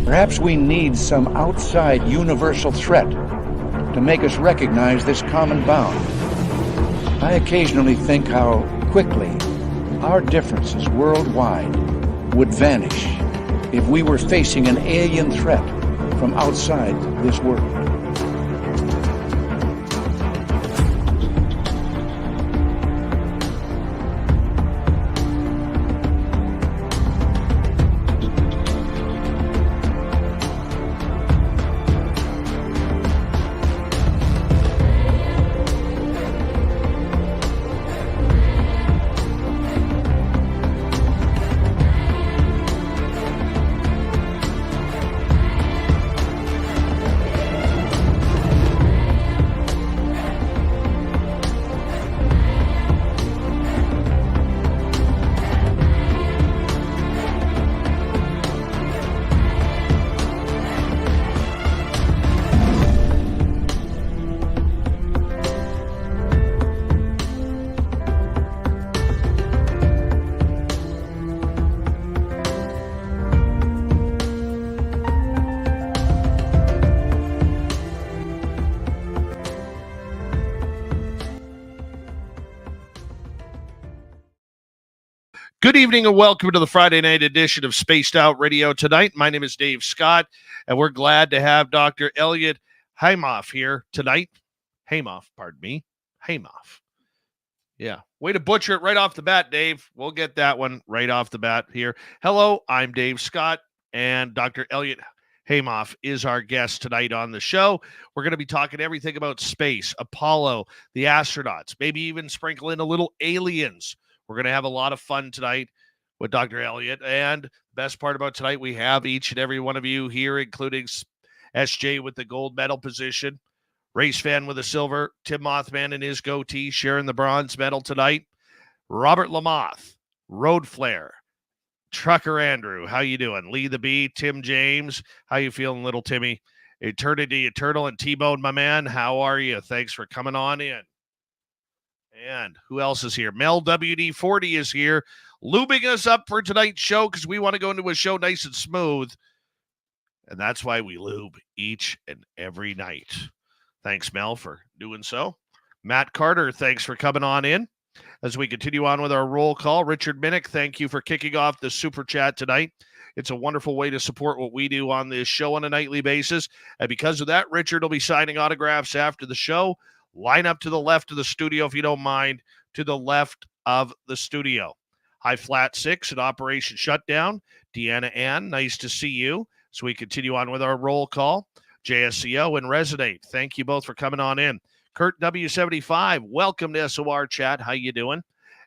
Perhaps we need some outside universal threat to make us recognize this common bound. I occasionally think how quickly our differences worldwide would vanish if we were facing an alien threat from outside this world. Good evening and welcome to the Friday night edition of Spaced Out Radio tonight. My name is Dave Scott, and we're glad to have Dr. Elliott Haimoff here tonight. Haimoff, pardon me. Haimoff. Yeah, way to butcher it right off the bat, Dave. We'll get that one right off the bat here. Hello, I'm Dave Scott, and Dr. Elliott Haimoff is our guest tonight on the show. We're going to be talking everything about space, Apollo, the astronauts, maybe even sprinkle in a little aliens. We're going to have a lot of fun tonight with Dr. Elliott. And the best part about tonight, we have each and every one of you here, including SJ with the gold medal position, Race Fan with a silver, Tim Mothman and his goatee sharing the bronze medal tonight, Robert Lamoth, Road Flare, Trucker Andrew, how you doing? Lee the Bee, Tim James, how you feeling, little Timmy? Eternity Eternal and T-Bone, my man, how are you? Thanks for coming on in. And who else is here? Mel WD40 is here, lubing us up for tonight's show because we want to go into a show nice and smooth. And that's why we lube each and every night. Thanks, Mel, for doing so. Matt Carter, thanks for coming on in. As we continue on with our roll call, Richard Minnick, thank you for kicking off the Super Chat tonight. It's a wonderful way to support what we do on this show on a nightly basis. And because of that, Richard will be signing autographs after the show. Line up to the left of the studio, if you don't mind, to the left of the studio. High Flat 6 at Operation Shutdown. Deanna Ann, nice to see you. So we continue on with our roll call. JSCO and Resonate, thank you both for coming on in. Kurt W75, welcome to SOR Chat. How you doing?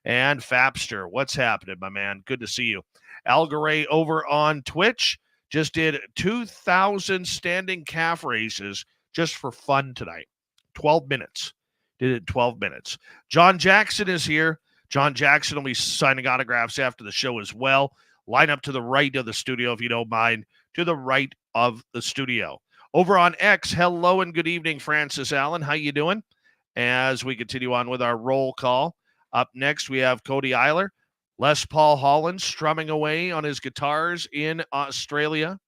And Fapster, what's happening, my man? Good to see you. Algaray over on Twitch just did 2,000 standing calf races just for fun tonight. 12 minutes. Did it in 12 minutes. John Jackson is here. John Jackson will be signing autographs after the show as well. Line up to the right of the studio, if you don't mind. To the right of the studio. Over on X, hello and good evening, Francis Allen. How you doing? As we continue on with our roll call. Up next, we have Cody Eiler. Les Paul Holland strumming away on his guitars in Australia.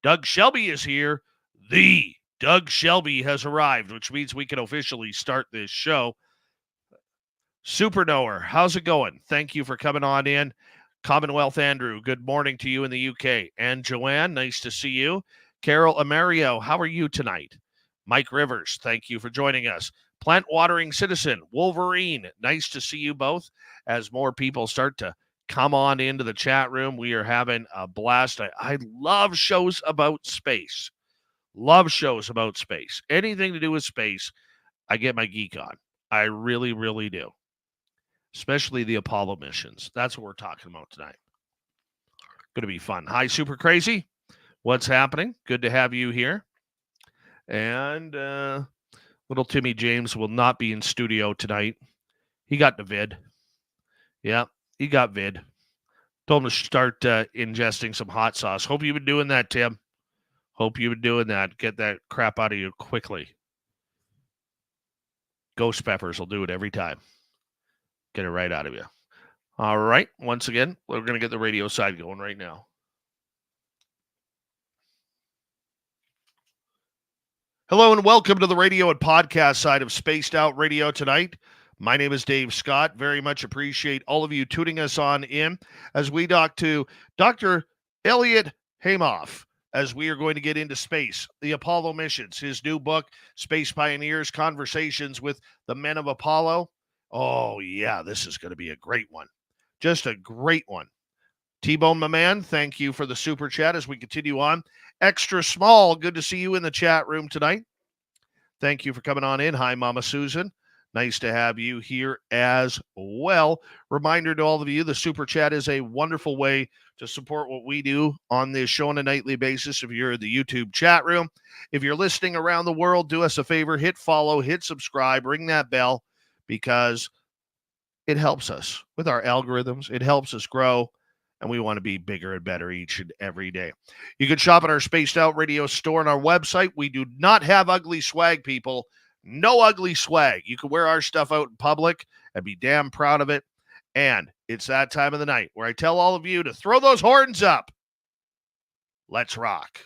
Doug Shelby is here. The Doug Shelby has arrived, which means we can officially start this show. Superknower, how's it going? Thank you for coming on in. Commonwealth Andrew, good morning to you in the UK. And Joanne, nice to see you. Carol Amario, how are you tonight? Mike Rivers, thank you for joining us. Plant Watering Citizen, Wolverine, nice to see you both. As more people start to come on into the chat room, we are having a blast. I love shows about space. Love shows about space. Anything to do with space, I get my geek on. I really, really do. Especially the Apollo missions. That's what we're talking about tonight. Going to be fun. Hi, Super Crazy. What's happening? Good to have you here. And little Timmy James will not be in studio tonight. He got the vid. Yeah, he got vid. Told him to start ingesting some hot sauce. Hope you've been doing that, Tim. Hope you've been doing that. Get that crap out of you quickly. Ghost peppers will do it every time. Get it right out of you. All right. Once again, we're going to get the radio side going right now. Hello and welcome to the radio and podcast side of Spaced Out Radio tonight. My name is Dave Scott. Very much appreciate all of you tuning us on in as we talk to Dr. Elliott Haimoff as we are going to get into space, the Apollo missions, his new book, Space Pioneers, Conversations with the Men of Apollo. Oh, yeah, this is going to be a great one. Just a great one. T-Bone, my man, thank you for the super chat as we continue on. Extra Small, good to see you in the chat room tonight. Thank you for coming on in. Hi, Mama Susan. Nice to have you here as well. Reminder to all of you, the super chat is a wonderful way to support what we do on this show on a nightly basis. If you're in the YouTube chat room, if you're listening around the world, do us a favor, hit follow, hit subscribe, ring that bell, because it helps us with our algorithms. It helps us grow, and we want to be bigger and better each and every day. You can shop at our Spaced Out Radio store on our website. We do not have ugly swag, people. No ugly swag. You can wear our stuff out in public and be damn proud of it. And it's that time of the night where I tell all of you to throw those horns up. Let's rock.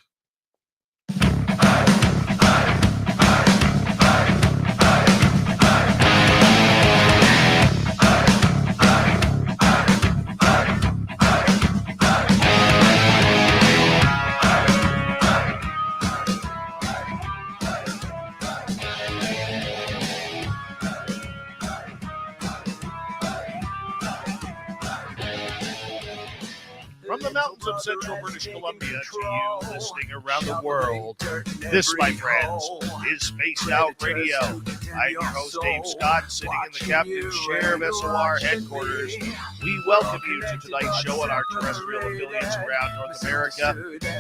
From the mountains of central British Columbia to you listening around the world, this, my friends, is Spaced Out Radio. I'm your host, Dave Scott, sitting in the captain's chair of SOR headquarters. We welcome you to tonight's show on our terrestrial affiliates around North America,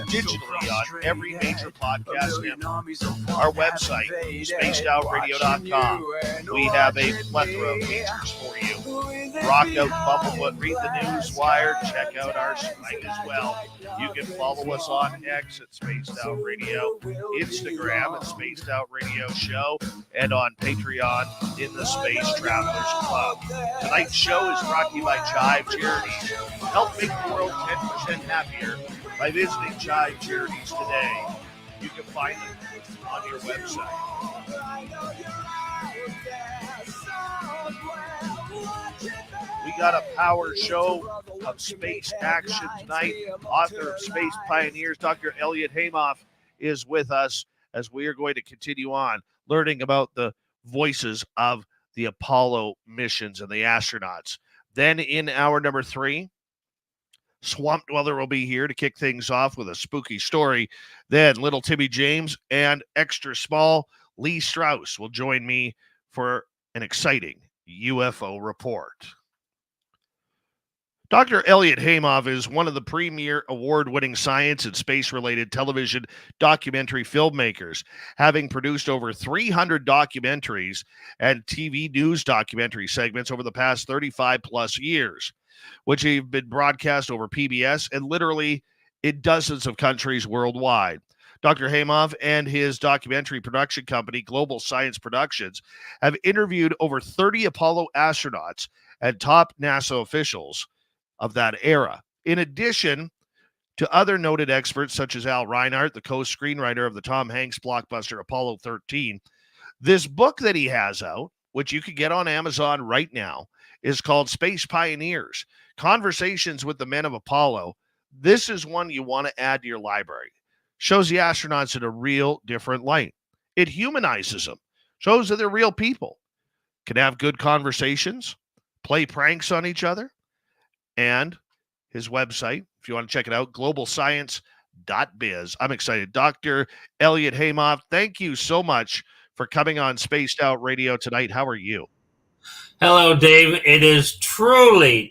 digitally on every major podcast network. Our website, spacedoutradio.com. We have a plethora of features for you. Rock out, Bumblefoot, read the news wire, check out our site as well. You can follow us on X at Spaced Out Radio, Instagram at Spaced Out Radio Show, and on Patreon in the Space Travelers Club. Tonight's show is brought to you by Chive Charities. Help make the world 10% happier by visiting Chive Charities today. You can find them on your website. We got a power show of space action tonight. Author of Space Pioneers, Dr. Elliott Haimoff, is with us as we are going to continue on learning about the voices of the Apollo missions and the astronauts. Then in hour number 3, Swamp Dweller will be here to kick things off with a spooky story. Then Little Timmy James and Extra Small Lee Strauss will join me for an exciting UFO report. Dr. Elliott Haimoff is one of the premier award-winning science and space-related television documentary filmmakers, having produced over 300 documentaries and TV news documentary segments over the past 35-plus years, which have been broadcast over PBS and literally in dozens of countries worldwide. Dr. Haimoff and his documentary production company, Global Science Productions, have interviewed over 30 Apollo astronauts and top NASA officials of that era. In addition to other noted experts such as Reinert, the co-screenwriter of the Tom Hanks Blockbuster Apollo 13, this book that he has out, which you can get on Amazon right now, is called Space Pioneers, Conversations with the Men of Apollo. This is one you want to add to your library. Shows the astronauts in a real different light. It humanizes them, shows that they're real people, can have good conversations, play pranks on each other. And his website, if you want to check it out, globalscience.biz. I'm excited. Dr. Elliott Haimoff, thank you so much for coming on Spaced Out Radio tonight. How are you? Hello, Dave. It is truly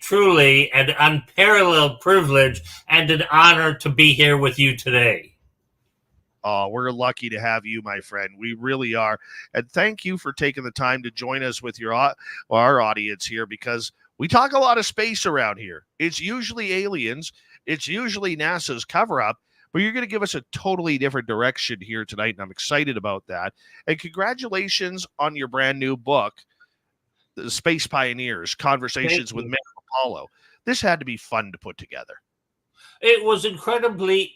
an unparalleled privilege and an honor to be here with you today. Oh, we're lucky to have you, my friend. We really are. And thank you for taking the time to join us with our audience here, because we talk a lot of space around here. It's usually aliens. It's usually NASA's cover-up, but you're going to give us a totally different direction here tonight, and I'm excited about that. And congratulations on your brand new book, The Space Pioneers, Conversations with Men of Apollo. This had to be fun to put together. It was incredibly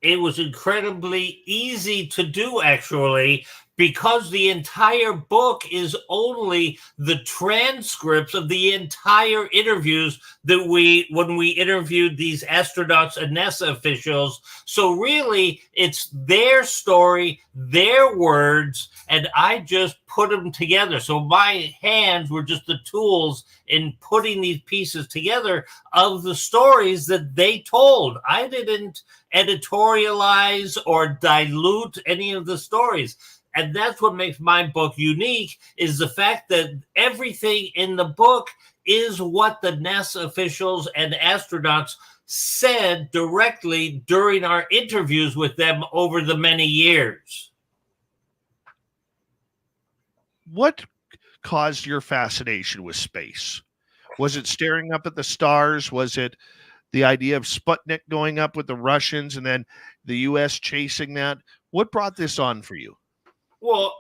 it was incredibly easy to do, actually, because the entire book is only the transcripts of the entire interviews that when we interviewed these astronauts and NASA officials. So really, it's their story, their words, and I just put them together. So my hands were just the tools in putting these pieces together of the stories that they told. I didn't editorialize or dilute any of the stories. And that's what makes my book unique, is the fact that everything in the book is what the NASA officials and astronauts said directly during our interviews with them over the many years. What caused your fascination with space? Was it staring up at the stars? Was it the idea of Sputnik going up with the Russians and then the U.S. chasing that? What brought this on for you? Well,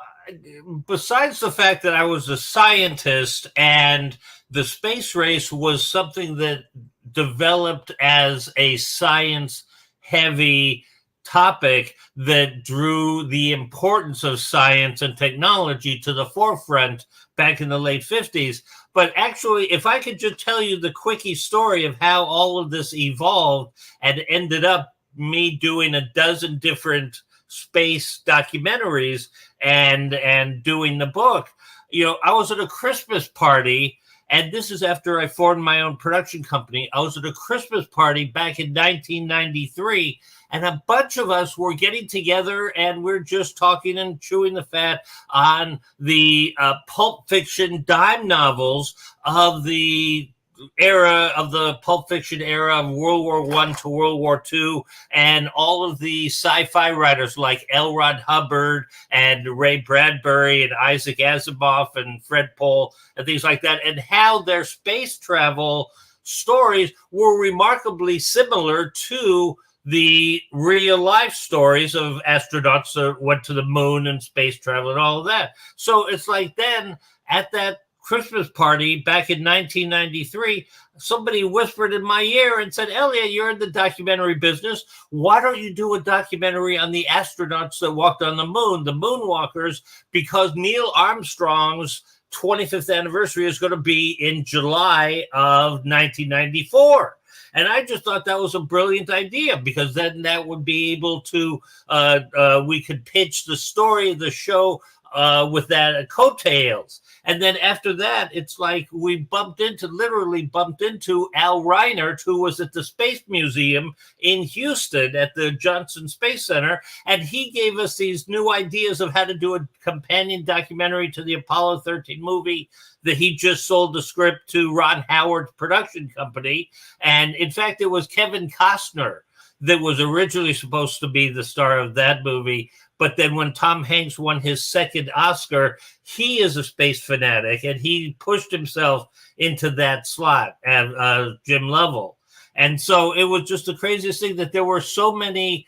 besides the fact that I was a scientist and the space race was something that developed as a science-heavy topic that drew the importance of science and technology to the forefront back in the late 50s. But actually, if I could just tell you the quickie story of how all of this evolved and ended up me doing a dozen different space documentaries and doing the book. I was at a Christmas party, and this is after I formed my own production company. I was at a Christmas party back in 1993, and a bunch of us were getting together, and we're just talking and chewing the fat on the Pulp Fiction dime novels of the Pulp Fiction era of World War I to World War II, and all of the sci-fi writers like L. Ron Hubbard and Ray Bradbury and Isaac Asimov and Fred Pohl and things like that, and how their space travel stories were remarkably similar to the real life stories of astronauts that went to the moon and space travel and all of that. So it's like then at that Christmas party back in 1993, somebody whispered in my ear and said, "Elliott, you're in the documentary business. Why don't you do a documentary on the astronauts that walked on the moon, the moonwalkers, because Neil Armstrong's 25th anniversary is going to be in July of 1994. And I just thought that was a brilliant idea, because then that would be able to, we could pitch the story of the show with that coattails. And then after that, it's like we literally bumped into Al Reinert, who was at the Space Museum in Houston at the Johnson Space Center. And he gave us these new ideas of how to do a companion documentary to the Apollo 13 movie that he just sold the script to Ron Howard's production company. And in fact, it was Kevin Costner that was originally supposed to be the star of that movie. But then when Tom Hanks won his second Oscar, he is a space fanatic, and he pushed himself into that slot at Jim Lovell. And so it was just the craziest thing that there were so many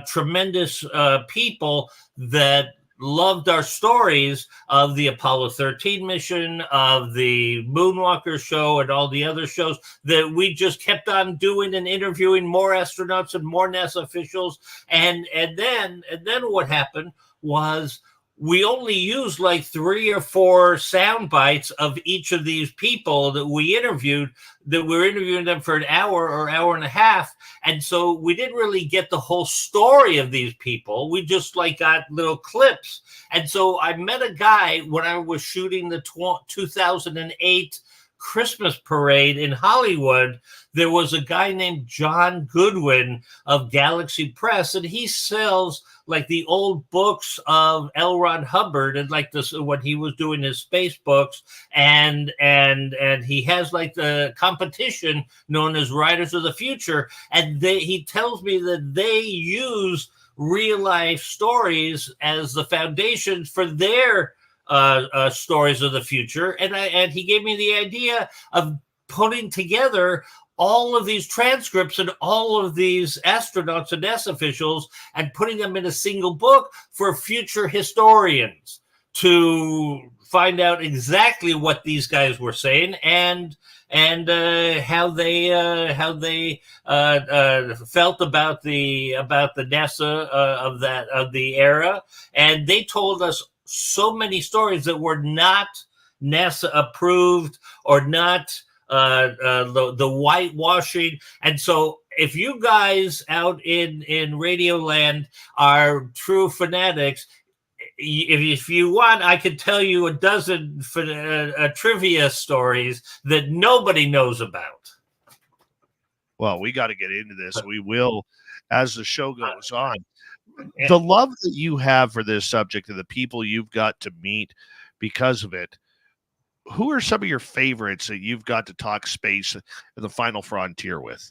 tremendous people that loved our stories of the Apollo 13 mission, of the Moonwalker show, and all the other shows, that we just kept on doing and interviewing more astronauts and more NASA officials. And then what happened was we only used like 3 or 4 sound bites of each of these people that we interviewed, that we were interviewing them for an hour or hour and a half. And so we didn't really get the whole story of these people. We just like got little clips. And so I met a guy when I was shooting the 2008 Christmas parade in Hollywood. There was a guy named John Goodwin of Galaxy Press, and he sells like the old books of L. Ron Hubbard, and like this when he was doing his space books, and he has like the competition known as Writers of the Future, and he tells me that they use real life stories as the foundation for their stories of the future, and he gave me the idea of putting together all of these transcripts and all of these astronauts and NASA officials and putting them in a single book for future historians to find out exactly what these guys were saying and how they felt about the NASA of the era, and they told us so many stories that were not NASA approved or not the whitewashing. And so if you guys out in Radio Land are true fanatics, if you want, I could tell you a dozen trivia stories that nobody knows about. Well, we got to get into this. We will as the show goes on. The love that you have for this subject and the people you've got to meet because of it, who are some of your favorites that you've got to talk space and the final frontier with?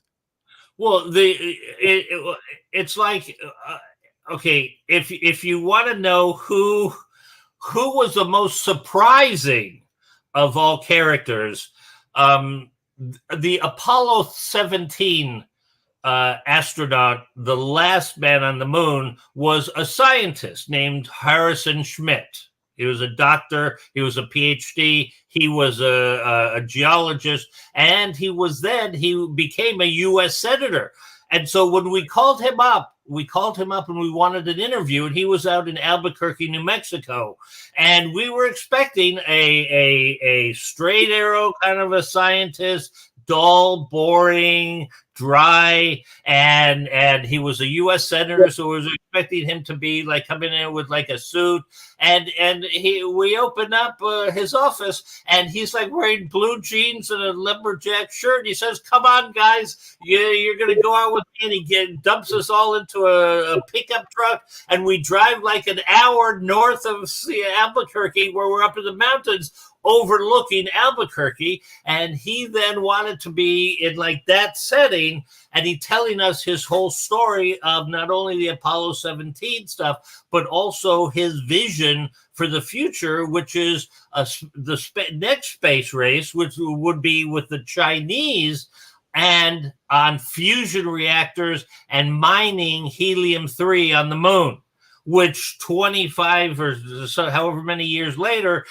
Well, it's like, okay, if you want to know who was the most surprising of all characters, the Apollo 17 astronaut, the last man on the moon, was a scientist named Harrison Schmitt. He was a doctor. He was a PhD. He was a geologist, and he became a U.S. senator. And so when we called him up and we wanted an interview, and he was out in Albuquerque, New Mexico, and we were expecting a straight arrow kind of a scientist, dull, boring, dry, and he was a U.S. senator, so we was expecting him to be like coming in with like a suit, and we opened up his office, and he's like wearing blue jeans and a lumberjack shirt, and he says, "Come on, guys, you're gonna go out with me," and he dumps us all into a pickup truck, and we drive like an hour north of Albuquerque, where we're up in the mountains overlooking Albuquerque, and he then wanted to be in like that setting, and he telling us his whole story of not only the Apollo 17 stuff, but also his vision for the future, which is the next space race, which would be with the Chinese and on fusion reactors and mining helium-3 on the moon, which 25 or so, however many years later,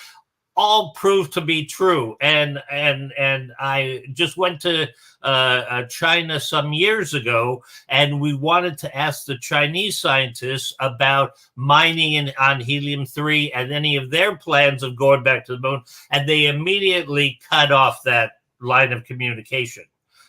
all proved to be true. And I just went to China some years ago, and we wanted to ask the Chinese scientists about mining on helium-3 and any of their plans of going back to the moon, and they immediately cut off that line of communication.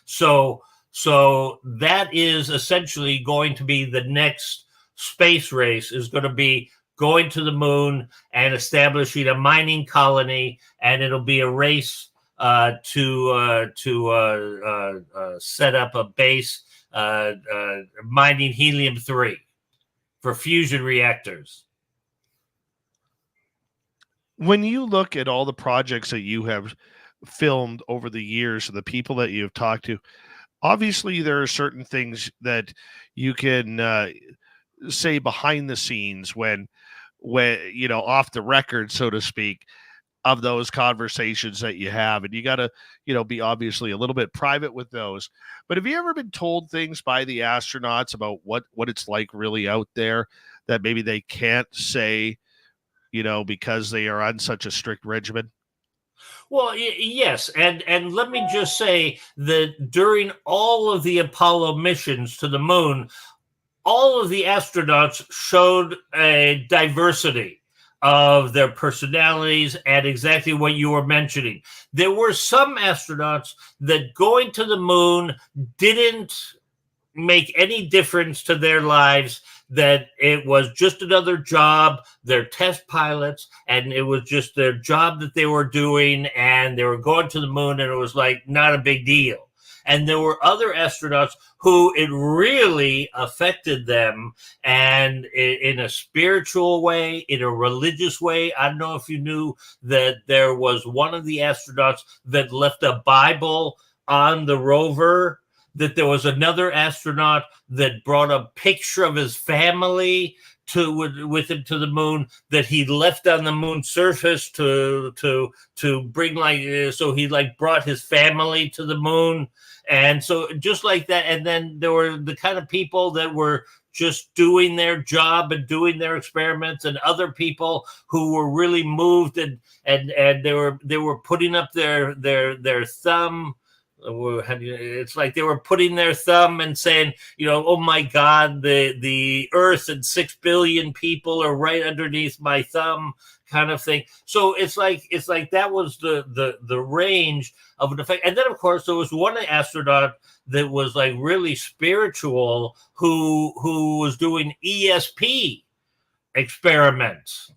So that is essentially going to be the next space race, is going to be going to the moon and establishing a mining colony, and it'll be a race to set up a base mining helium-3 for fusion reactors. When you look at all the projects that you have filmed over the years and the people that you've talked to, obviously there are certain things that you can say behind the scenes when you know, off the record, so to speak, of those conversations that you have, and you got to, you know, be obviously a little bit private with those. But have you ever been told things by the astronauts about what it's like really out there that maybe they can't say, you know, because they are on such a strict regimen? Well, yes, and let me just say that during all of the Apollo missions to the moon, all of the astronauts showed a diversity of their personalities and exactly what you were mentioning. There were some astronauts that going to the moon didn't make any difference to their lives, that it was just another job. They're test pilots, and it was just their job that they were doing, and they were going to the moon, and it was like not a big deal. And there were other astronauts who it really affected them, and in a spiritual way, in a religious way. I don't know if you knew that there was one of the astronauts that left a Bible on the rover, that there was another astronaut that brought a picture of his family with him to the moon, that he left on the moon surface to bring, like, so he like brought his family to the moon. And so just like that. And then there were the kind of people that were just doing their job and doing their experiments, and other people who were really moved and they were putting up their thumb. It's like they were putting their thumb and saying, oh my God, the Earth and 6 billion people are right underneath my thumb, kind of thing. So it's like that was the range of an effect. And then of course there was one astronaut that was like really spiritual who was doing ESP experiments.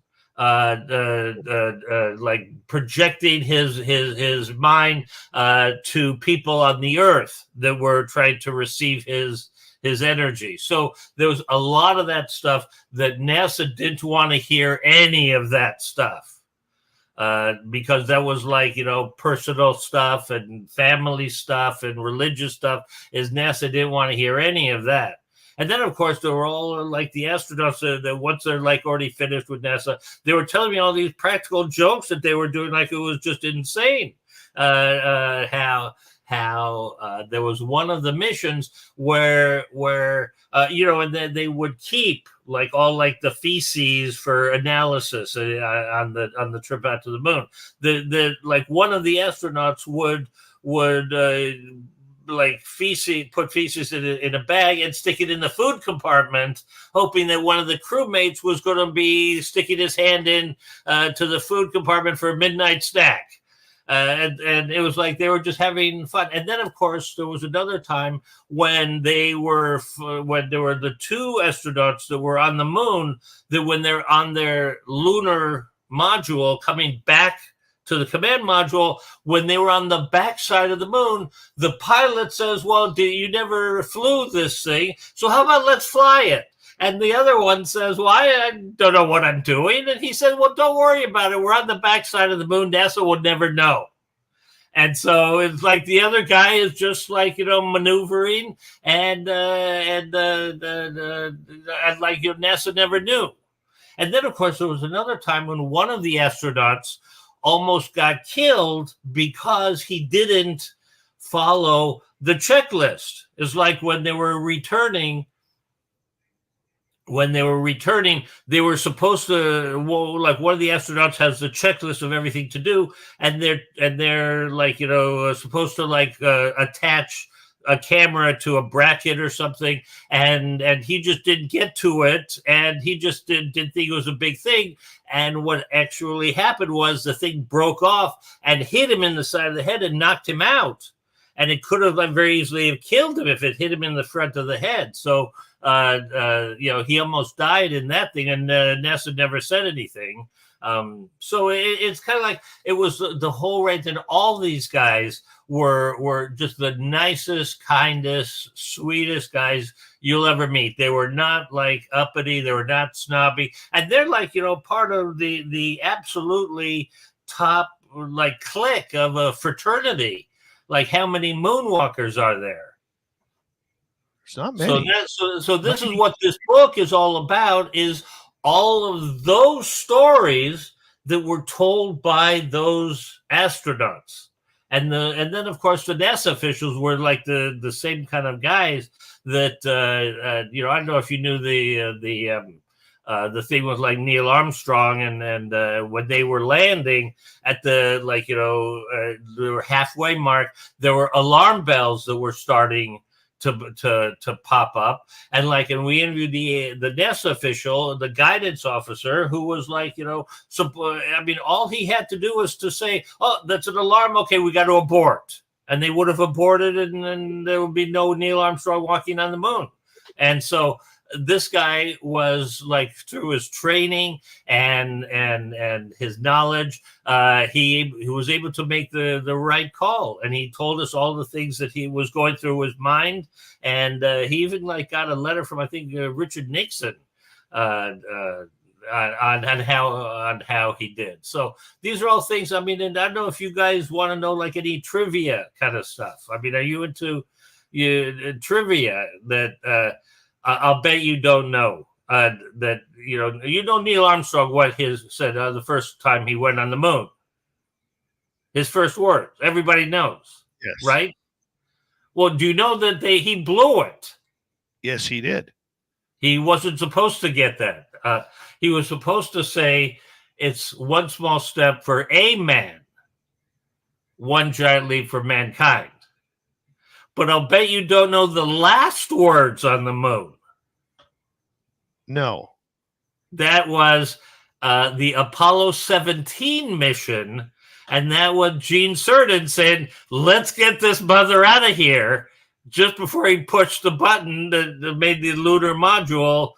Like projecting his mind to people on the Earth that were trying to receive his energy. So there was a lot of that stuff that NASA didn't want to hear any of that stuff. Because that was like, personal stuff and family stuff and religious stuff, is NASA didn't want to hear any of that. And then, of course, there were all like the astronauts that once they're like already finished with NASA, they were telling me all these practical jokes that they were doing, like it was just insane. How there was one of the missions where and then they would keep like all like the feces for analysis on the trip out to the moon. The like one of the astronauts would like put feces in a bag and stick it in the food compartment, hoping that one of the crewmates was going to be sticking his hand in to the food compartment for a midnight snack. And it was like they were just having fun. And then, of course, there was another time when there were the 2 astronauts that were on the moon, that when they're on their lunar module coming back to the command module, when they were on the backside of the moon, the pilot says, well, you never flew this thing, so how about let's fly it? And the other one says, well, I don't know what I'm doing. And he said, well, don't worry about it. We're on the backside of the moon. NASA will never know. And so it's like the other guy is just like, maneuvering and like, NASA never knew. And then, of course, there was another time when one of the astronauts almost got killed because he didn't follow the checklist. It's like when they were returning, they were supposed to, like one of the astronauts has the checklist of everything to do, and they're like, supposed to like attach a camera to a bracket or something, and he just didn't get to it, and he just didn't think it was a big thing. And what actually happened was the thing broke off and hit him in the side of the head and knocked him out. And it could have very easily have killed him if it hit him in the front of the head. So, he almost died in that thing, and NASA never said anything. So it's kind of like it was the whole range, and all these guys were just the nicest, kindest, sweetest guys you'll ever meet. They were not like uppity, they were not snobby, and they're like part of the absolutely top like clique of a fraternity. Like how many moonwalkers are there? It's not many. So this is what this book is all about, is all of those stories that were told by those astronauts. And then of course the NASA officials were like the same kind of guys that I don't know if you knew the thing with like Neil Armstrong and when they were landing at the the halfway mark, there were alarm bells that were starting to pop up, and we interviewed the NASA official, the guidance officer, who was like, all he had to do was to say, oh, that's an alarm, okay, we got to abort, and they would have aborted, and then there would be no Neil Armstrong walking on the moon. And so this guy was like, through his training and his knowledge, he was able to make the right call, and he told us all the things that he was going through his mind, and he even got a letter from I think Richard Nixon on how he did. So these are all things. I mean, and I don't know if you guys want to know any trivia kind of stuff. I mean, are you into trivia that? I'll bet you don't know that Neil Armstrong, what his said the first time he went on the moon. His first words, everybody knows, yes, right? Well, do you know that he blew it? Yes, he did. He wasn't supposed to get that. He was supposed to say, it's one small step for a man, one giant leap for mankind. But I'll bet you don't know the last words on the moon. No. That was the Apollo 17 mission. And that was Gene Cernan saying, let's get this mother out of here, just before he pushed the button that made the lunar module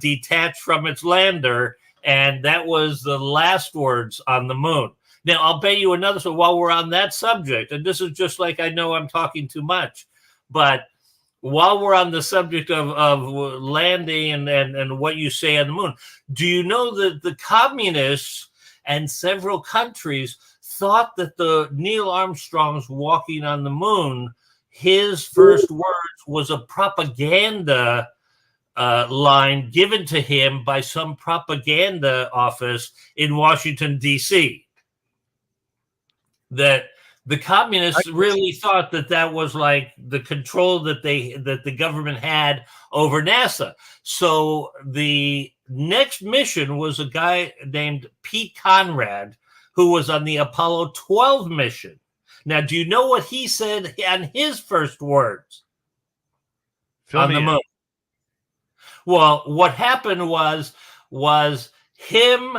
detach from its lander. And that was the last words on the moon. Now, I'll bet you another, so while we're on that subject, and this is just like, I know I'm talking too much, but while we're on the subject of landing and what you say on the moon, do you know that the communists and several countries thought that the Neil Armstrong's walking on the moon, his first words was a propaganda line given to him by some propaganda office in Washington, D.C. That the communists really thought that that was like the control that the government had over NASA. So the next mission was a guy named Pete Conrad, who was on the Apollo 12 mission. Now, do you know what he said on his first words on the moon? Well, what happened was him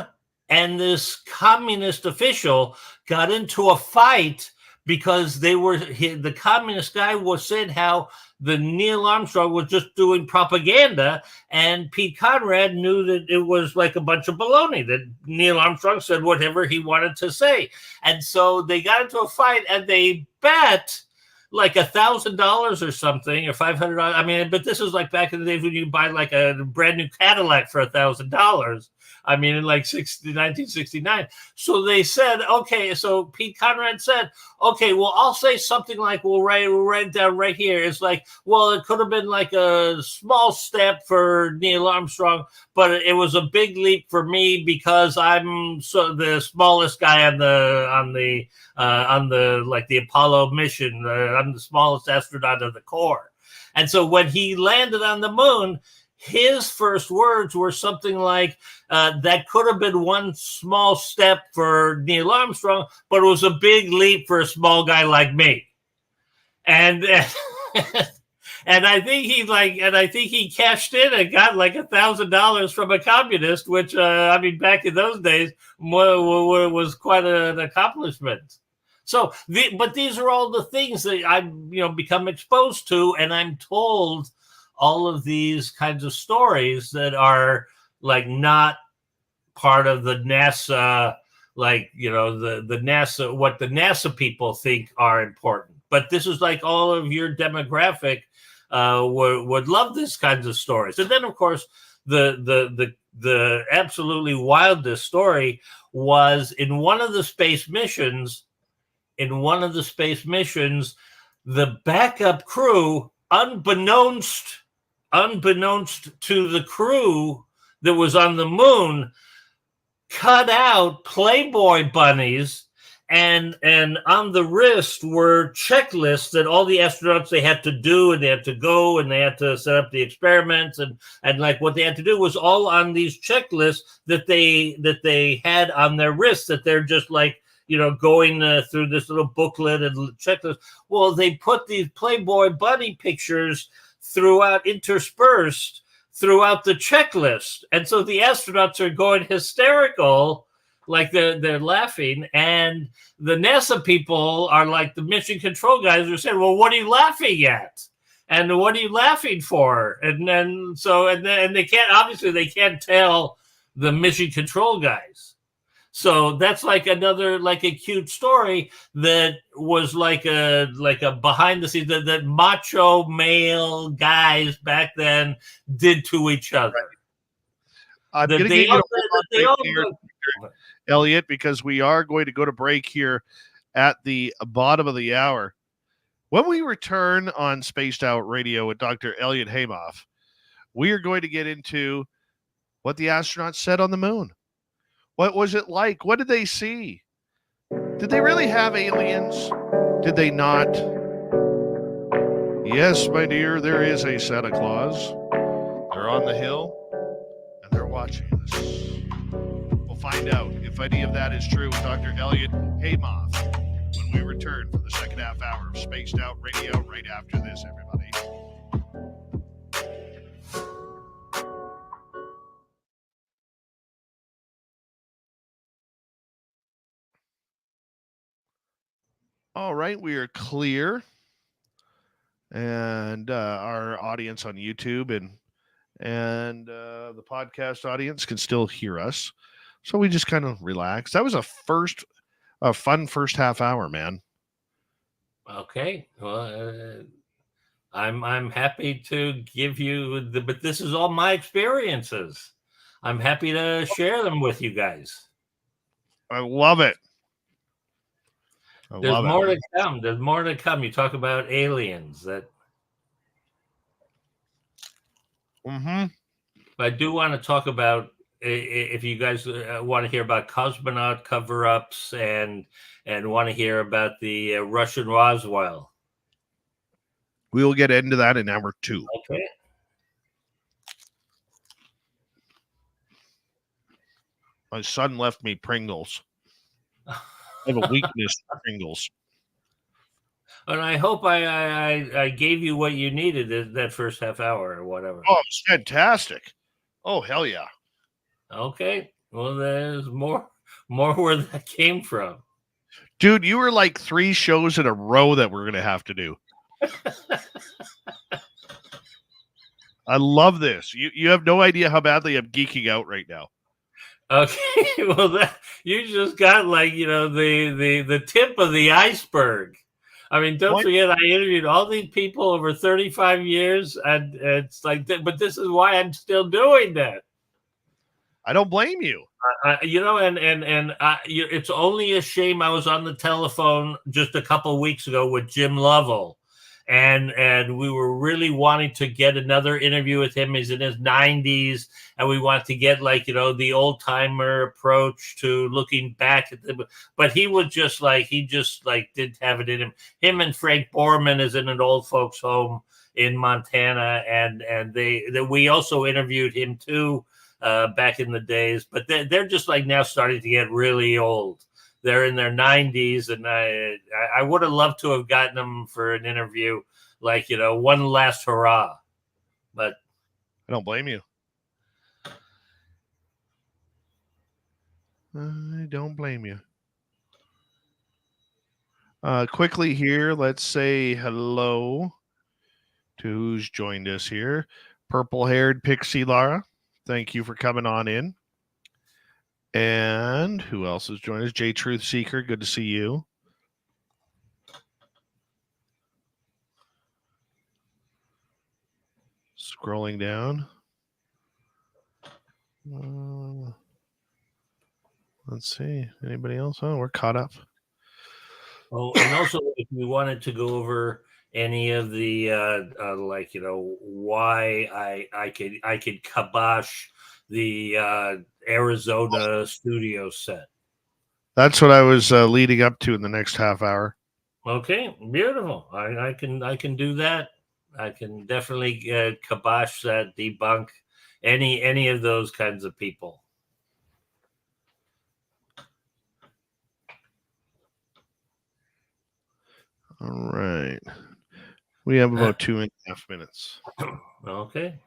and this communist official got into a fight because the communist guy was saying how the Neil Armstrong was just doing propaganda, and Pete Conrad knew that it was like a bunch of baloney, that Neil Armstrong said whatever he wanted to say. And so they got into a fight, and they bet like $1,000 or something, or $500. I mean, but this was like back in the days when you buy like a brand new Cadillac for $1,000. I mean, in like 1969. So they said, okay, so Pete Conrad said, okay, well, I'll say something like, we'll write it down right here. It's like, well, it could have been like a small step for Neil Armstrong, but it was a big leap for me because I'm the smallest guy on the like the Apollo mission. I'm the smallest astronaut of the Corps. And so when he landed on the moon, his first words were something like, that could have been one small step for Neil Armstrong, but it was a big leap for a small guy like me. And and I think he cashed in and got like $1,000 from a communist, which I mean, back in those days was quite an accomplishment. So, but these are all the things that I've become exposed to, and I'm told all of these kinds of stories that are like not part of the NASA, like, the NASA, what the NASA people think are important. But this is like all of your demographic would love this kinds of stories. And then, of course, the absolutely wildest story was in one of the space missions. The backup crew, unbeknownst to the crew that was on the moon, cut out Playboy bunnies, and on the wrist were checklists that all the astronauts they had to do, and they had to go, and they had to set up the experiments, and like what they had to do was all on these checklists that they had on their wrists, that they're just like going through this little booklet and checklist. Well, they put these Playboy bunny pictures interspersed throughout the checklist. And so the astronauts are going hysterical, like they're laughing. And the NASA people are like, the mission control guys are saying, well, what are you laughing at? And what are you laughing for? And then they can't tell the mission control guys. So that's like another, like a cute story that was like a behind the scenes that macho male guys back then did to each other. I'm going to get you here, Elliott, because we are going to go to break here at the bottom of the hour. When we return on Spaced Out Radio with Dr. Elliott Haimoff, we are going to get into what the astronauts said on the moon. What was it like? What did they see? Did they really have aliens? Did they not? Yes, my dear, there is a Santa Claus. They're on the hill and they're watching us. We'll find out if any of that is true with Dr. Elliott Haimoff when we return for the second half hour of Spaced Out Radio right after this, everybody. All right, we are clear. And our audience on YouTube and the podcast audience can still hear us. So we just kind of relax. That was a fun first half hour, man. Okay. Well, I'm happy to give you but this is all my experiences. I'm happy to share them with you guys. I love it. There's more to come. There's more to come. You talk about aliens that. Mm-hmm. I do want to talk about, if you guys want to hear about cosmonaut cover-ups and want to hear about the Russian Roswell. We will get into that in hour 2. Okay. My son left me Pringles. I have a weakness for Pringles. And I hope I gave you what you needed that first half hour or whatever. Oh, it's fantastic. Oh, hell yeah. Okay. Well, there's more where that came from. Dude, you were like 3 shows in a row that we're going to have to do. I love this. You have no idea how badly I'm geeking out right now. Okay. Well, you just got the tip of the iceberg. I mean, don't forget, I interviewed all these people over 35 years, and it's like, but this is why I'm still doing that. I don't blame you. It's only a shame I was on the telephone just a couple of weeks ago with Jim Lovell, and we were really wanting to get another interview with him. He's in his 90s, and we want to get the old timer approach to looking back at the. But he was just didn't have it in him. Him and Frank Borman is in an old folks' home in Montana, and we also interviewed him too. Back in the days, but they're just now starting to get really old. They're in their 90s, and I would have loved to have gotten them for an interview, one last hurrah. But I don't blame you. I don't blame you. Quickly here, let's say hello to who's joined us here. Purple-haired Pixie Lara. Thank you for coming on in. And who else has joined us? J Truth Seeker, good to see you. Scrolling down. Let's see. Anybody else? Oh, we're caught up. Oh, and also, if we wanted to go over any of the why I could kibosh the Arizona studio set. That's what I was leading up to in the next half hour. Okay, beautiful. I can do that. I can definitely kibosh that, debunk any of those kinds of people. All right. We have about 2.5 minutes. Okay.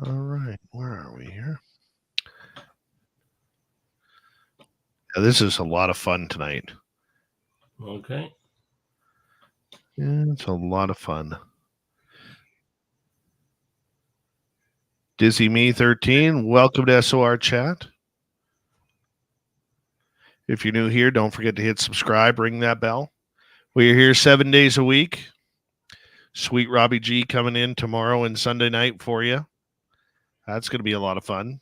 All right. Where are we here? Yeah, this is a lot of fun tonight. Okay. Yeah, it's a lot of fun. Dizzy Me 13, welcome to SOR Chat. If you're new here, don't forget to hit subscribe, ring that bell. We are here 7 days a week. Sweet Robbie G coming in tomorrow and Sunday night for you. That's going to be a lot of fun.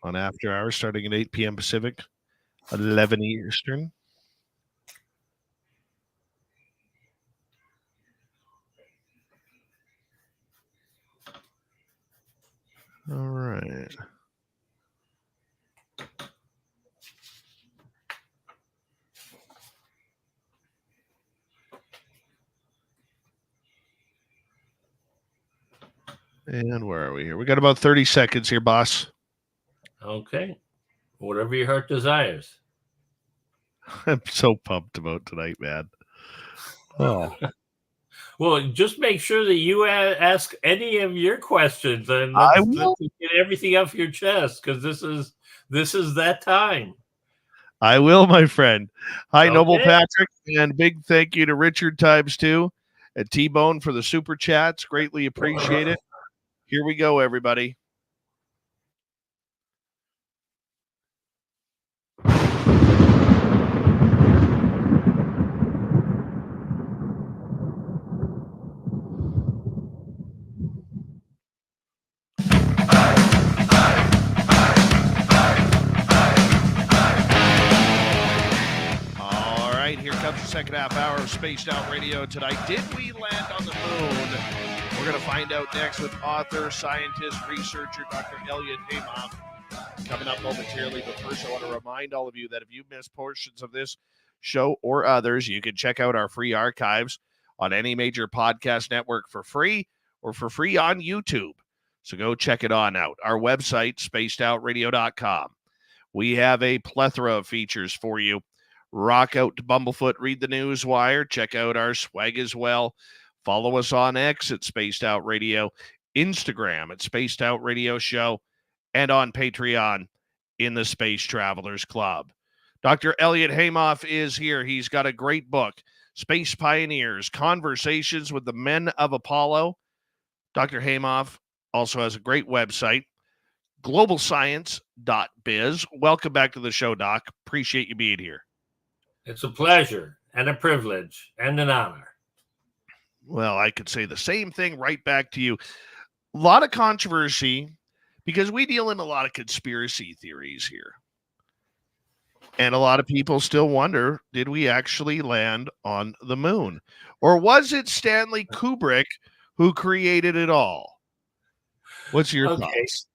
On After Hours, starting at 8 p.m. Pacific, 11 Eastern. All right. And where are we here? We got about 30 seconds here, boss. Okay. Whatever your heart desires. I'm so pumped about tonight, man. Oh, Well, just make sure that you ask any of your questions, and I let's will. get everything off your chest, because this is that time. I will, my friend. Hi, Noble Okay. Patrick, and big thank you to Richard ×2 and T-Bone for the super chats. Greatly appreciate it. Here we go, everybody. All right, here comes the second half hour of Spaced Out Radio tonight. Did we land on the moon? We're going to find out next with author, scientist, researcher, Dr. Elliott Haimoff. Coming up momentarily, but first I want to remind all of you that if you missed portions of this show or others, you can check out our free archives on any major podcast network for free or for free on YouTube. So go check it on out. Our website, spacedoutradio.com. We have a plethora of features for you. Rock out to Bumblefoot, read the news wire, check out our swag as well. Follow us on X at Spaced Out Radio, Instagram at Spaced Out Radio Show, and on Patreon in the Space Travelers Club. Dr. Elliott Haimoff is here. He's got a great book, Space Pioneers, Conversations with the Men of Apollo. Dr. Haimoff also has a great website, globalscience.biz. Welcome back to the show, Doc. Appreciate you being here. It's a pleasure and a privilege and an honor. Well, I could say the same thing right back to you. A lot of controversy because we deal in a lot of conspiracy theories here. And a lot of people still wonder, did we actually land on the moon? Or was it Stanley Kubrick who created it all? What's your thoughts?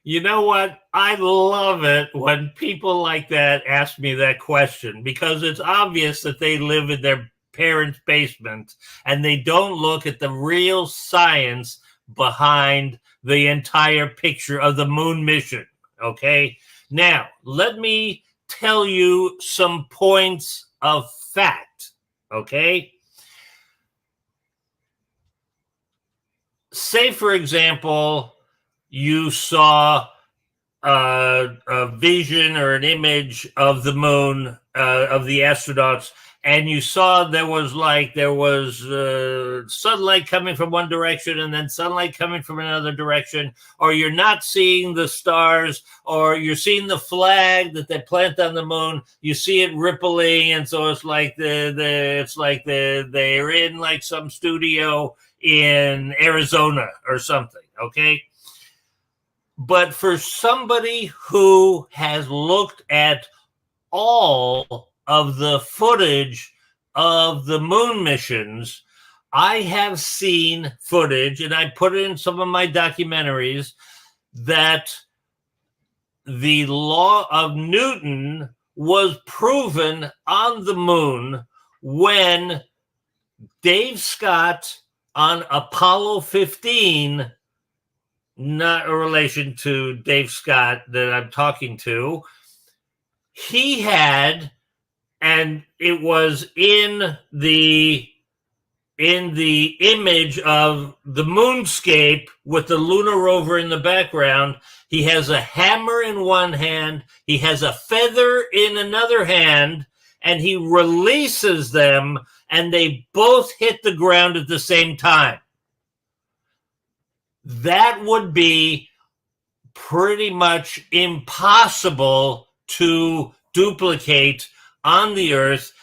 You know what? I love it when people like that ask me that question, because it's obvious that they live in their parents' basement and they don't look at the real science behind the entire picture of the moon mission. Okay. Now, let me tell you some points of fact. Okay. Say, for example, you saw a vision or an image of the moon, of the astronauts, and you saw there was sunlight coming from one direction and then sunlight coming from another direction, or you're not seeing the stars, or you're seeing the flag that they plant on the moon. You see it rippling, and so it's like they're in like some studio in Arizona or something. Okay. But for somebody who has looked at all of the footage of the moon missions, I have seen footage, and I put it in some of my documentaries, that the law of Newton was proven on the moon when Dave Scott on Apollo 15, not a relation to Dave Scott that I'm talking to, he had, and it was in the image of the moonscape with the lunar rover in the background, he has a hammer in one hand, he has a feather in another hand, and he releases them, and they both hit the ground at the same time. That would be pretty much impossible to duplicate on the Earth.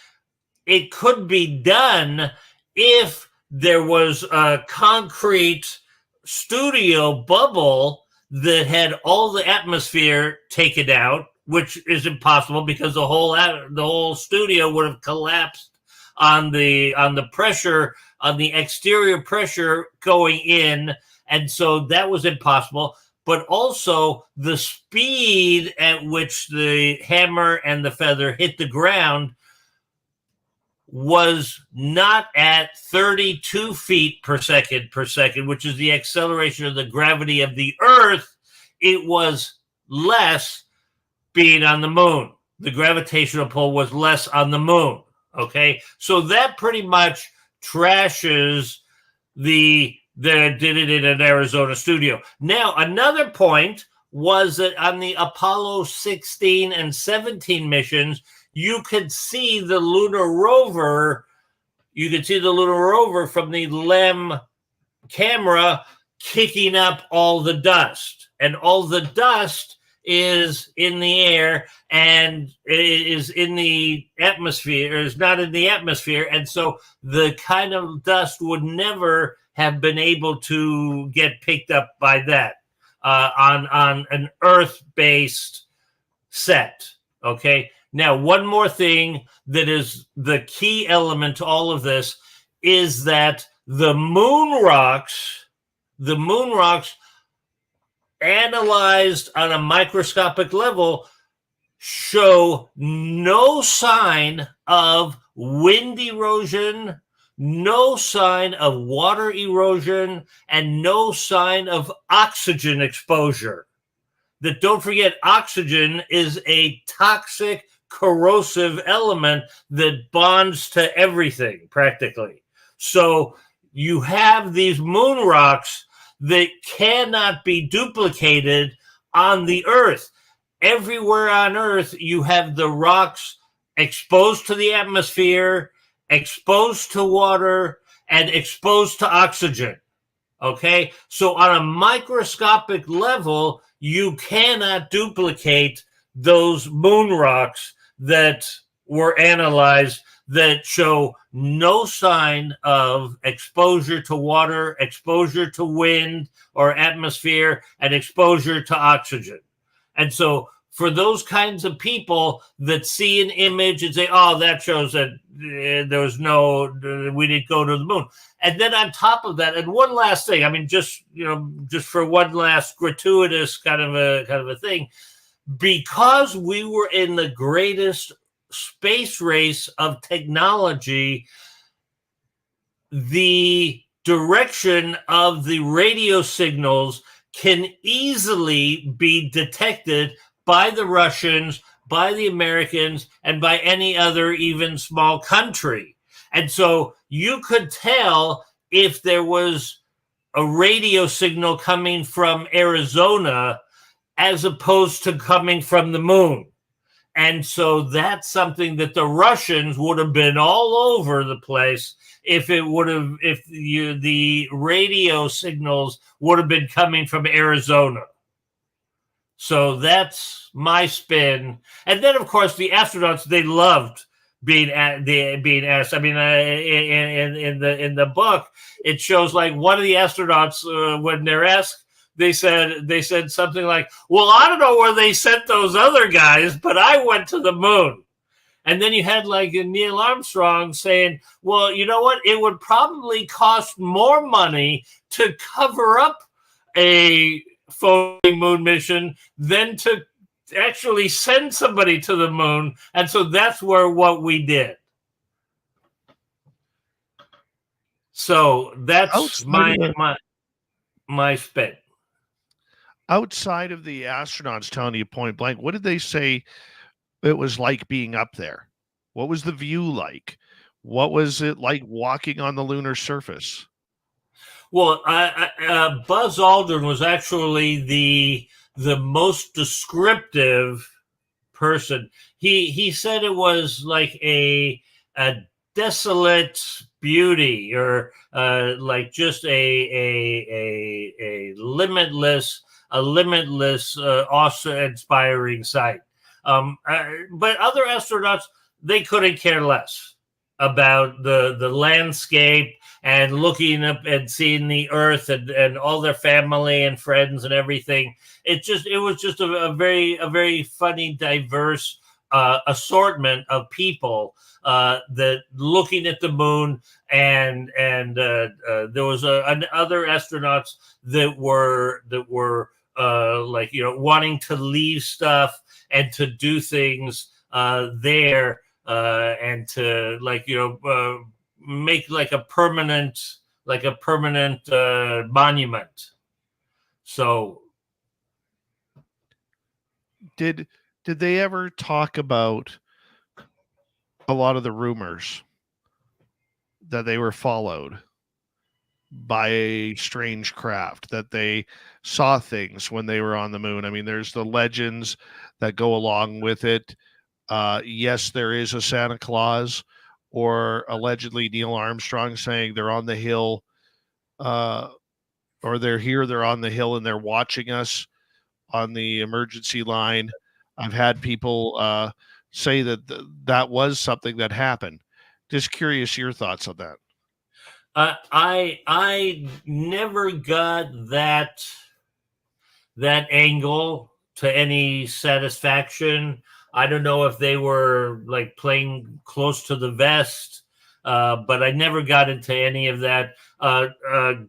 It could be done if there was a concrete studio bubble that had all the atmosphere taken out, which is impossible because the whole studio would have collapsed on the pressure, on the exterior pressure going in. And so that was impossible. but also the speed at which the hammer and the feather hit the ground was not at 32 feet per second, which is the acceleration of the gravity of the Earth. It was less being on the moon. The gravitational pull was less on the moon. Okay, so that pretty much trashes the did it in an Arizona studio. Now, another point was that on the Apollo 16 and 17 missions, you could see the lunar rover. You could see the lunar rover from the LEM camera kicking up all the dust, and all the dust is in the air and is in the atmosphere, is not in the atmosphere, and so the kind of dust would never have been able to get picked up by that on an Earth-based set. Okay. Now, one more thing that is the key element to all of this is that the moon rocks analyzed on a microscopic level show no sign of wind erosion, no sign of water erosion, and no sign of oxygen exposure. That, don't forget, oxygen is a toxic, corrosive element that bonds to everything practically. So you have these moon rocks that cannot be duplicated on the Earth. Everywhere on Earth, you have the rocks exposed to the atmosphere, exposed to water, and exposed to oxygen. Okay? So on a microscopic level, you cannot duplicate those moon rocks that were analyzed that show no sign of exposure to water, exposure to wind or atmosphere, and exposure to oxygen. And so for those kinds of people that see an image and say, oh, that shows that there was no, we didn't go to the moon. And then on top of that, and one last thing, I mean, just for one last gratuitous kind of a thing, because we were in the greatest space race of technology, the direction of the radio signals can easily be detected by the Russians, by the Americans, and by any other even small country. And so you could tell if there was a radio signal coming from Arizona as opposed to coming from the moon. And so that's something that the Russians would have been all over the place if the radio signals would have been coming from Arizona. So that's my spin. And then, of course, the astronauts, they loved being asked. I mean, in the book, it shows like one of the astronauts when they're asked, they said something like, well, I don't know where they sent those other guys, but I went to the moon. And then you had like Neil Armstrong saying, well, you know what? It would probably cost more money to cover up a floating moon mission than to actually send somebody to the moon. And so that's what we did. So that's my spin. Outside of the astronauts telling you point blank, what did they say it was like being up there? What was the view like? What was it like walking on the lunar surface? Well, Buzz Aldrin was actually the most descriptive person. He said it was like a desolate beauty, or like just a limitless, awe-inspiring sight. But other astronauts, they couldn't care less about the landscape and looking up and seeing the Earth and all their family and friends and everything. It was just a very funny, diverse assortment of people that looking at the moon, and there was other astronauts that were like, wanting to leave stuff and to do things there, and to, like, make like a permanent monument. So Did they ever talk about a lot of the rumors that they were followed by a strange craft, that they saw things when they were on the moon? I mean, there's the legends that go along with it. Yes, there is a Santa Claus, or allegedly Neil Armstrong saying they're on the hill, or they're here, they're on the hill, and they're watching us on the emergency line. I've had people say that that was something that happened. Just curious your thoughts on that. I never got that angle to any satisfaction. I don't know if they were like playing close to the vest, but I never got into any of that.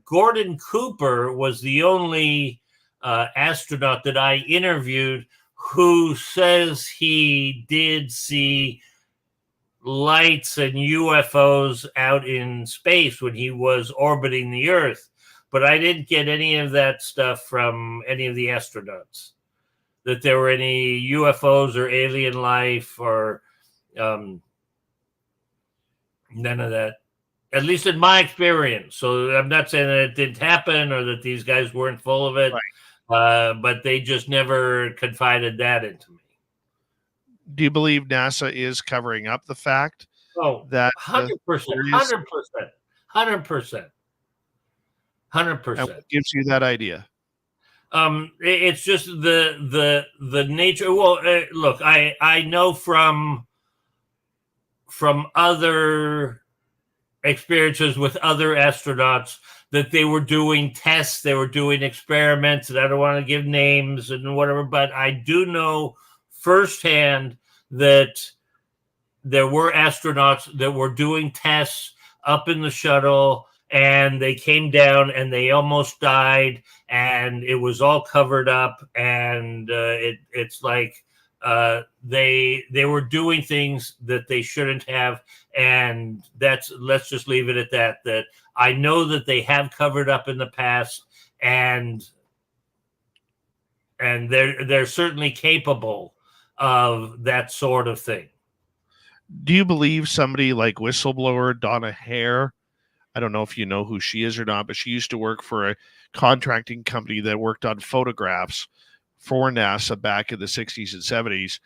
Gordon Cooper was the only astronaut that I interviewed who says he did see lights and UFOs out in space when he was orbiting the Earth. But I didn't get any of that stuff from any of the astronauts, that there were any UFOs or alien life, or none of that, at least in my experience. So I'm not saying that it didn't happen or that these guys weren't full of it, right. But they just never confided that into me. Do you believe NASA is covering up the fact that 100%, 100%. And what gives you that idea? It's just the nature. Well, look, I know from other experiences with other astronauts that they were doing tests, they were doing experiments, and I don't want to give names and whatever, but I do know firsthand that there were astronauts that were doing tests up in the shuttle, and they came down and they almost died, and it was all covered up, and it's like they were doing things that they shouldn't have, and let's just leave it at that. That I know that they have covered up in the past, and they're certainly capable of that sort of thing. Do you believe somebody like whistleblower Donna Hare? I don't know if you know who she is or not, but she used to work for a contracting company that worked on photographs for NASA back in the 60s and 70s.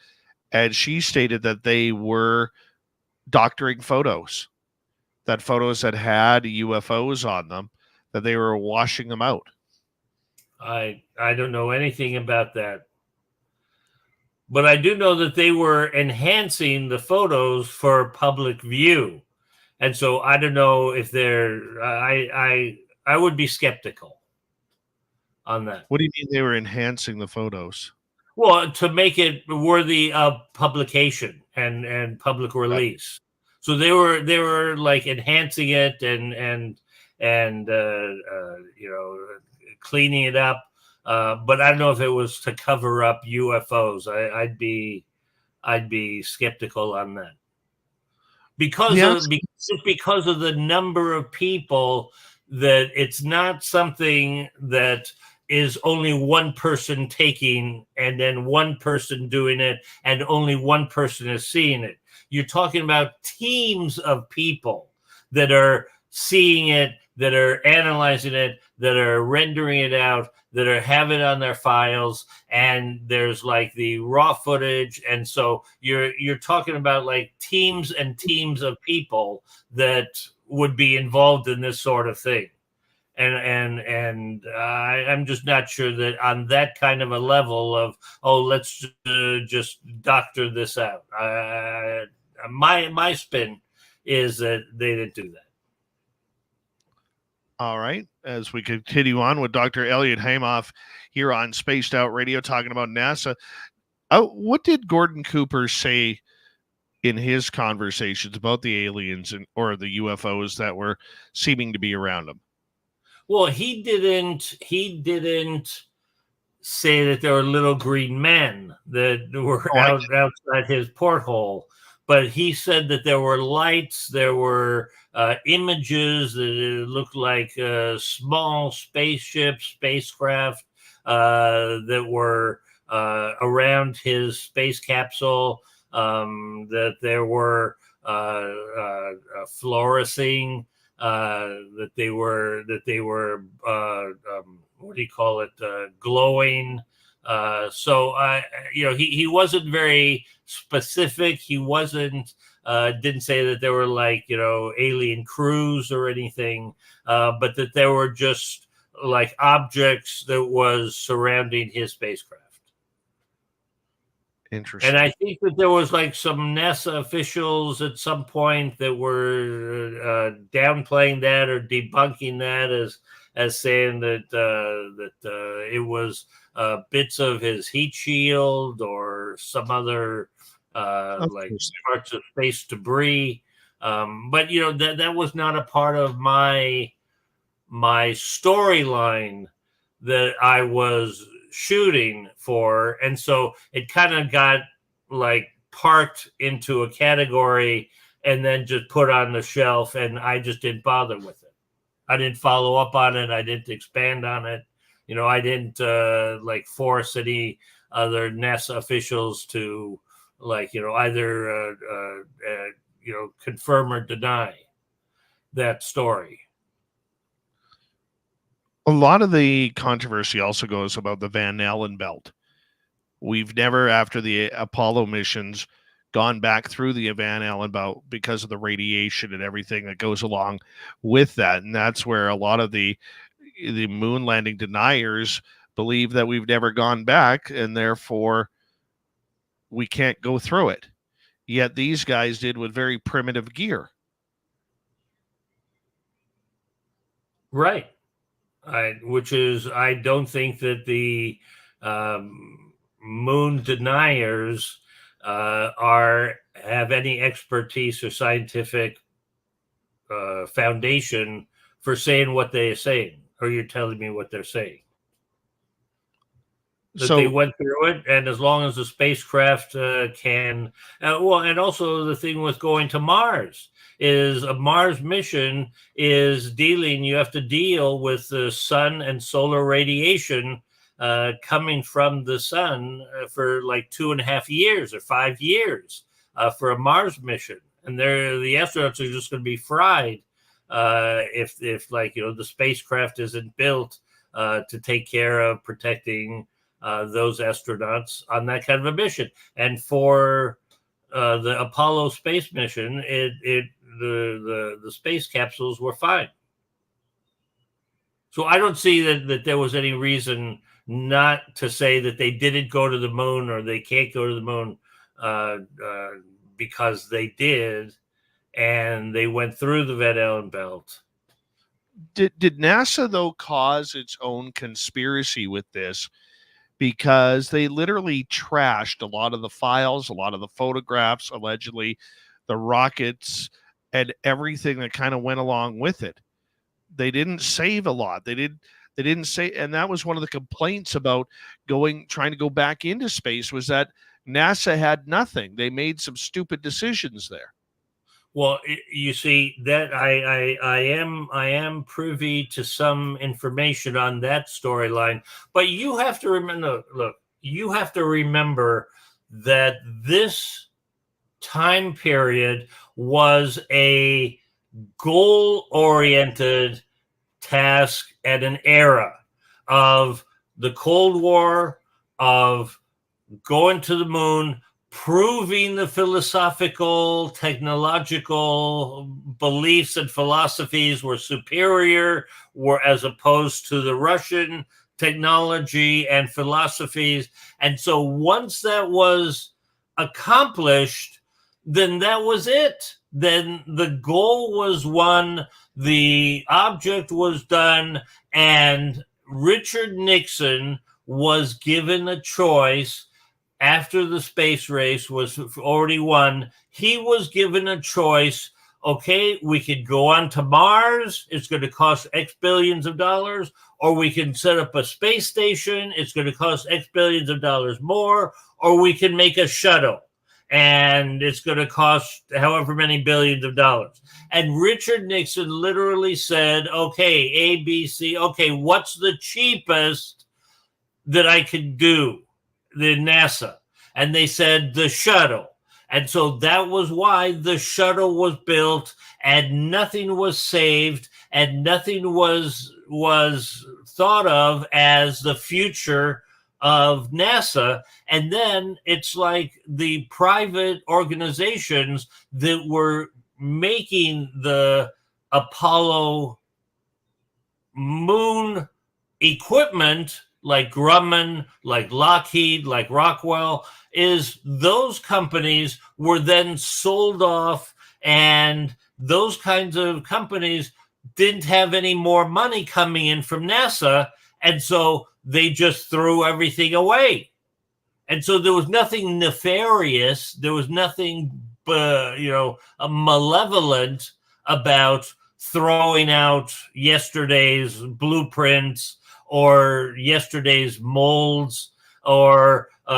And she stated that they were doctoring photos, that photos that had UFOs on them, that they were washing them out. I don't know anything about that. But I do know that they were enhancing the photos for public view. And so I don't know if they're, I would be skeptical on that. What do you mean they were enhancing the photos? Well, to make it worthy of publication and public release. So they were like enhancing it and cleaning it up. But I don't know if it was to cover up UFOs. I'd be skeptical on that. Because of the number of people, that it's not something that is only one person taking and then one person doing it and only one person is seeing it. You're talking about teams of people that are seeing it, that are analyzing it, that are rendering it out, that are have it on their files, and there's like the raw footage. And so you're talking about like teams and teams of people that would be involved in this sort of thing. And I'm just not sure that on that kind of a level of, let's just doctor this out. My spin is that they didn't do that. All right. As we continue on with Dr. Elliott Haimoff here on Spaced Out Radio, talking about NASA. What did Gordon Cooper say in his conversations about the aliens or the UFOs that were seeming to be around him? Well, he didn't say that there were little green men that were outside his porthole, but he said that there were lights, there were images that it looked like small spacecraft that were around his space capsule, that there were fluorescing, that they were what do you call it, glowing. So he wasn't very specific. He didn't say that there were like alien crews or anything, but that there were just like objects that was surrounding his spacecraft. Interesting. And I think that there was like some NASA officials at some point that were downplaying that or debunking that as saying that it was bits of his heat shield or some other like parts of space debris. But that was not a part of my storyline that I was shooting for, and so it kind of got like parked into a category and then just put on the shelf, and I just didn't bother with it. I didn't follow up on it. I didn't expand on it. I didn't like force any other NASA officials to either confirm or deny that story. A lot of the controversy also goes about the Van Allen belt. We've never, after the Apollo missions, gone back through the Van Allen belt because of the radiation and everything that goes along with that. And that's where a lot of the moon landing deniers believe that we've never gone back, and therefore we can't go through it. Yet these guys did with very primitive gear. Right. I don't think that the moon deniers have any expertise or scientific foundation for saying what they are saying, or you're telling me what they're saying. That they went through it, and as long as the spacecraft can, and also the thing with going to Mars is a Mars mission is you have to deal with the sun and solar radiation coming from the sun for like 2.5 years or 5 years for a Mars mission, and the astronauts are just going to be fried if the spacecraft isn't built to take care of protecting those astronauts on that kind of a mission. And for the Apollo space mission, the space capsules were fine. So I don't see that there was any reason not to say that they didn't go to the moon or they can't go to the moon because they did, and they went through the Van Allen belt. Did NASA, though, cause its own conspiracy with this? Because they literally trashed a lot of the files, a lot of the photographs, allegedly, the rockets, and everything that kind of went along with it. They didn't save a lot. They didn't say, and that was one of the complaints about trying to go back into space, was that NASA had nothing. They made some stupid decisions there. Well, you see that I am privy to some information on that storyline, but you have to remember. Look, you have to remember that this time period was a goal-oriented task at an era of the Cold War, of going to the moon, proving the philosophical, technological beliefs and philosophies were superior, as opposed to the Russian technology and philosophies. And so once that was accomplished, then that was it. Then the goal was won, the object was done, and Richard Nixon was given a choice. After the space race was already won, he was given a choice okay, we could go on to Mars. It's going to cost X billions of dollars. Or we can set up a space station. It's going to cost X billions of dollars more. Or we can make a shuttle, and it's going to cost however many billions of dollars. And Richard Nixon literally said, okay, A, B, C. Okay, what's the cheapest that I could do? The NASA. And they said the shuttle. And so that was why the shuttle was built, and nothing was saved, and nothing was thought of as the future of NASA. And then it's like the private organizations that were making the Apollo moon equipment, like Grumman, like Lockheed, like Rockwell, is those companies were then sold off, and those kinds of companies didn't have any more money coming in from NASA, and so they just threw everything away. And so there was nothing nefarious, there was nothing malevolent about throwing out yesterday's blueprints or yesterday's molds, or they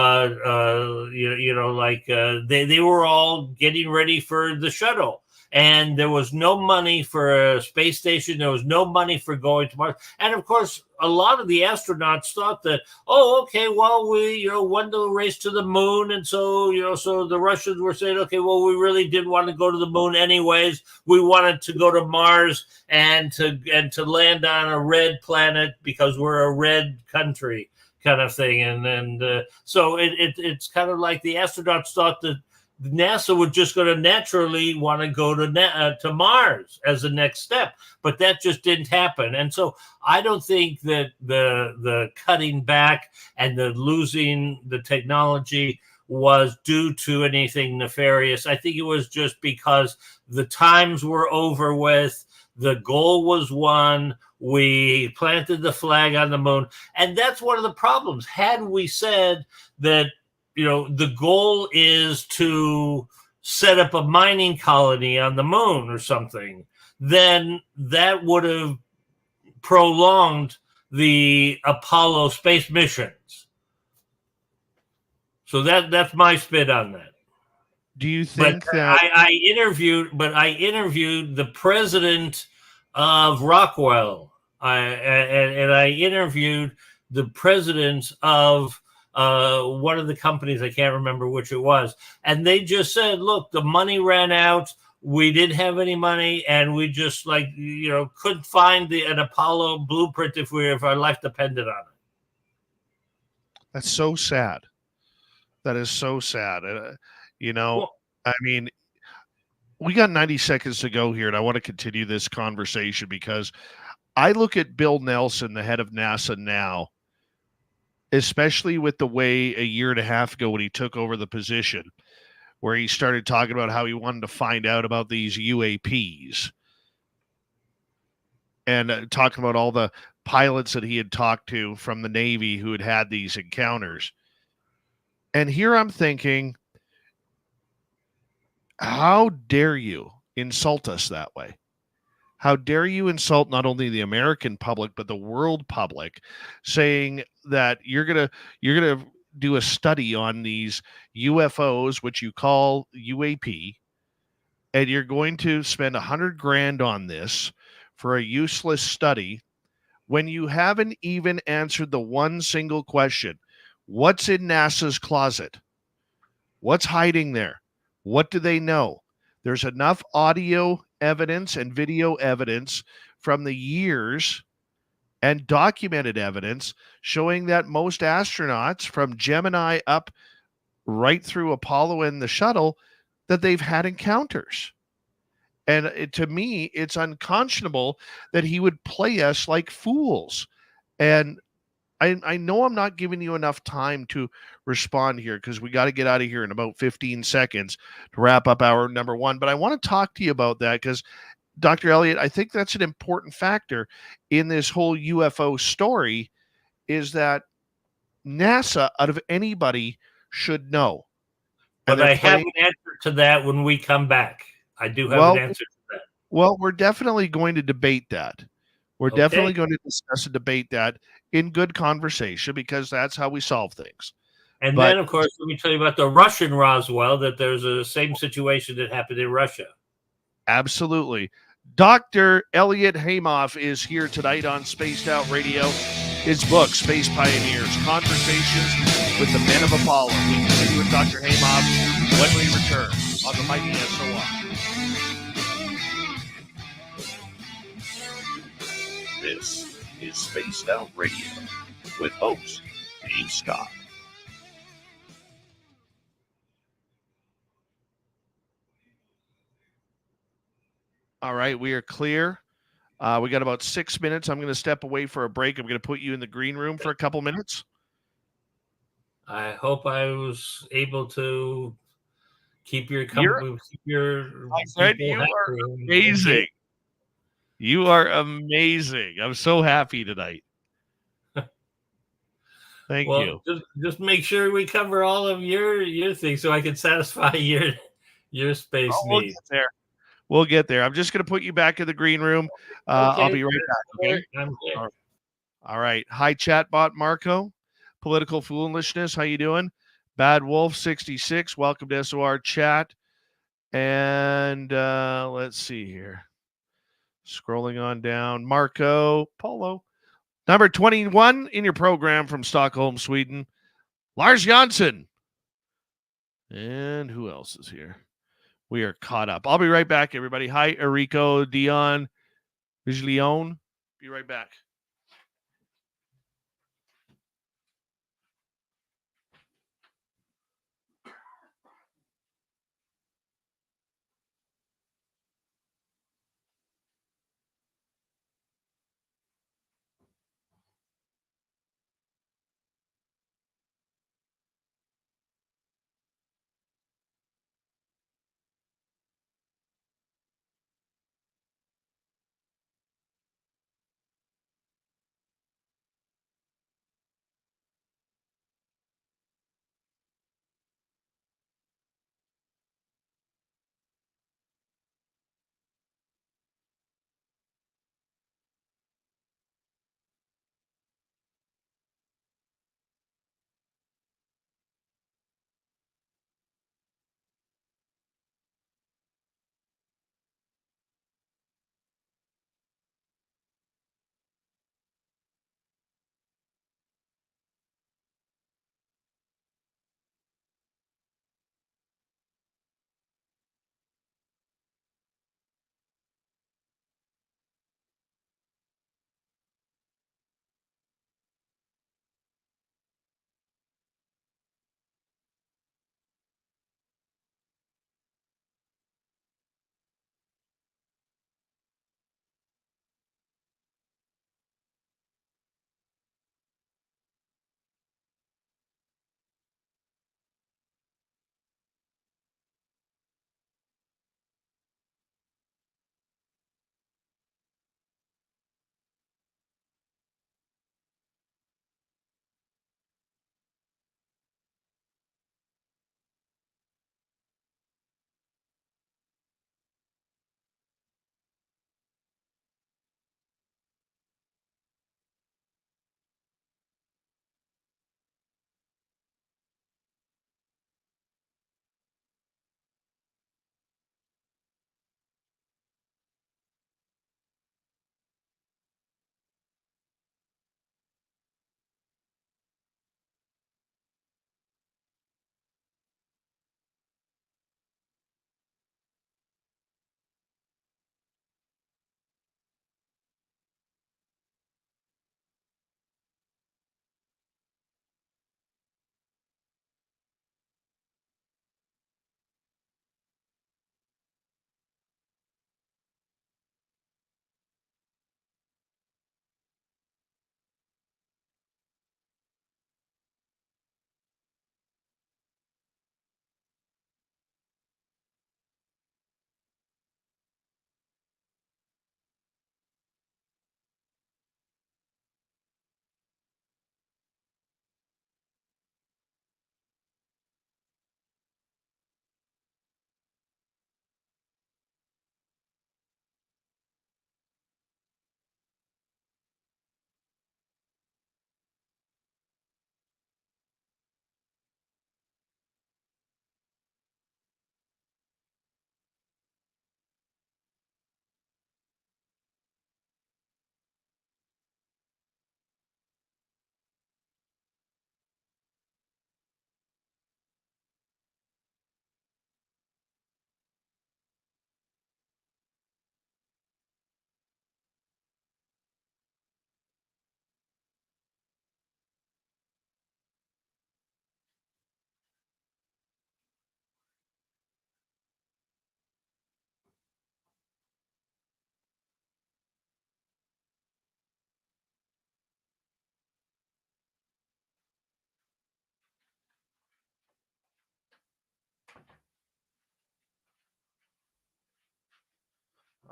were all getting ready for the shuttle. And there was no money for a space station. There was no money for going to Mars. And of course, a lot of the astronauts thought that, oh, okay, well, we, won the race to the moon. And so, so the Russians were saying, okay, well, we really did want to go to the moon anyways. We wanted to go to Mars and to land on a red planet because we're a red country, kind of thing. And so it's kind of like the astronauts thought that NASA would just going to naturally want to go to Mars as the next step, but that just didn't happen. And so I don't think that the cutting back and the losing the technology was due to anything nefarious. I think it was just because the times were over with, the goal was won, we planted the flag on the moon, and that's one of the problems. Had we said that, the goal is to set up a mining colony on the moon or something, then that would have prolonged the Apollo space missions. So that's my spin on that. Do you think that I interviewed the president of Rockwell, and I interviewed the president of one of the companies, I can't remember which it was, and they just said, look, the money ran out, we didn't have any money, and we just couldn't find an Apollo blueprint if our life depended on it. That's so sad. That is so sad. I mean, we got 90 seconds to go here, and I want to continue this conversation because I look at Bill Nelson, the head of NASA now, especially with the way a year and a half ago when he took over the position, where he started talking about how he wanted to find out about these UAPs and talking about all the pilots that he had talked to from the Navy who had these encounters. And here I'm thinking, how dare you insult us that way? How dare you insult not only the American public, but the world public, saying that you're gonna do a study on these UFOs, which you call UAP, and you're going to spend $100,000 on this for a useless study when you haven't even answered the one single question. What's in NASA's closet? What's hiding there? What do they know? There's enough audio evidence and video evidence from the years and documented evidence showing that most astronauts from Gemini up right through Apollo and the shuttle, that they've had encounters. And to me, it's unconscionable that he would play us like fools. And I know I'm not giving you enough time to respond here because we got to get out of here in about 15 seconds to wrap up hour number one. But I want to talk to you about that because, Dr. Elliott, I think that's an important factor in this whole UFO story, is that NASA, out of anybody, should know. But I have an answer to that when we come back. I do have an answer to Well, we're definitely going to debate that. We're definitely going to discuss and debate that in good conversation, because that's how we solve things. And But then, of course, let me tell you about the Russian Roswell, that there's a same situation that happened in Russia. absolutely. Dr. Elliott Haimoff is here tonight on Spaced Out Radio. His book, Space Pioneers, Conversations with the Men of Apollo. We continue with Dr. Haimoff when we return on the Mighty SOR. This is Spaced Out Radio with host Dave Scott. All right, we are clear. We got about 6 minutes. I'm going to step away for a break. I'm going to put you in the green room for a couple minutes. I hope I was able to keep your company. My friend, you are amazing. You are amazing. I'm so happy tonight. Thank you. Just make sure we cover all of your things so I can satisfy your space needs. Get there. We'll get there. I'm just going to put you back in the green room. I'll be right back. Okay. I'm here. All right. Hi, chatbot Marco. Political Foolishness. How you doing? Bad Wolf 66. Welcome to SOR chat. And let's see here. Scrolling on down. Marco Polo. Number 21 in your program from Stockholm, Sweden. Lars Jansson. And who else is here? We are caught up. I'll be right back, everybody. Hi, Enrico, Dion, Vigilion. Be right back.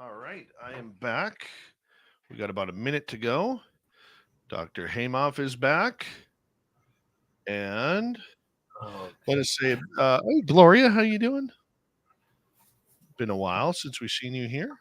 All right, I am back. We got about a minute to go. Dr. Haimoff is back. And let us say, hey, Gloria, how you doing? Been a while since we've seen you here.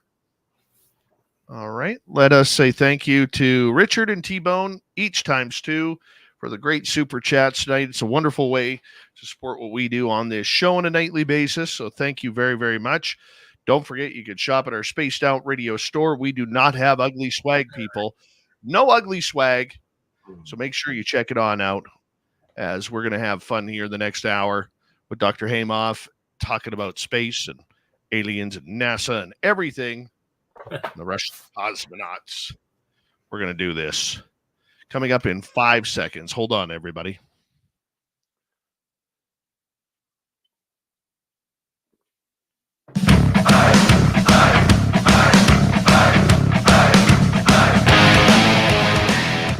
All right. Let us say thank you to Richard and T-Bone, each times two, for the great super chats tonight. It's a wonderful way to support what we do on this show on a nightly basis. So thank you very, very much. Don't forget, you can shop at our Spaced Out Radio store. We do not have ugly swag, people. No ugly swag. So make sure you check it on out, as we're going to have fun here the next hour with Dr. Haimoff talking about space and aliens and NASA and everything. The Russian cosmonauts. We're going to do this. Coming up in 5 seconds. Hold on, everybody.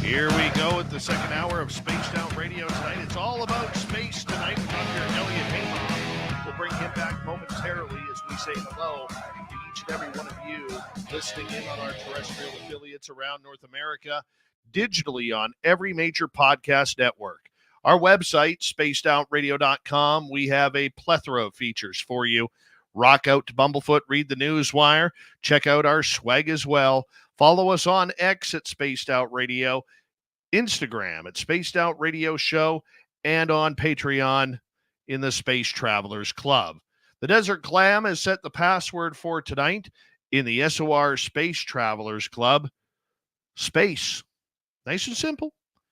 Here we go at the second hour of Spaced Out Radio tonight. It's all about space tonight with Dr. Elliott Haimoff. We'll bring him back momentarily as we say hello to each and every one of you listening in on our terrestrial affiliates around North America, digitally on every major podcast network. Our website, spacedoutradio.com, we have a plethora of features for you. Rock out to Bumblefoot, read the Newswire, check out our swag as well. Follow us on X at Spaced Out Radio, Instagram at Spaced Out Radio Show, and on Patreon in the Space Travelers Club. The Desert Clam has set the password for tonight in the SOR Space Travelers Club. Space. Nice and simple.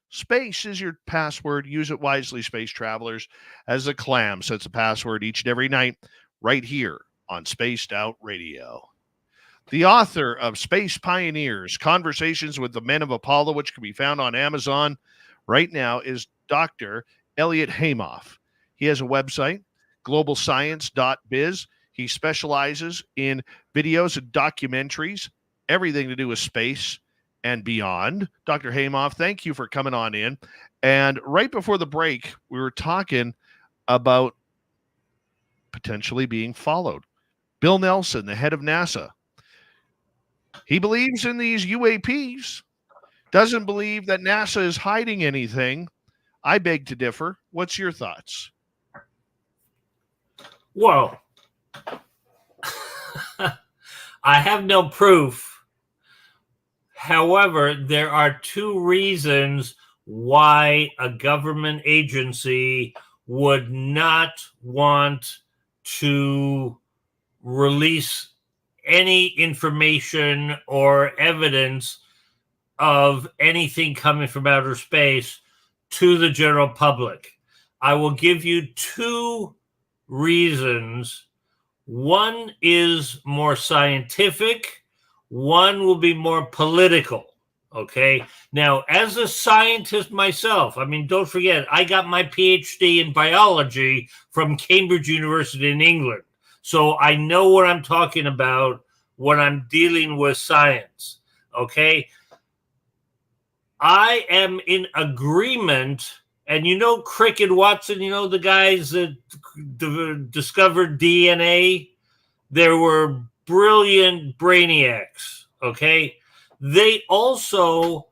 Space is your password. Use it wisely, Space Travelers, as the Clam sets a password each and every night right here on Spaced Out Radio. The author of Space Pioneers, Conversations with the Men of Apollo, which can be found on Amazon right now, is Dr. Elliott Haimoff. He has a website, globalscience.biz. He specializes in videos and documentaries, everything to do with space and beyond. Dr. Haimoff, thank you for coming on in. And right before the break, we were talking about potentially being followed. Bill Nelson, the head of NASA, he believes in these UAPs, doesn't believe that NASA is hiding anything. I beg to differ. What's your thoughts? Well, I have no proof. However, there are two reasons why a government agency would not want to release any information or evidence of anything coming from outer space to the general public. I will give you two reasons. One is more scientific, one will be more political. Okay. Now, as a scientist myself, I mean, don't forget, I got my PhD in biology from Cambridge University in England. So I know what I'm talking about when I'm dealing with science. Okay. I am in agreement. And you know Crick and Watson, you know the guys that discovered DNA? There were brilliant brainiacs, okay? They also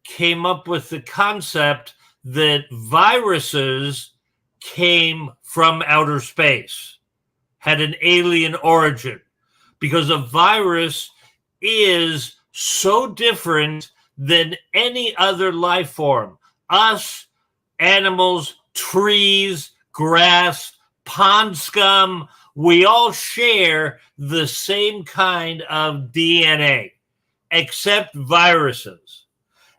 came up with the concept that viruses came from outer space, had an alien origin, because a virus is so different than any other life form. Us, animals, trees, grass, pond scum, we all share the same kind of DNA, except viruses.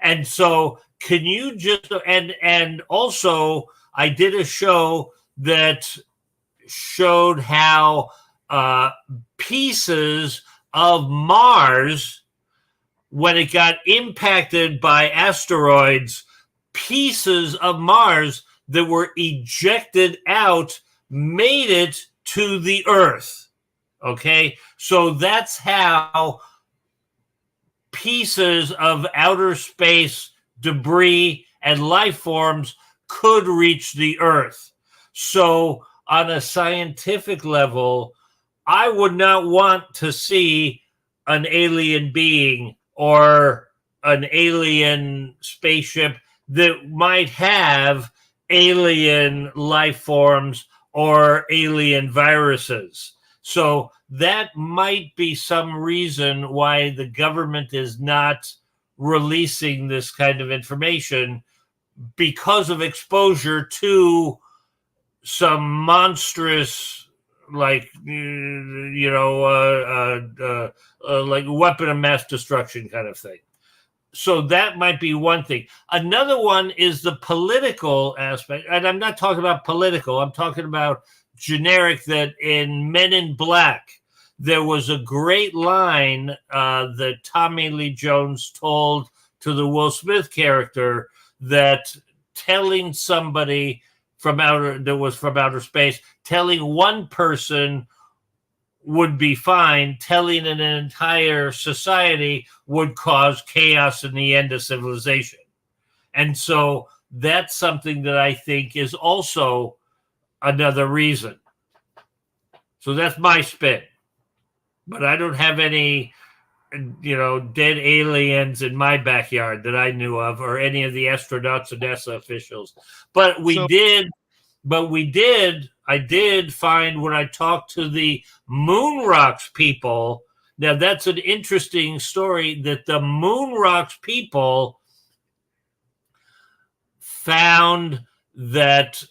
And so can you just, and also I did a show that showed how pieces of Mars, when it got impacted by asteroids, pieces of Mars that were ejected out made it to the Earth. Okay, so that's how pieces of outer space debris and life forms could reach the Earth. So on a scientific level, I would not want to see an alien being or an alien spaceship that might have alien life forms or alien viruses. So that might be some reason why the government is not releasing this kind of information, because of exposure to some monstrous, like, like weapon of mass destruction kind of thing. So that might be one thing. Another one is the political aspect. And I'm not talking about political. I'm talking about generic, that in Men in Black, there was a great line that Tommy Lee Jones told to the Will Smith character, that telling somebody from outer space, telling one person would be fine, telling an entire society would cause chaos and the end of civilization. And so that's something that I think is also another reason. So that's my spin. But I don't have any, dead aliens in my backyard that I knew of, or any of the astronauts or NASA officials. But I did find, when I talked to the Moon Rocks people, now that's an interesting story, that the Moon Rocks people found that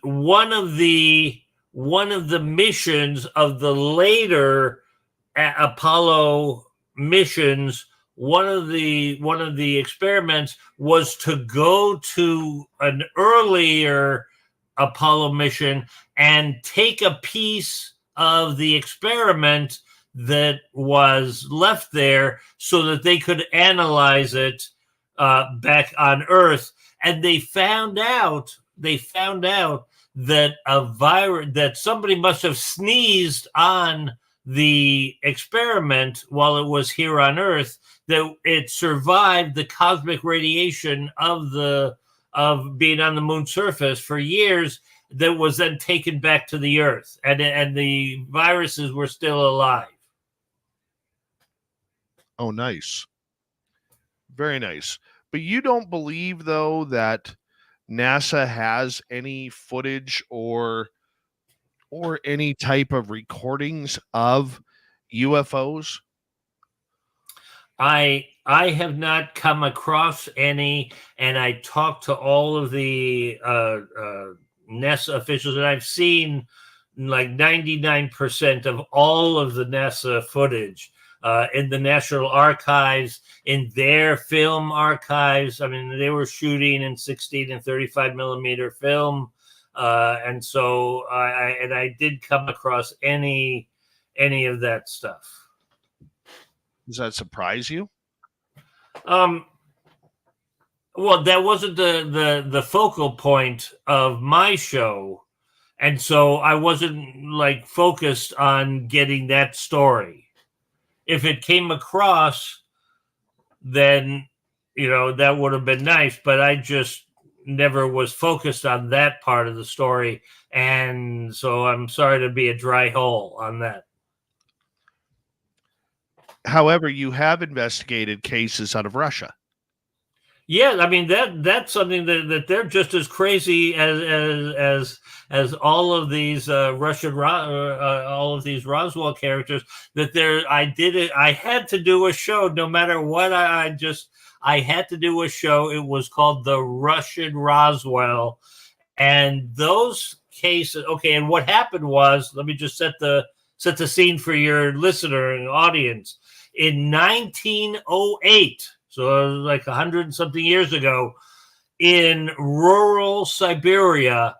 one of the missions of the later Apollo missions, one of the experiments was to go to an earlier Apollo mission and take a piece of the experiment that was left there so that they could analyze it back on Earth. And they found out that a virus, that somebody must have sneezed on the experiment while it was here on Earth, that it survived the cosmic radiation of being on the moon's surface for years, that was then taken back to the Earth, and the viruses were still alive. Oh, nice. Very nice. But you don't believe, though, that NASA has any footage or any type of recordings of UFOs? I have not come across any, and I talked to all of the NASA officials, and I've seen like 99% of all of the NASA footage in the National Archives, in their film archives. I mean, they were shooting in 16 and 35 millimeter film. And so I did come across any of that stuff. Does that surprise you? Well, that wasn't the focal point of my show, and so I wasn't like focused on getting that story. If it came across, then that would have been nice, but I just never was focused on that part of the story, and so I'm sorry to be a dry hole on that. However, you have investigated cases out of Russia. Yeah, I mean that's something that they're just as crazy as all of these all of these Roswell characters. I had to do a show, no matter what. I had to do a show. It was called The Russian Roswell, and those cases. Okay, and what happened was, let me just set the scene for your listener and audience. In 1908. So it was like 100 and something years ago, in rural Siberia,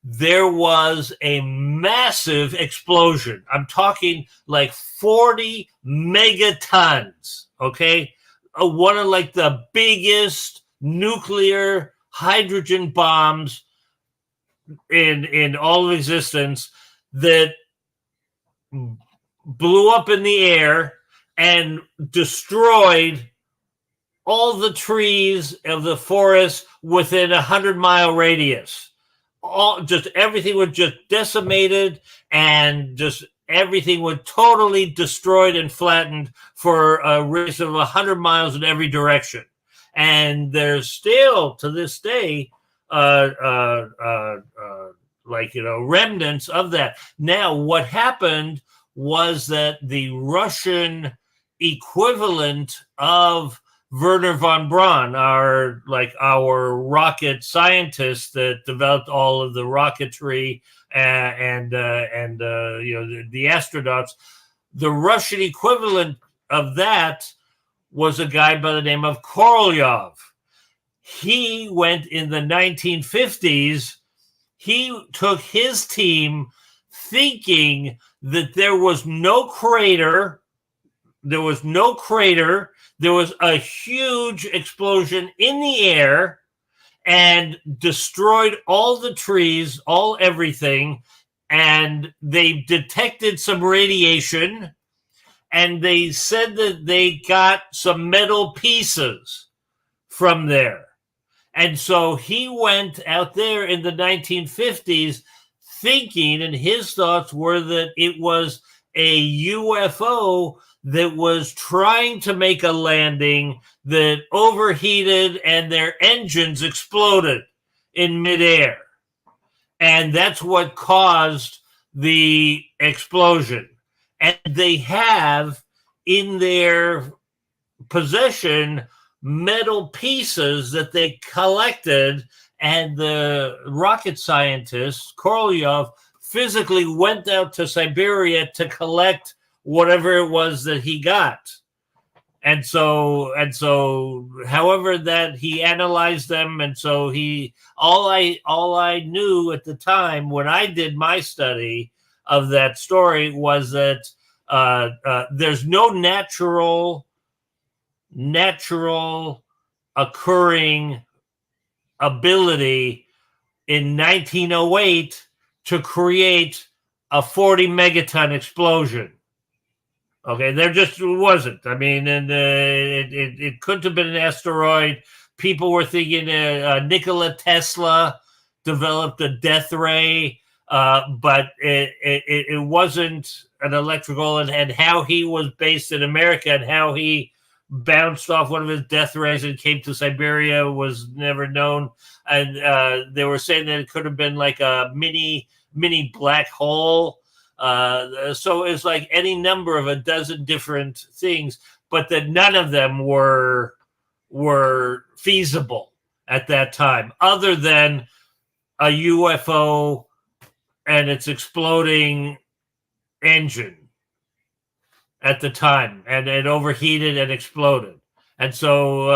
there was a massive explosion. I'm talking like 40 megatons, okay? One of like the biggest nuclear hydrogen bombs in all of existence, that blew up in the air and destroyed all the trees of the forest within 100-mile radius. Just everything was just decimated, and just everything was totally destroyed and flattened for a radius of 100 miles in every direction. And there's still, to this day, remnants of that. Now, what happened was that the Russian equivalent of Wernher von Braun, our rocket scientist that developed all of the rocketry and the astronauts, the Russian equivalent of that was a guy by the name of Korolev. He went in the 1950s. He took his team thinking that there was no crater. There was a huge explosion in the air and destroyed all the trees, everything. And they detected some radiation, and they said that they got some metal pieces from there. And so he went out there in the 1950s thinking, and his thoughts were that it was a UFO that was trying to make a landing that overheated and their engines exploded in midair. And that's what caused the explosion. And they have in their possession metal pieces that they collected, and the rocket scientist Korolev physically went out to Siberia to collect whatever it was that he got. And so however that he analyzed them, and so all I knew at the time when I did my study of that story was that there's no natural occurring ability in 1908 to create a 40 megaton explosion. Okay, there just wasn't. I mean, and it couldn't have been an asteroid. People were thinking Nikola Tesla developed a death ray, but it wasn't an electrical, and how he was based in America and how he bounced off one of his death rays and came to Siberia was never known. And they were saying that it could have been like a mini black hole. So it's like any number of a dozen different things, but that none of them were feasible at that time, other than a UFO and its exploding engine at the time, and it overheated and exploded. And so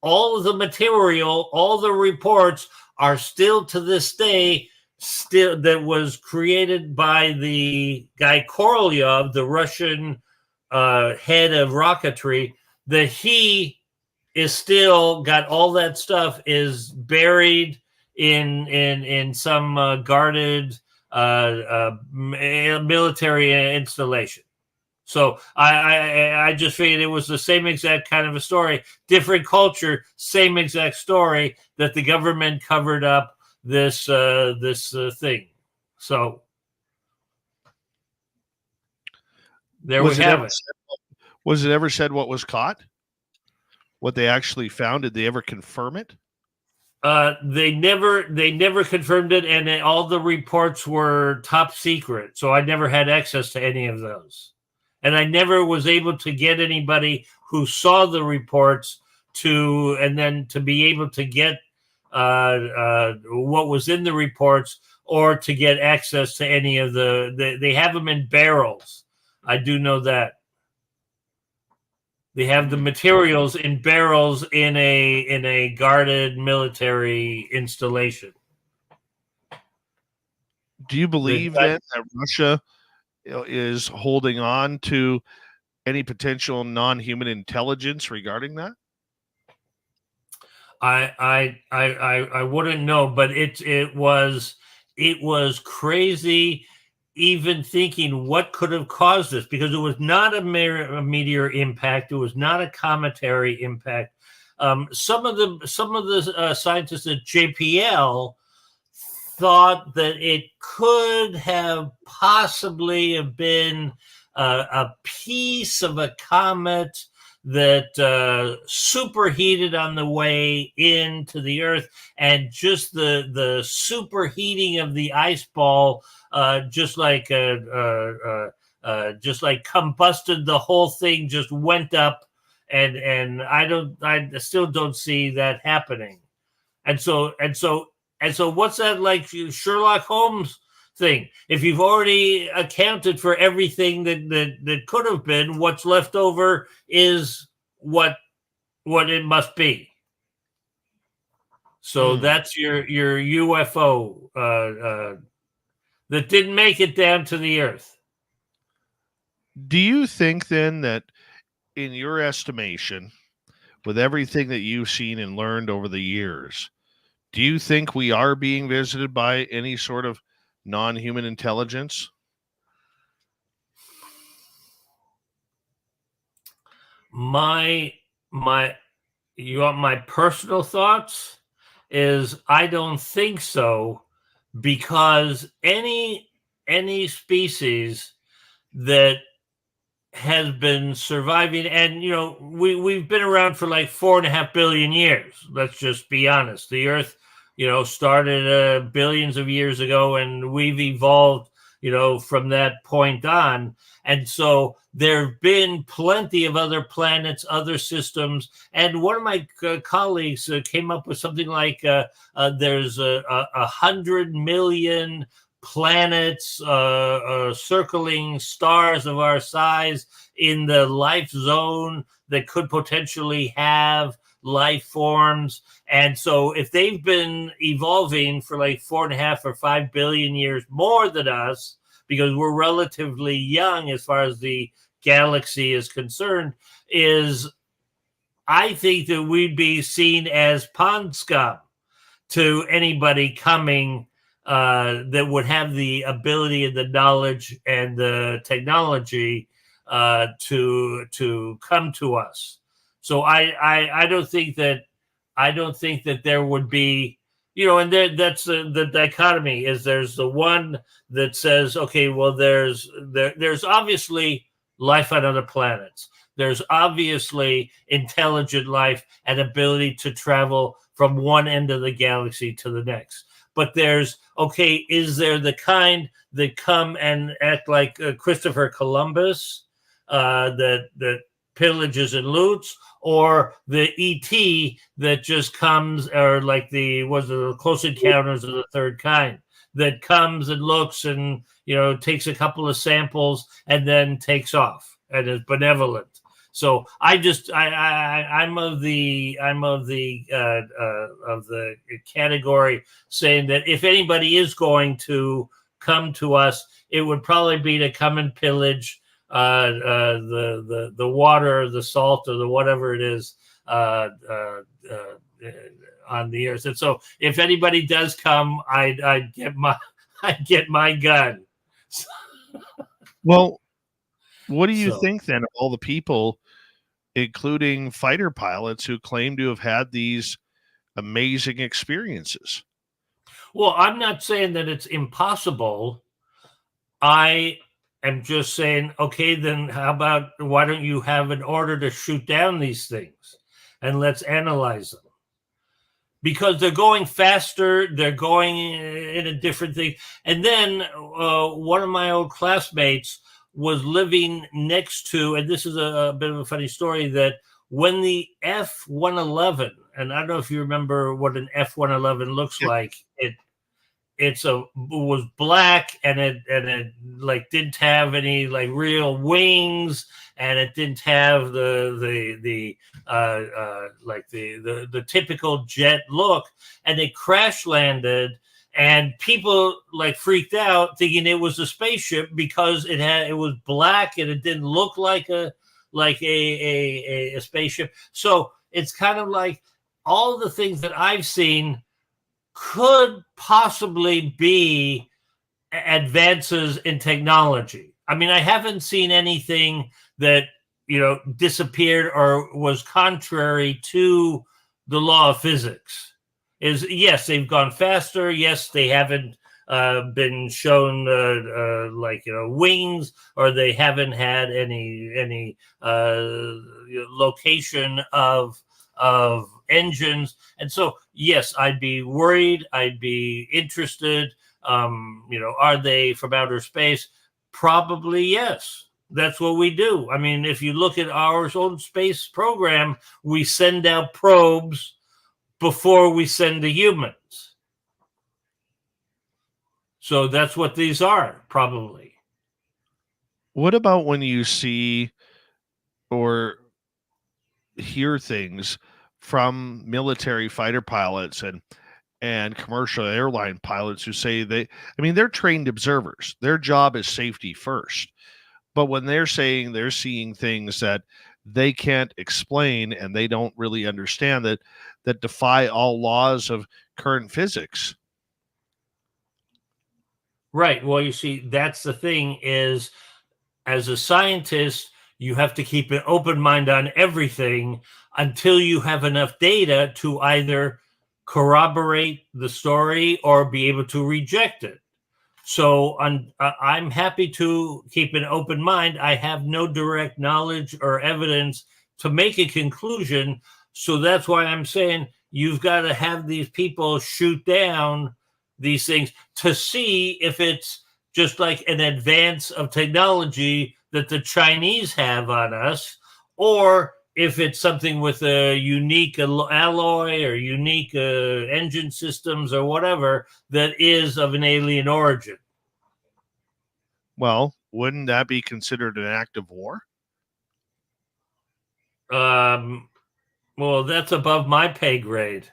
all of the material, all the reports are still to this day that was created by the guy Korolev, the Russian head of rocketry, that he is still got all that stuff is buried in some guarded military installation. So I just figured it was the same exact kind of a story, different culture, same exact story, that the government covered up this thing. So there we have it. Was it ever said what was caught? What they actually found? Did they ever confirm it? They never confirmed it, and all the reports were top secret. So I never had access to any of those, and I never was able to get anybody who saw the reports to be able to get what was in the reports, or to get access to any of they have them in barrels. I do know that. They have the materials in barrels in a guarded military installation. Do you believe that Russia is holding on to any potential non-human intelligence regarding that? I wouldn't know, but it was crazy even thinking what could have caused this, because it was not a meteor impact. It was not a cometary impact. Some of the scientists at JPL thought that it could have possibly have been a piece of a comet that superheated on the way into the Earth, and just the superheating of the ice ball just like combusted the whole thing, just went up, and I still don't see that happening. And so what's that like Sherlock Holmes thing? If you've already accounted for everything that could have been, what's left over is what it must be. So that's your UFO that didn't make it down to the Earth. Do you think then that, in your estimation, with everything that you've seen and learned over the years, do you think we are being visited by any sort of non-human intelligence? You want my personal thoughts? Is I don't think so, because any species that has been surviving, and we've been around for like 4.5 billion years. Let's just be honest. The Earth, started billions of years ago, and we've evolved, from that point on. And so there have been plenty of other planets, other systems. And one of my colleagues came up with something like there's 100 million planets circling stars of our size in the life zone that could potentially have life forms. And so if they've been evolving for like 4.5 or 5 billion years more than us, because we're relatively young as far as the galaxy is concerned, I think that we'd be seen as pond scum to anybody coming that would have the ability and the knowledge and the technology to come to us. So I don't think that there would be, and that's the dichotomy. Is there's the one that says, okay, well, there's obviously life on other planets. There's obviously intelligent life and ability to travel from one end of the galaxy to the next. But is there the kind that come and act like Christopher Columbus, that pillages and loots, or the ET that just comes, or like the Close Encounters of the Third Kind, that comes and looks and takes a couple of samples and then takes off and is benevolent? So I'm of the category saying that if anybody is going to come to us, it would probably be to come and pillage the water, the salt, or the whatever it is on the Earth. And so if anybody does come, I'd get my gun. Well, what do you think then of all the people, including fighter pilots, who claim to have had these amazing experiences? Well, I'm not saying that it's impossible. I am just saying, okay, then why don't you have an order to shoot down these things and let's analyze them? Because they're going faster, they're going in a different thing. And then one of my old classmates was living next to, and this is a bit of a funny story, that when the F-111, and I don't know if you remember what an F-111 looks like, it was black, and it like didn't have any like real wings, and it didn't have the typical jet look, and they crash landed. And people like freaked out, thinking it was a spaceship because it was black and it didn't look like a spaceship. So it's kind of like all the things that I've seen could possibly be advances in technology. I mean, I haven't seen anything that disappeared or was contrary to the law of physics. is yes, they've gone faster. Yes, they haven't been shown wings, or they haven't had any location of engines. And so yes, I'd be worried, I'd be interested. Are they from outer space? Probably yes. That's what we do. I mean, if you look at our own space program, we send out probes before we send the humans. So that's what these are, probably. What about when you see or hear things from military fighter pilots and commercial airline pilots who say they're trained observers. Their job is safety first. But when they're saying they're seeing things that they can't explain and they don't really understand, that defy all laws of current physics. Right. Well, you see, that's the thing is, as a scientist, you have to keep an open mind on everything until you have enough data to either corroborate the story or be able to reject it. So I'm happy to keep an open mind. I have no direct knowledge or evidence to make a conclusion. So that's why I'm saying you've got to have these people shoot down these things to see if it's just like an advance of technology that the Chinese have on us, or if it's something with a unique alloy or unique engine systems or whatever that is of an alien origin. Well, wouldn't that be considered an act of war? Well, that's above my pay grade.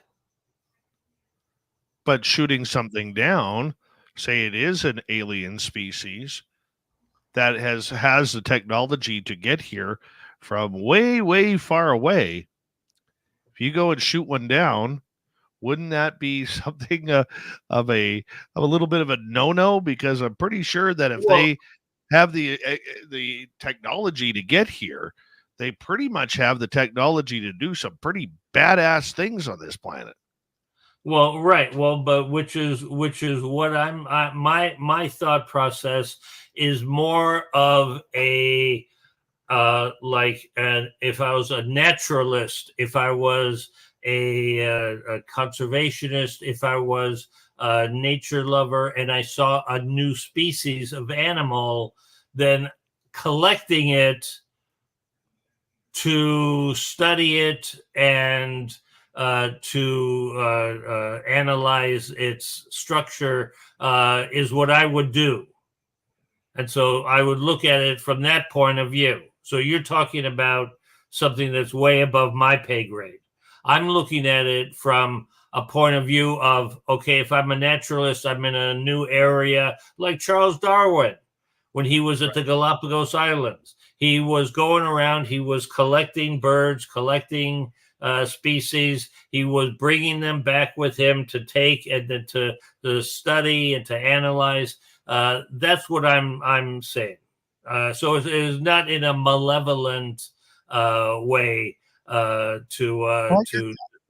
But shooting something down, say it is an alien species that has the technology to get here from way, way far away. If you go and shoot one down, wouldn't that be something of a little bit of a no-no? Because I'm pretty sure that if they have the technology to get here, they pretty much have the technology to do some pretty badass things on this planet. Well, right. Well, but which is what my thought process is more of a if I was a naturalist, if I was a conservationist, if I was a nature lover and I saw a new species of animal, then collecting it to study it and to analyze its structure is what I would do. And so I would look at it from that point of view. So you're talking about something that's way above my pay grade. I'm looking at it from a point of view of, okay, if I'm a naturalist, I'm in a new area, like Charles Darwin, when he was at the Galapagos Islands. He was going around, he was collecting birds, collecting species. He was bringing them back with him to take and then to study and to analyze. That's what I'm saying. So it is not in a malevolent way to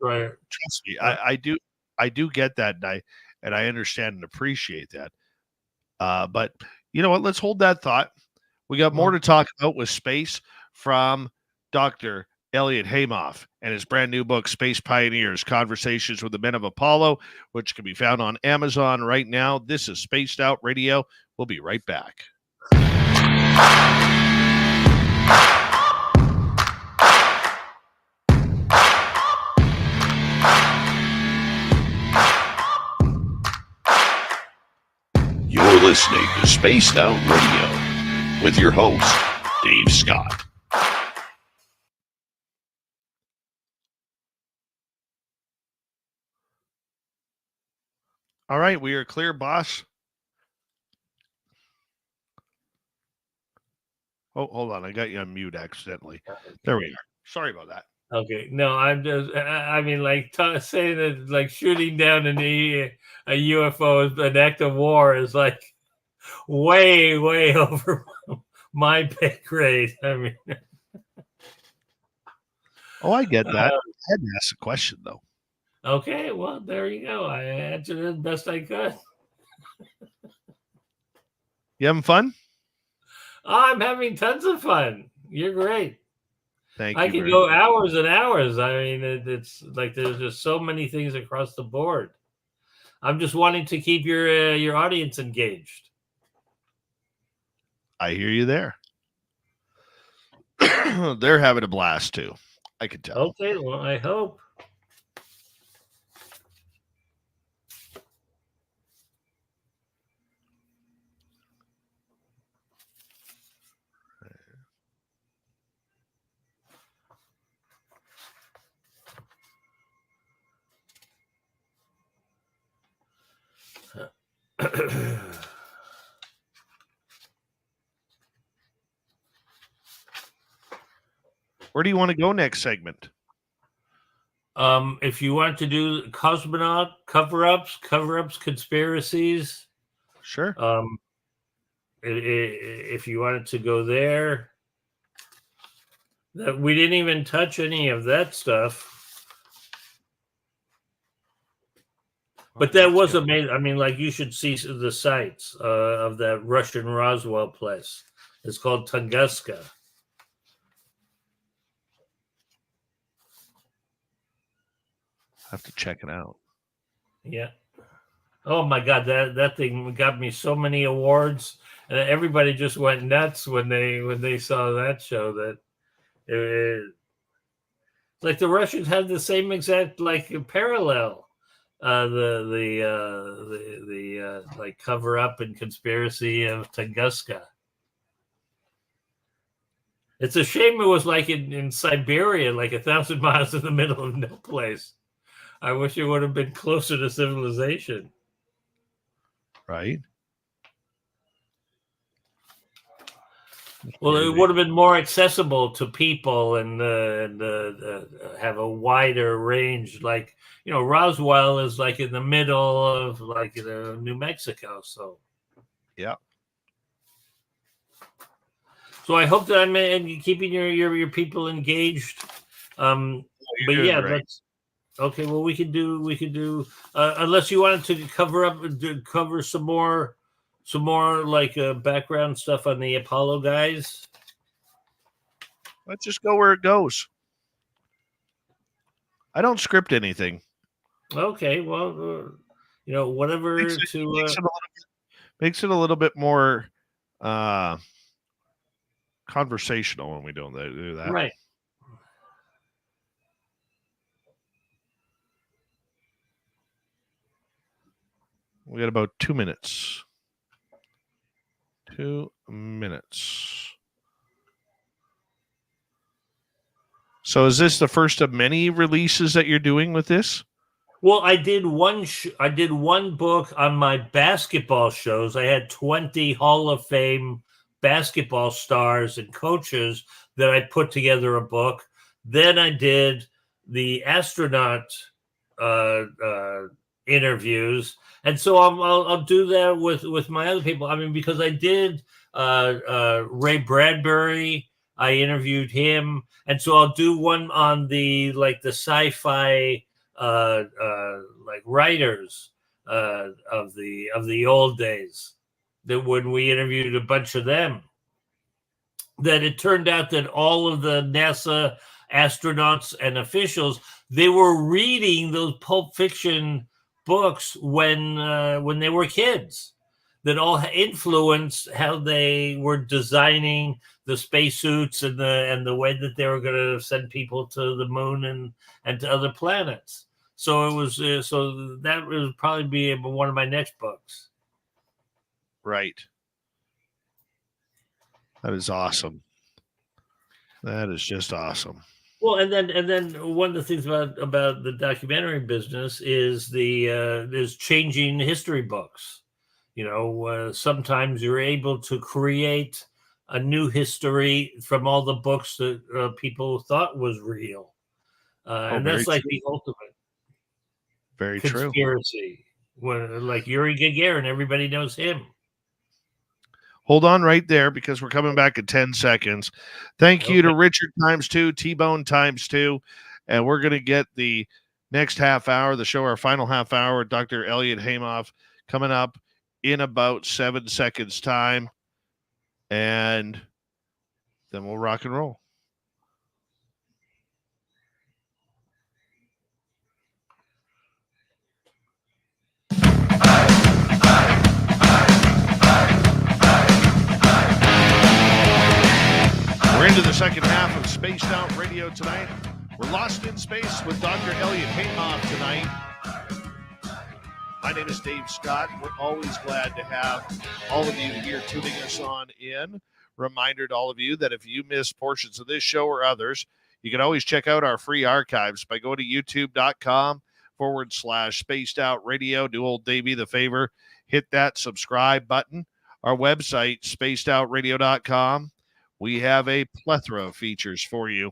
trust me. I do get that, and I understand and appreciate that. But you know what? Let's hold that thought. We got more to talk about with space from Dr. Elliott Haimoff and his brand new book, Space Pioneers, Conversations with the Men of Apollo, which can be found on Amazon right now. This is Spaced Out Radio. We'll be right back. You're listening to Spaced Out Radio with your host, Dave Scott. All right, we are clear, boss. Oh, hold on. I got you on mute accidentally. There we are. Sorry about that. Okay. No, I'm just, I mean, like saying that like shooting down a UFO is an act of war is like way, way over my pay grade. I mean, oh, I get that. I had to ask a question, though. Okay, well, there you go. I answered it the best I could. You having fun? I'm having tons of fun. You're great. Thank I you could very go much. hours and hours. I mean, it's like there's just so many things across the board. I'm just wanting to keep your audience engaged. I hear you there. They're having a blast too. I can tell. Okay, well, I hope. Where do you want to go next segment? If you want to do cosmonaut cover-ups, conspiracies, Sure. if you wanted to go there, that we didn't even touch any of that stuff. But that was amazing. I mean, like, you should see the sites of that Russian Roswell place. It's called Tunguska. I have to check it out. Yeah. Oh my God, that thing got me so many awards, and everybody just went nuts when they saw that show. That it's like the Russians had the same exact like parallel. The like cover up and conspiracy of Tunguska. It's a shame it was like in Siberia, like 1,000 miles in the middle of no place. I wish it would have been closer to civilization. Right. Well, it would have been more accessible to people and have a wider range. Like, Roswell is like in the middle of like New Mexico. So, yeah. So I hope that I'm keeping your people engaged. But yeah, that's okay. Well, we could do unless you wanted to cover some more like background stuff on the Apollo guys. Let's just go where it goes. I don't script anything. Okay, well, whatever makes it a little bit more conversational when we do that. Right. We got about 2 minutes. 2 minutes. So is this the first of many releases that you're doing with this? Well, I did one book on my basketball shows. I had 20 Hall of Fame basketball stars and coaches that I put together a book. Then I did the astronaut interviews, and so I'll do that with my other people. I mean, because I did Ray Bradbury. I interviewed him, and so I'll do one on the sci-fi like writers of the old days. That when we interviewed a bunch of them, that it turned out that all of the NASA astronauts and officials, they were reading those Pulp Fiction books when they were kids, that all influenced how they were designing the spacesuits and the way that they were going to send people to the moon and to other planets. So it was so that would probably be one of my next books. Right. That is awesome. That is just awesome. Well, and then one of the things about the documentary business is is changing history books. Sometimes you're able to create a new history from all the books that people thought was real, and that's like the ultimate. Very conspiracy. When like Yuri Gagarin, everybody knows him. Hold on right there because we're coming back in 10 seconds. Thank you to Richard ×2, T-Bone ×2, and we're going to get the next half hour of the show, our final half hour, Dr. Elliott Haimoff coming up in about 7 seconds time. And then we'll rock and roll. We're into the second half of Spaced Out Radio tonight. We're lost in space with Dr. Elliott Haimoff tonight. My name is Dave Scott. We're always glad to have all of you here tuning us on in. Reminder to all of you that if you miss portions of this show or others, you can always check out our free archives by going to youtube.com/spaced out radio. Do old Davey the favor, hit that subscribe button. Our website, spacedoutradio.com. We have a plethora of features for you.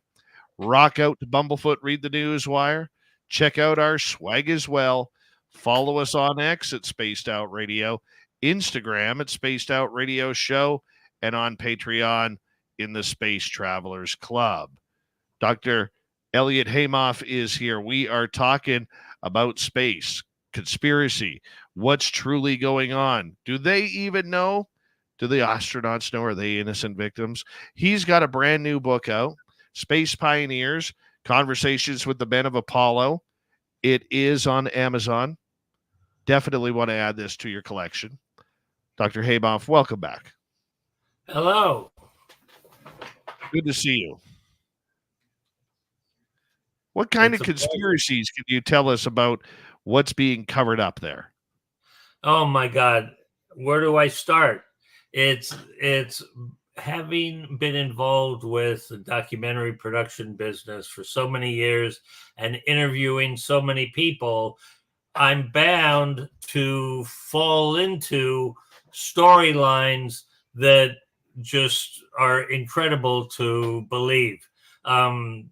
Rock out to Bumblefoot, read the news wire. Check out our swag as well. Follow us on X at Spaced Out Radio, Instagram at Spaced Out Radio Show, and on Patreon in the Space Travelers Club. Dr. Elliott Haimoff is here. We are talking about space, conspiracy, what's truly going on. Do they even know? Do the astronauts know? Are they innocent victims? He's got a brand new book out, Space Pioneers, Conversations with the Men of Apollo. It is on Amazon. Definitely want to add this to your collection. Dr. Haimoff, welcome back. Hello. Good to see you. What kind of conspiracies can you tell us about what's being covered up there? Oh my God. Where do I start? It's having been involved with the documentary production business for so many years and interviewing so many people, I'm bound to fall into storylines that just are incredible to believe. And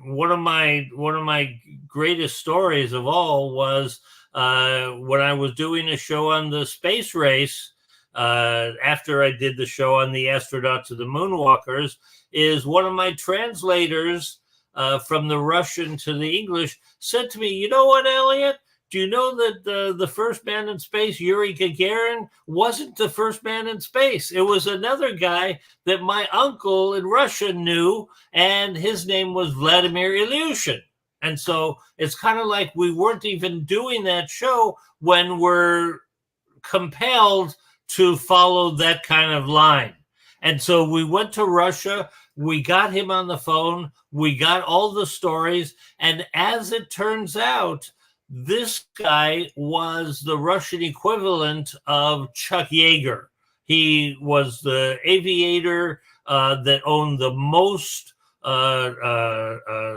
one of my greatest stories of all was when I was doing a show on the space race. After I did the show on the astronauts and the moonwalkers, is one of my translators from the Russian to the English said to me, "You know what, Elliot? Do you know that the first man in space, Yuri Gagarin, wasn't the first man in space? It was another guy that my uncle in Russia knew, and his name was Vladimir Ilyushin." And so it's kind of like we weren't even doing that show when we're compelled to follow that kind of line. And so we went to Russia, we got him on the phone, we got all the stories, and as it turns out, this guy was the Russian equivalent of Chuck Yeager. He was the aviator that owned the most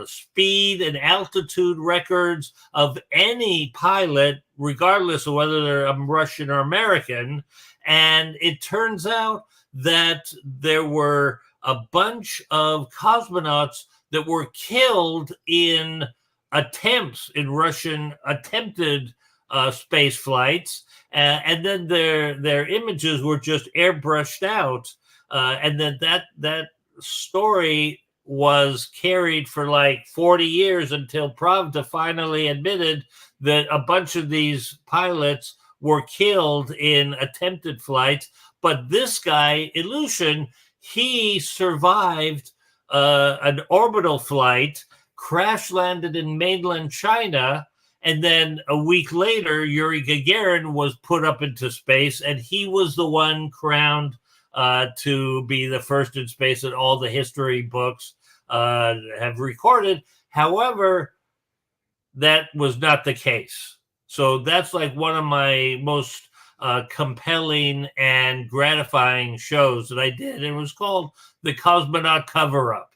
speed and altitude records of any pilot, regardless of whether they're Russian or American. And it turns out that there were a bunch of cosmonauts that were killed in attempts, in Russian attempted space flights. And then their images were just airbrushed out. And then that story was carried for like 40 years until Pravda finally admitted that a bunch of these pilots were killed in attempted flights. But this guy, Ilyushin, he survived an orbital flight, crash landed in mainland China, and then a week later, Yuri Gagarin was put up into space, and he was the one crowned to be the first in space that all the history books have recorded. However, that was not the case. So that's like one of my most compelling and gratifying shows that I did. It was called The Cosmonaut Cover-Up.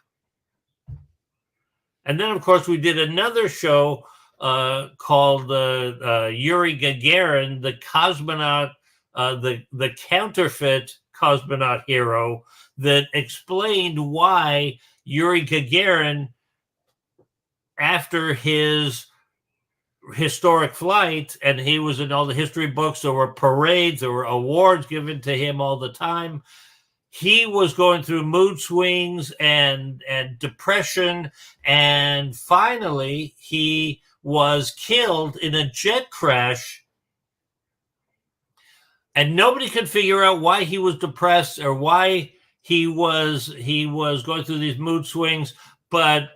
And then, of course, we did another show called Yuri Gagarin, the cosmonaut, the counterfeit cosmonaut hero, that explained why Yuri Gagarin, after his historic flight, and he was in all the history books, there were parades, there were awards given to him all the time, he was going through mood swings and depression, and finally he was killed in a jet crash, and nobody could figure out why he was depressed or why he was going through these mood swings. But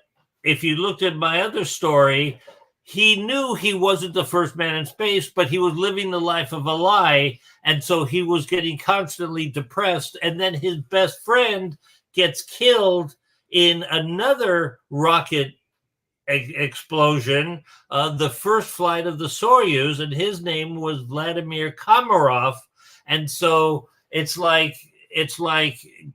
if you looked at my other story, he knew he wasn't the first man in space, but he was living the life of a lie. And so he was getting constantly depressed. And then his best friend gets killed in another rocket explosion, the first flight of the Soyuz, and his name was Vladimir Komarov. And so it's like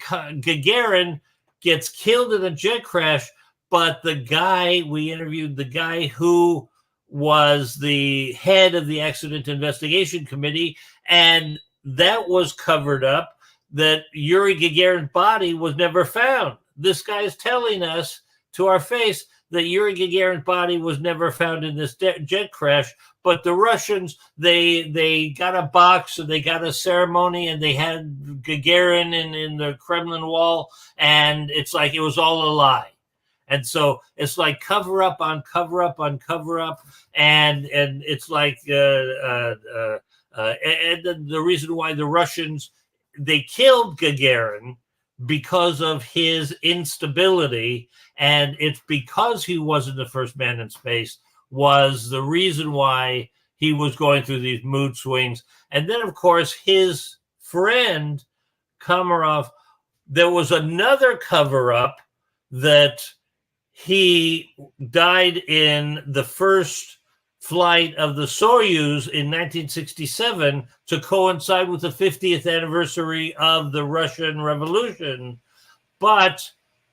Gagarin gets killed in a jet crash, but the guy we interviewed, the guy who was the head of the Accident Investigation Committee, and that was covered up, that Yuri Gagarin's body was never found. This guy is telling us to our face that Yuri Gagarin's body was never found in this jet crash, but the Russians, they got a box and they got a ceremony and they had Gagarin in the Kremlin wall, and it's like it was all a lie. And so it's like cover up on cover up on cover up, and it's like and the reason why the Russians, they killed Gagarin because of his instability, and it's because he wasn't the first man in space was the reason why he was going through these mood swings. And then, of course, his friend Komarov, there was another cover-up that he died in the first flight of the Soyuz in 1967 to coincide with the 50th anniversary of the Russian Revolution. But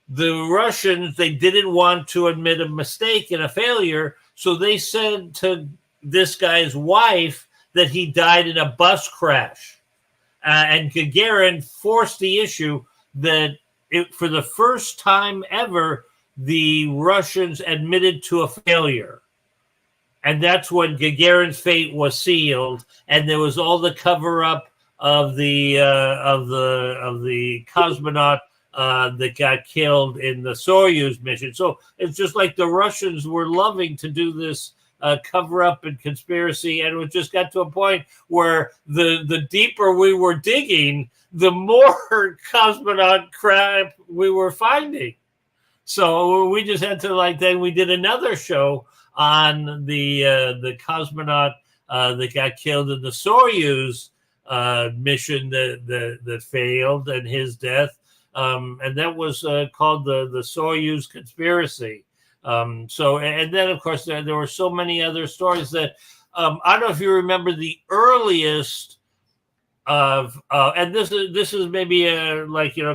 the Russians, they didn't want to admit a mistake and a failure, so they said to this guy's wife that he died in a bus crash. And Gagarin forced the issue that for the first time ever, the Russians admitted to a failure. And that's when Gagarin's fate was sealed, and there was all the cover-up of the cosmonaut that got killed in the Soyuz mission. So it's just like the Russians were loving to do this cover-up and conspiracy, and it just got to a point where the deeper we were digging, the more cosmonaut crap we were finding. So we just had to then we did another show on the cosmonaut that got killed in the Soyuz mission that failed, and his death, and that was called the Soyuz conspiracy. So, and then of course there were so many other stories that I don't know if you remember the earliest of, and this is maybe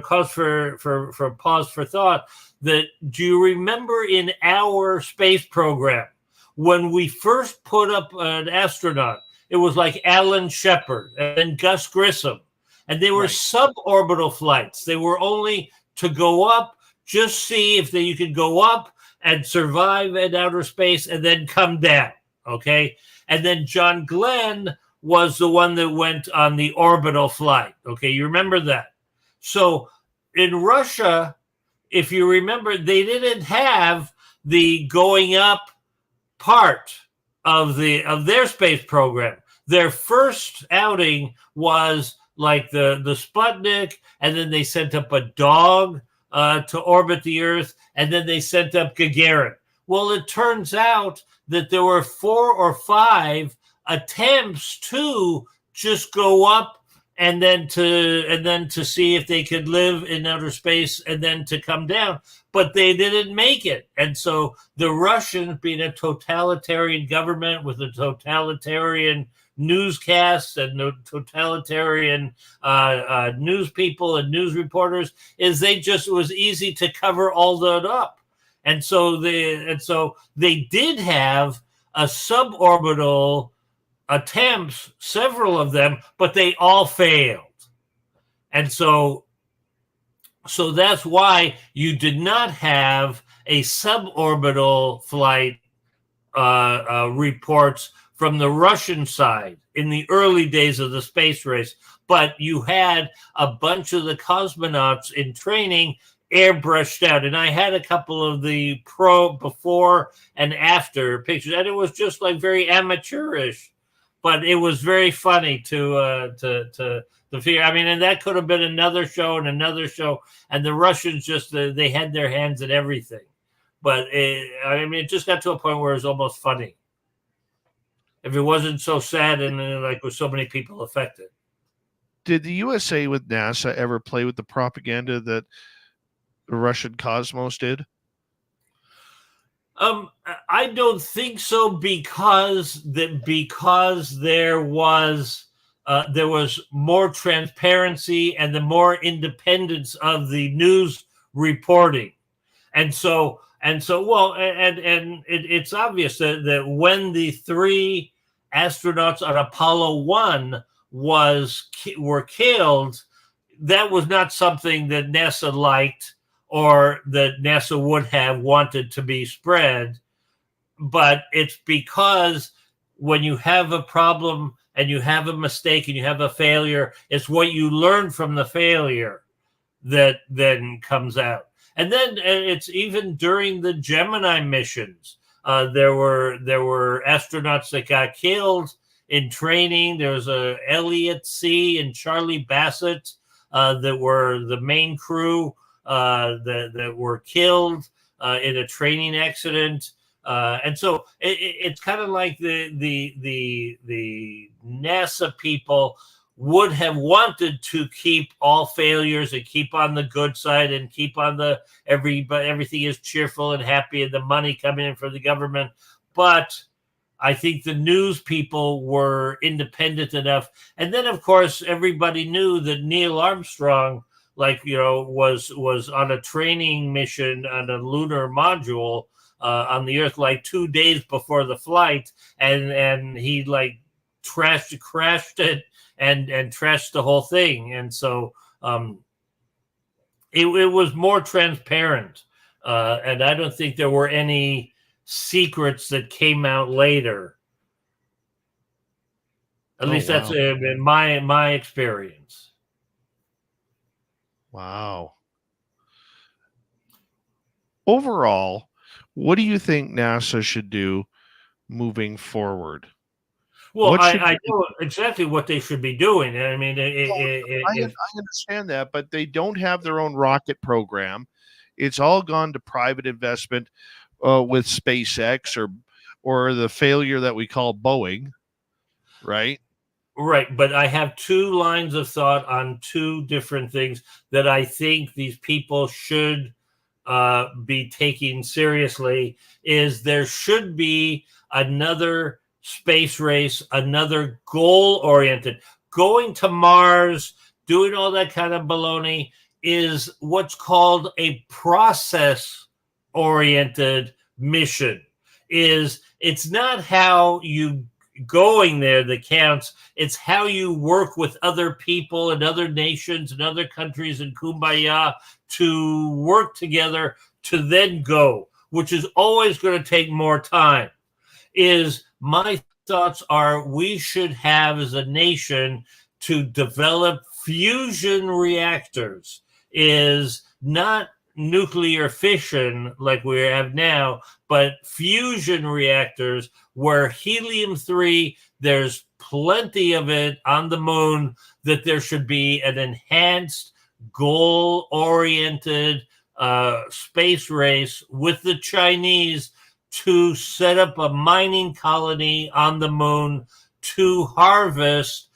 cause for pause for thought. That do you remember in our space program when we first put up an astronaut? It was like Alan Shepard and then Gus Grissom, and they were right. Suborbital flights. They were only to go up, just see if you could go up and survive in outer space and then come down. Okay, and then John Glenn was the one that went on the orbital flight. Okay, you remember that? So in Russia, if you remember, they didn't have the going up part of their space program. Their first outing was like the Sputnik, and then they sent up a dog to orbit the Earth, and then they sent up Gagarin. Well, it turns out that there were 4 or 5 attempts to just go up and then to see if they could live in outer space and then to come down, but they didn't make it. And so the Russians, being a totalitarian government with a totalitarian newscasts and totalitarian news people and news reporters, it was easy to cover all that up. And so they did have a suborbital attempts, several of them, but they all failed. And so that's why you did not have a suborbital flight reports from the Russian side in the early days of the space race, but you had a bunch of the cosmonauts in training airbrushed out. And I had a couple of the before and after pictures, and it was just like very amateurish, but it was very funny to figure. I mean, and that could have been another show and another show, and the Russians just they had their hands in everything. But I mean, it just got to a point where it was almost funny. If it wasn't so sad and like with so many people affected. Did the USA with NASA ever play with the propaganda that the Russian Cosmos did? I don't think so, because there was more transparency and the more independence of the news reporting, and it's obvious that when the 3 astronauts on Apollo 1 were killed, that was not something that NASA liked or that NASA would have wanted to be spread. But it's because when you have a problem and you have a mistake and you have a failure, it's what you learn from the failure that then comes out. And then it's even during the Gemini missions, there were astronauts that got killed in training. There was Elliott C. and Charlie Bassett that were the main crew that were killed in a training accident. And so it's kind of like the NASA people would have wanted to keep all failures and keep on the good side and keep on everything is cheerful and happy and the money coming in from the government. But I think the news people were independent enough. And then, of course, everybody knew that Neil Armstrong, was on a training mission on a lunar module on the Earth, like 2 days before the flight, and he crashed it and trashed the whole thing. And so it was more transparent, and I don't think there were any secrets that came out later. At least that's been my experience. Wow. Overall, what do you think NASA should do moving forward? Well, I know exactly what they should be doing. I mean, I understand that, but they don't have their own rocket program. It's all gone to private investment with SpaceX or the failure that we call Boeing, right? Right, but I have 2 lines of thought on 2 different things that I think these people should be taking seriously. Is there should be another space race, another goal-oriented. Going to Mars, doing all that kind of baloney is what's called a process-oriented mission. It's not how you going there that counts. It's how you work with other people and other nations and other countries and kumbaya to work together to then go, which is always going to take more time. My thoughts are we should have as a nation to develop fusion reactors, is not nuclear fission like we have now, but fusion reactors where helium-3, there's plenty of it on the moon, that there should be an enhanced goal-oriented space race with the Chinese to set up a mining colony on the moon to harvest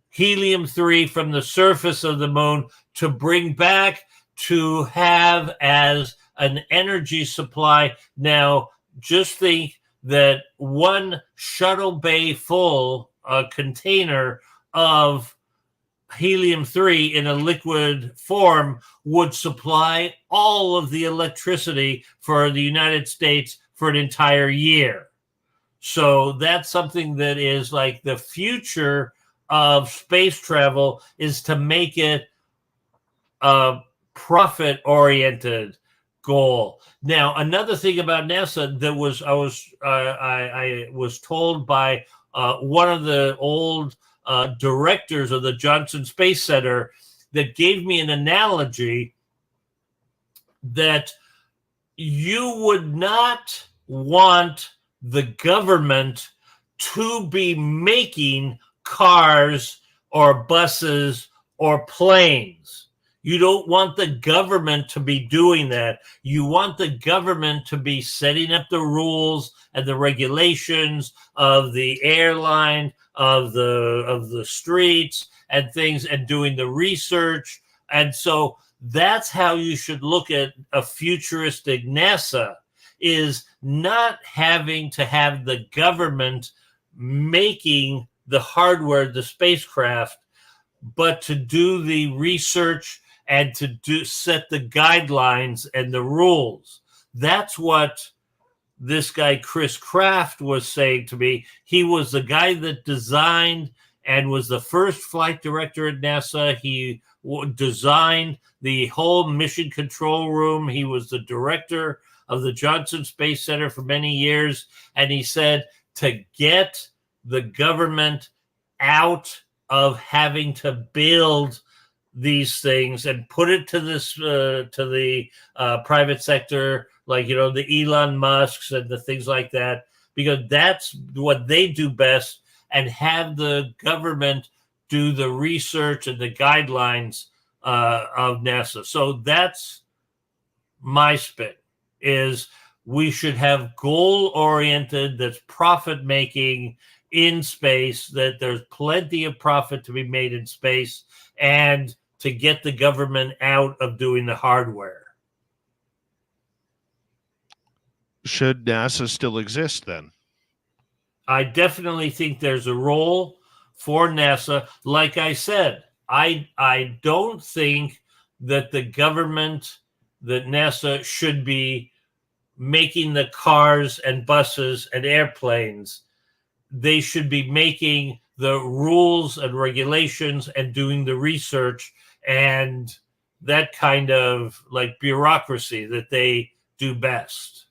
helium-3 from the surface of the moon to bring back to have as an energy supply. Now, just think that one shuttle bay full container of helium-3 in a liquid form would supply all of the electricity for the United States for an entire year. So that's something that is like the future of space travel, is to make it profit oriented, goal. Now, another thing about NASA that I was told by one of the old directors of the Johnson Space Center that gave me an analogy that you would not want the government to be making cars or buses or planes. You don't want the government to be doing that. You want the government to be setting up the rules and the regulations of the airline, of the streets and things, and doing the research. And so that's how you should look at a futuristic NASA, is not having to have the government making the hardware, the spacecraft, but to do the research and to set the guidelines and the rules. That's what this guy, Chris Kraft, was saying to me. He was the guy that designed and was the first flight director at NASA. He designed the whole mission control room. He was the director of the Johnson Space Center for many years. And he said, to get the government out of having to build these things and put it to the private sector, like, the Elon Musks and the things like that, because that's what they do best, and have the government do the research and the guidelines of NASA. So that's my spin, is we should have goal-oriented, that's profit-making in space, that there's plenty of profit to be made in space, and to get the government out of doing the hardware. Should NASA still exist then? I definitely think there's a role for NASA. Like I said, I don't think that the government, that NASA should be making the cars and buses and airplanes. They should be making the rules and regulations and doing the research and that kind of like bureaucracy that they do best.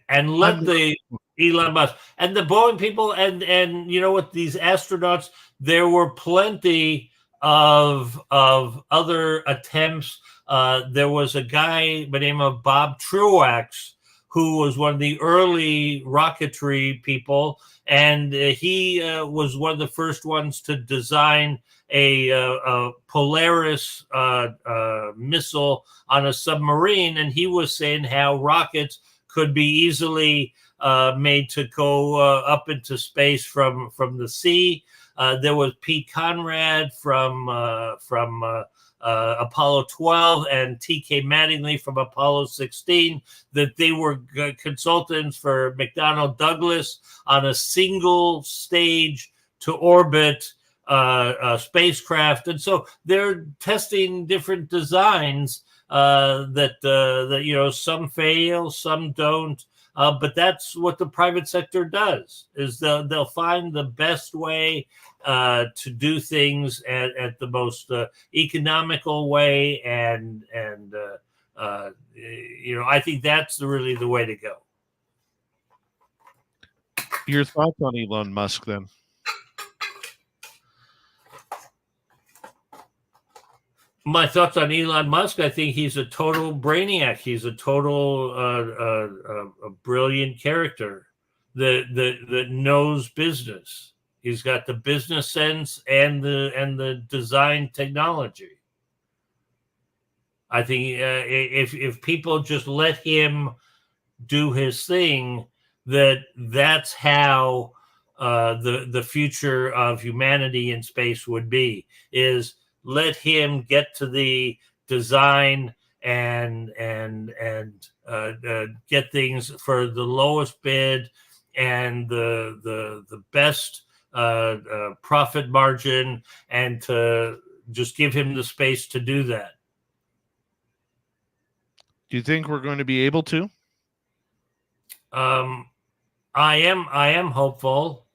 And let the Elon Musk and the Boeing people and you know what, these astronauts, there were plenty of other attempts. There was a guy by the name of Bob Truax, who was one of the early rocketry people, and he was one of the first ones to design a Polaris missile on a submarine. And he was saying how rockets could be easily made to go up into space from the sea. There was Pete Conrad from Apollo 12 and T.K. Mattingly from Apollo 16, that they were consultants for McDonnell Douglas on a single stage to orbit spacecraft. And so they're testing different designs that you know, some fail, some don't. But that's what the private sector does, is they'll find the best way to do things at the most economical way. And you know, I think that's really the way to go. Your thoughts on Elon Musk then? My thoughts on Elon Musk, I think he's a total brainiac. He's a total a brilliant character that knows business. He's got the business sense and the design technology. I think if people just let him do his thing, that's how the future of humanity in space would be, is let him get to the design and get things for the lowest bid and the best profit margin, and to just give him the space to do that. Do you think we're going to be able to? I am hopeful.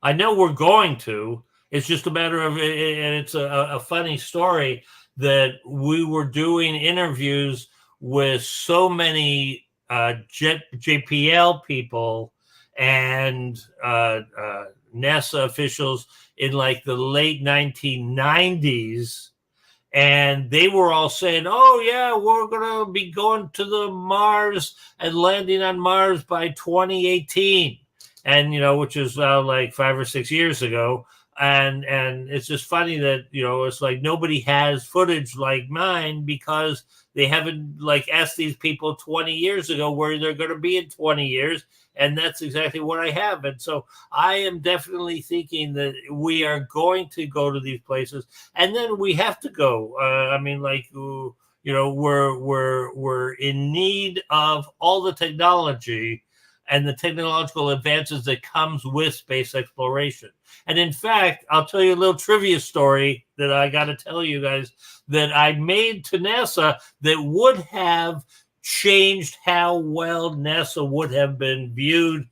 I know we're going to. It's just a matter of, and it's a funny story that we were doing interviews with so many JPL people and NASA officials in like the late 1990s. And they were all saying, oh, yeah, we're going to be going to the Mars and landing on Mars by 2018. And, which is like 5 or 6 years ago. And it's just funny that, it's like nobody has footage like mine because they haven't like asked these people 20 years ago where they're going to be in 20 years. And that's exactly what I have. And so I am definitely thinking that we are going to go to these places, and then we have to go. We're in need of all the technology and the technological advances that comes with space exploration. And in fact, I'll tell you a little trivia story that I got to tell you guys that I made to NASA that would have changed how well NASA would have been viewed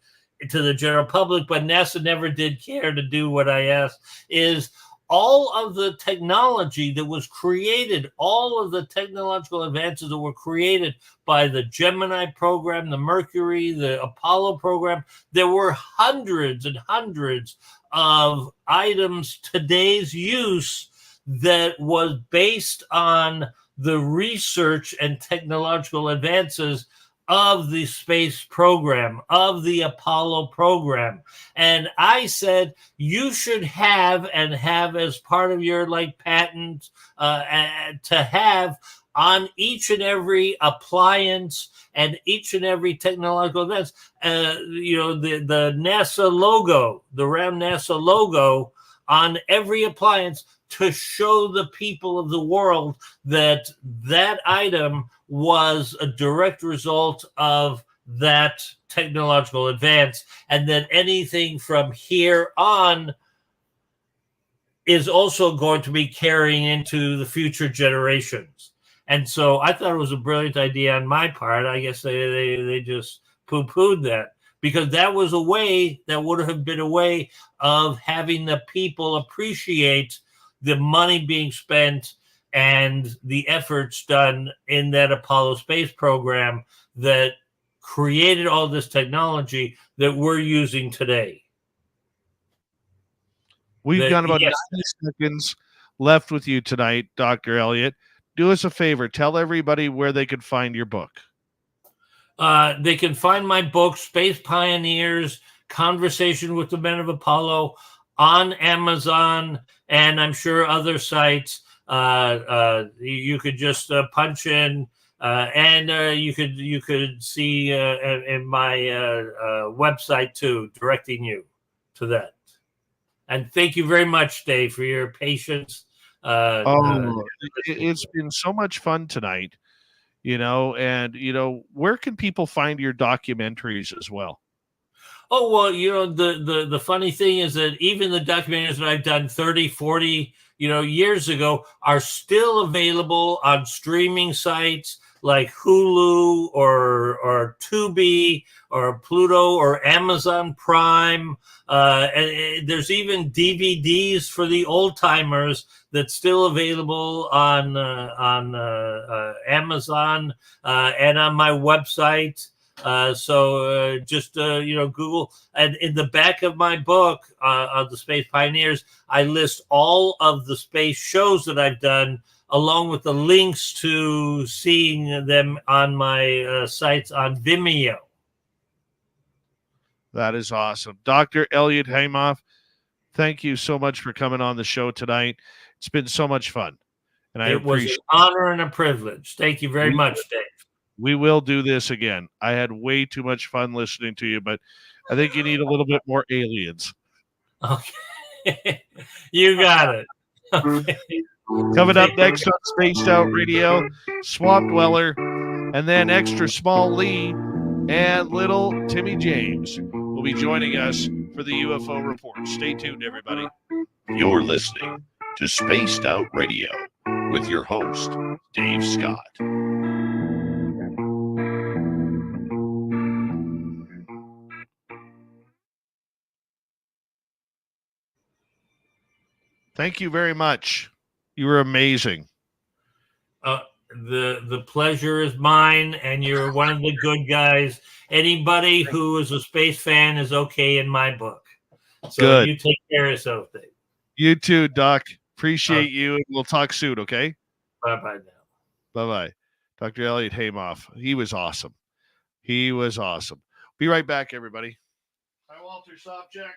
to the general public, but NASA never did care to do what I asked. Is all of the technology that was created, all of the technological advances that were created by the Gemini program, the Mercury, the Apollo program, there were hundreds and hundreds of items today's use that was based on the research and technological advances of the space program, of the Apollo program. And I said, you should have as part of your like patent to have on each and every appliance and each and every technological advance, the NASA logo, the round NASA logo on every appliance, to show the people of the world that that item was a direct result of that technological advance, and that anything from here on is also going to be carrying into the future generations. And so I thought it was a brilliant idea on my part. I guess they just poo-pooed that, because that was a way, that would have been a way of having the people appreciate the money being spent and the efforts done in that Apollo space program that created all this technology that we're using today. We've got about 90 seconds left with you tonight, Dr. Elliott. Do us a favor. Tell everybody where they could find your book. They can find my book, Space Pioneers, Conversation with the Men of Apollo, on Amazon, and I'm sure other sites. You could just punch in, and you could see in my website too, directing you to that. And thank you very much, Dave, for your patience. It's been so much fun tonight, and where can people find your documentaries as well? Oh, well, the funny thing is that even the documentaries that I've done 30, 40, years ago are still available on streaming sites like Hulu or Tubi or Pluto or Amazon Prime. And there's even DVDs for the old timers that's still available on Amazon and on my website. So just Google, and in the back of my book of the Space Pioneers, I list all of the space shows that I've done, along with the links to seeing them on my sites on Vimeo. That is awesome. Dr. Elliott Haimoff, thank you so much for coming on the show tonight. It's been so much fun. And it was an honor and a privilege. Thank you very much, Dave. We will do this again. I had way too much fun listening to you, but I think you need a little bit more aliens. Okay. You got it. Okay. Coming up next on Spaced Out Radio, Swamp Dweller, and then Extra Small Lee and Little Timmy James will be joining us for the UFO Report. Stay tuned, everybody. You're listening to Spaced Out Radio with your host, Dave Scott. Thank you very much. You were amazing. The pleasure is mine, and you're one of the good guys. Anybody who is a space fan is okay in my book. So Good. you take care of yourself, Dave. You too, Doc. Appreciate you, and we'll talk soon, okay? Bye-bye now. Bye-bye. Dr. Elliott Haimoff. He was awesome. He was awesome. Be right back, everybody. Hi, Walter Sobchak.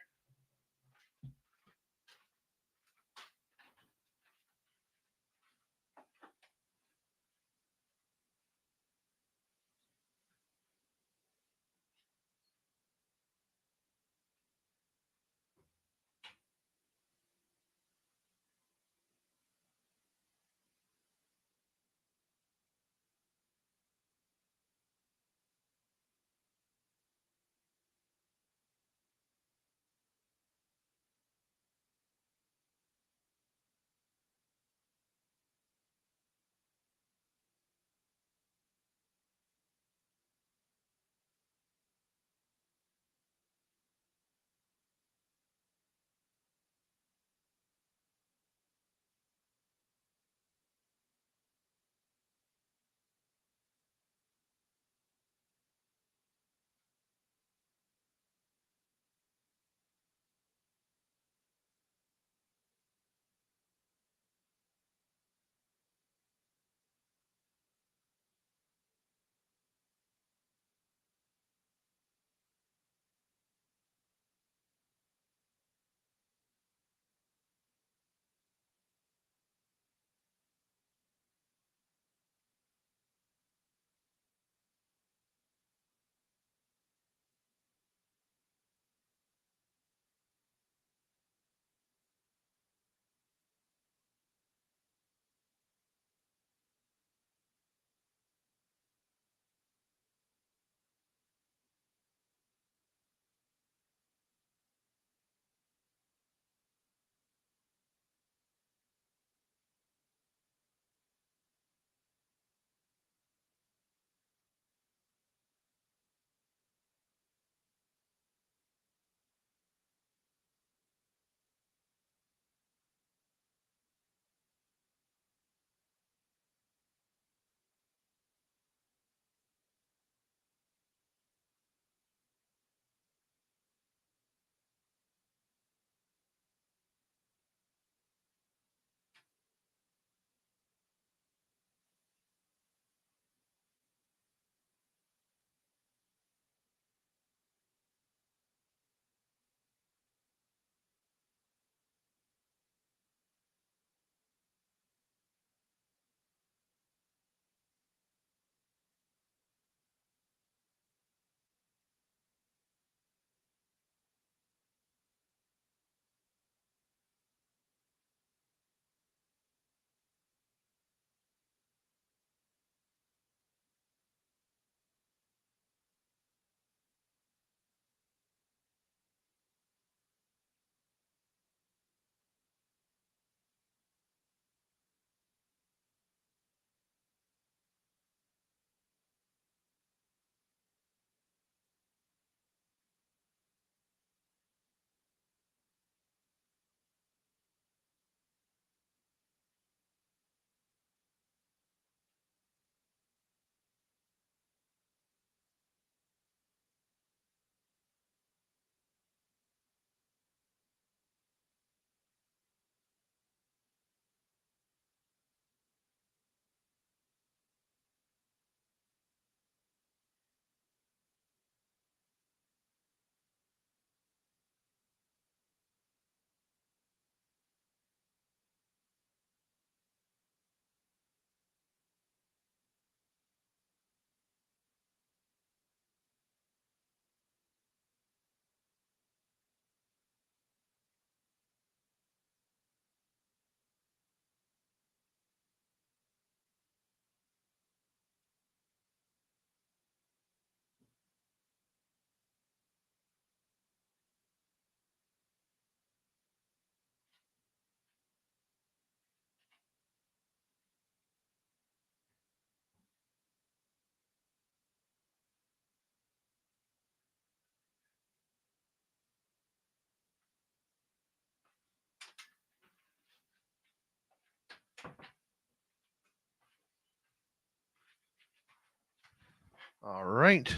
All right.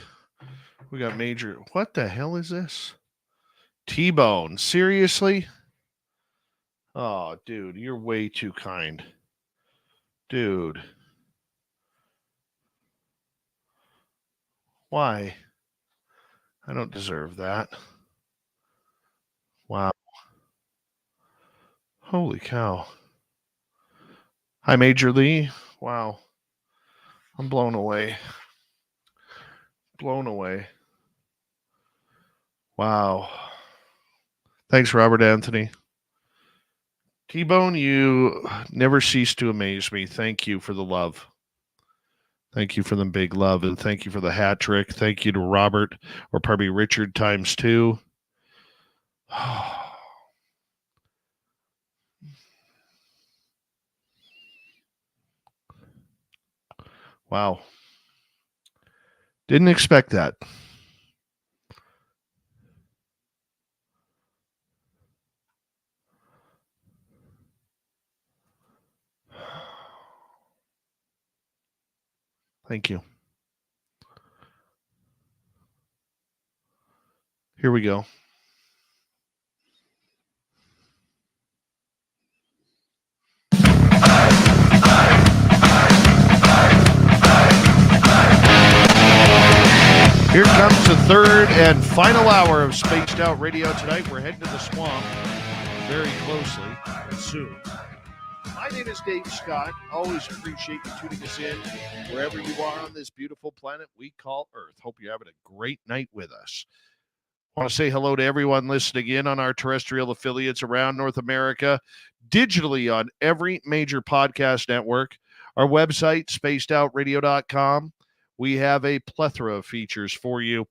We got major. What the hell is this? T-Bone. Seriously? Oh, dude, you're way too kind. Dude. Why? I don't deserve that. Wow. Holy cow. Hi, Major Lee. Wow. I'm blown away. Blown away. Wow. Thanks, Robert Anthony. T-Bone, you never cease to amaze me. Thank you for the love. Thank you for the big love, and thank you for the hat trick. Thank you to Robert, or probably Richard times 2. Wow. Didn't expect that. Thank you. Here we go. Here comes the third and final hour of Spaced Out Radio tonight. We're heading to the swamp very closely and soon. My name is Dave Scott. Always appreciate you tuning us in wherever you are on this beautiful planet we call Earth. Hope you're having a great night with us. I want to say hello to everyone listening in on our terrestrial affiliates around North America, digitally on every major podcast network, our website, spacedoutradio.com. We have a plethora of features for you.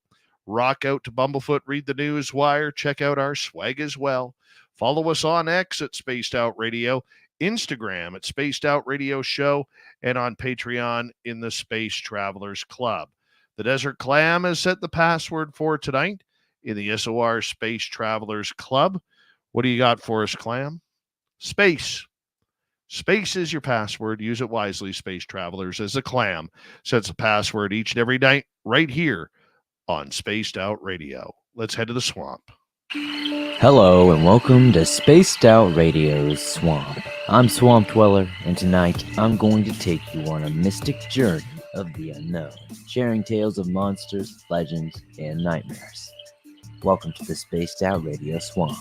Rock out to Bumblefoot, read the news wire, check out our swag as well. Follow us on X at Spaced Out Radio, Instagram at Spaced Out Radio Show, and on Patreon in the Space Travelers Club. The Desert Clam has set the password for tonight in the SOR Space Travelers Club. What do you got for us, Clam? Space. Space is your password. Use it wisely, Space Travelers, as the Clam sets a password each and every night right here on Spaced Out Radio. Let's head to the swamp. Hello and welcome to Spaced Out Radio's Swamp. I'm Swamp Dweller, and tonight I'm going to take you on a mystic journey of the unknown, sharing tales of monsters, legends, and nightmares. Welcome to the Spaced Out Radio Swamp.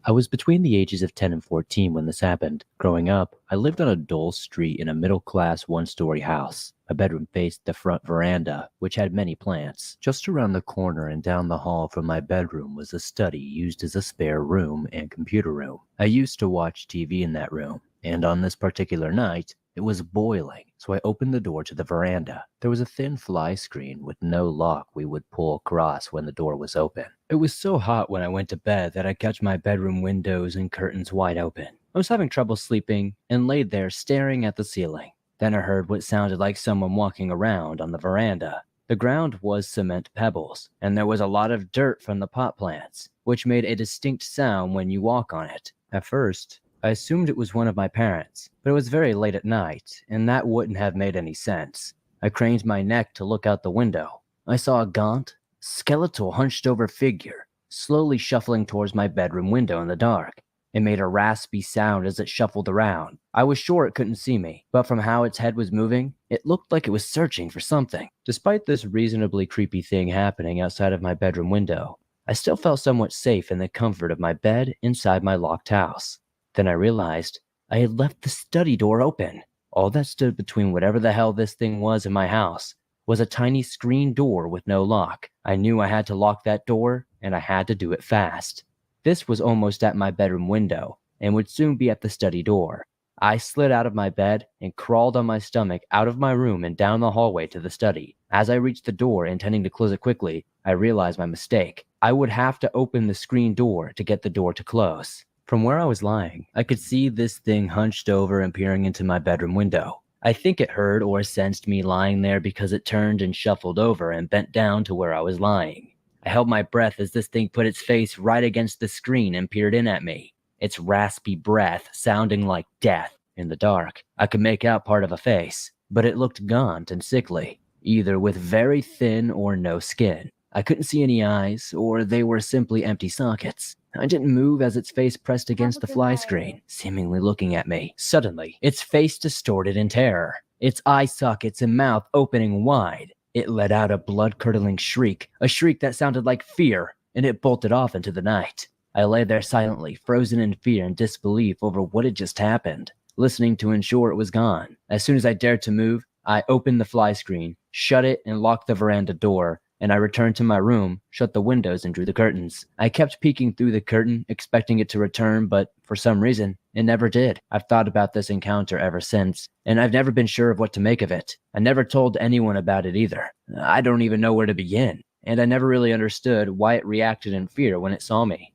I was between the ages of 10 and 14 when this happened. Growing up, I lived on a dull street in a middle-class one-story house. My bedroom faced the front veranda, which had many plants. Just around the corner and down the hall from my bedroom was a study used as a spare room and computer room. I used to watch TV in that room, and on this particular night, it was boiling, so I opened the door to the veranda. There was a thin fly screen with no lock we would pull across when the door was open. It was so hot when I went to bed that I kept my bedroom windows and curtains wide open. I was having trouble sleeping and laid there staring at the ceiling. Then I heard what sounded like someone walking around on the veranda. The ground was cement pebbles, and there was a lot of dirt from the pot plants, which made a distinct sound when you walk on it. At first, I assumed it was one of my parents, but it was very late at night, and that wouldn't have made any sense. I craned my neck to look out the window. I saw a gaunt, skeletal hunched-over figure slowly shuffling towards my bedroom window in the dark. It made a raspy sound as it shuffled around. I was sure it couldn't see me, but from how its head was moving, it looked like it was searching for something. Despite this reasonably creepy thing happening outside of my bedroom window, I still felt somewhat safe in the comfort of my bed inside my locked house. Then I realized I had left the study door open. All that stood between whatever the hell this thing was in my house was a tiny screen door with no lock. I knew I had to lock that door, and I had to do it fast. This was almost at my bedroom window, and would soon be at the study door. I slid out of my bed and crawled on my stomach out of my room and down the hallway to the study. As I reached the door, intending to close it quickly, I realized my mistake. I would have to open the screen door to get the door to close. From where I was lying, I could see this thing hunched over and peering into my bedroom window. I think it heard or sensed me lying there because it turned and shuffled over and bent down to where I was lying. I held my breath as this thing put its face right against the screen and peered in at me. Its raspy breath sounding like death. In the dark, I could make out part of a face, but it looked gaunt and sickly, either with very thin or no skin. I couldn't see any eyes, or they were simply empty sockets. I didn't move as its face pressed against the fly screen, seemingly looking at me. Suddenly, its face distorted in terror, its eye sockets and mouth opening wide. It let out a blood-curdling shriek, a shriek that sounded like fear, and it bolted off into the night. I lay there silently, frozen in fear and disbelief over what had just happened, listening to ensure it was gone. As soon as I dared to move, I opened the fly screen, shut it, and locked the veranda door, and I returned to my room, shut the windows, and drew the curtains. I kept peeking through the curtain, expecting it to return, but for some reason, it never did. I've thought about this encounter ever since, and I've never been sure of what to make of it. I never told anyone about it either. I don't even know where to begin, and I never really understood why it reacted in fear when it saw me.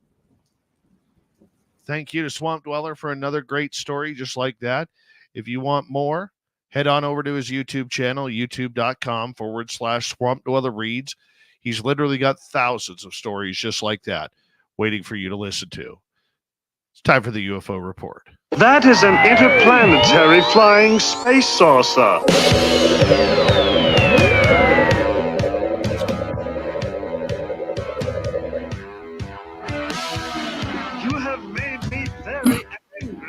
Thank you to Swamp Dweller for another great story just like that. If you want more, head on over to his YouTube channel, youtube.com/Swamp Dweller Reads. He's literally got thousands of stories just like that waiting for you to listen to. It's time for the UFO report. That is an interplanetary flying space saucer. You have made me very angry.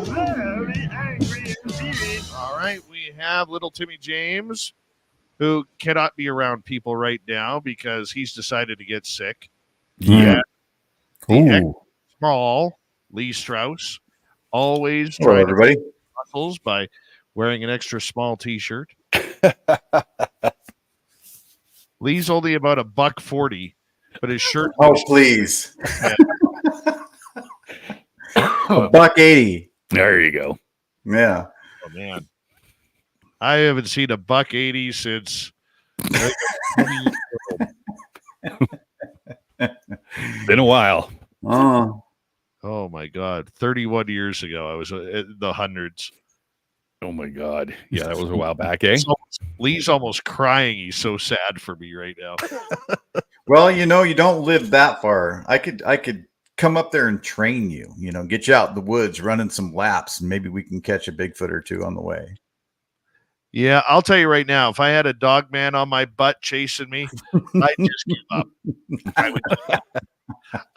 Very angry indeed. All right, we have little Timmy James, who cannot be around people right now because he's decided to get sick. Yeah. The small Lee Strauss, always Hello, trying to everybody. muscles by wearing an extra small T-shirt. Lee's only about $140, but his shirt. Oh, please. Yeah. $1.80. There you go. Yeah. Oh man, I haven't seen $1.80 since. Been a while. Oh. Oh my God, 31 years ago, I was in the hundreds. Oh my God. Yeah, that was a while back, eh? Lee's almost crying. He's so sad for me right now. Well, you don't live that far. I could come up there and train you, get you out in the woods running some laps, and maybe we can catch a Bigfoot or two on the way. Yeah, I'll tell you right now, if I had a dog man on my butt chasing me, I'd just give up.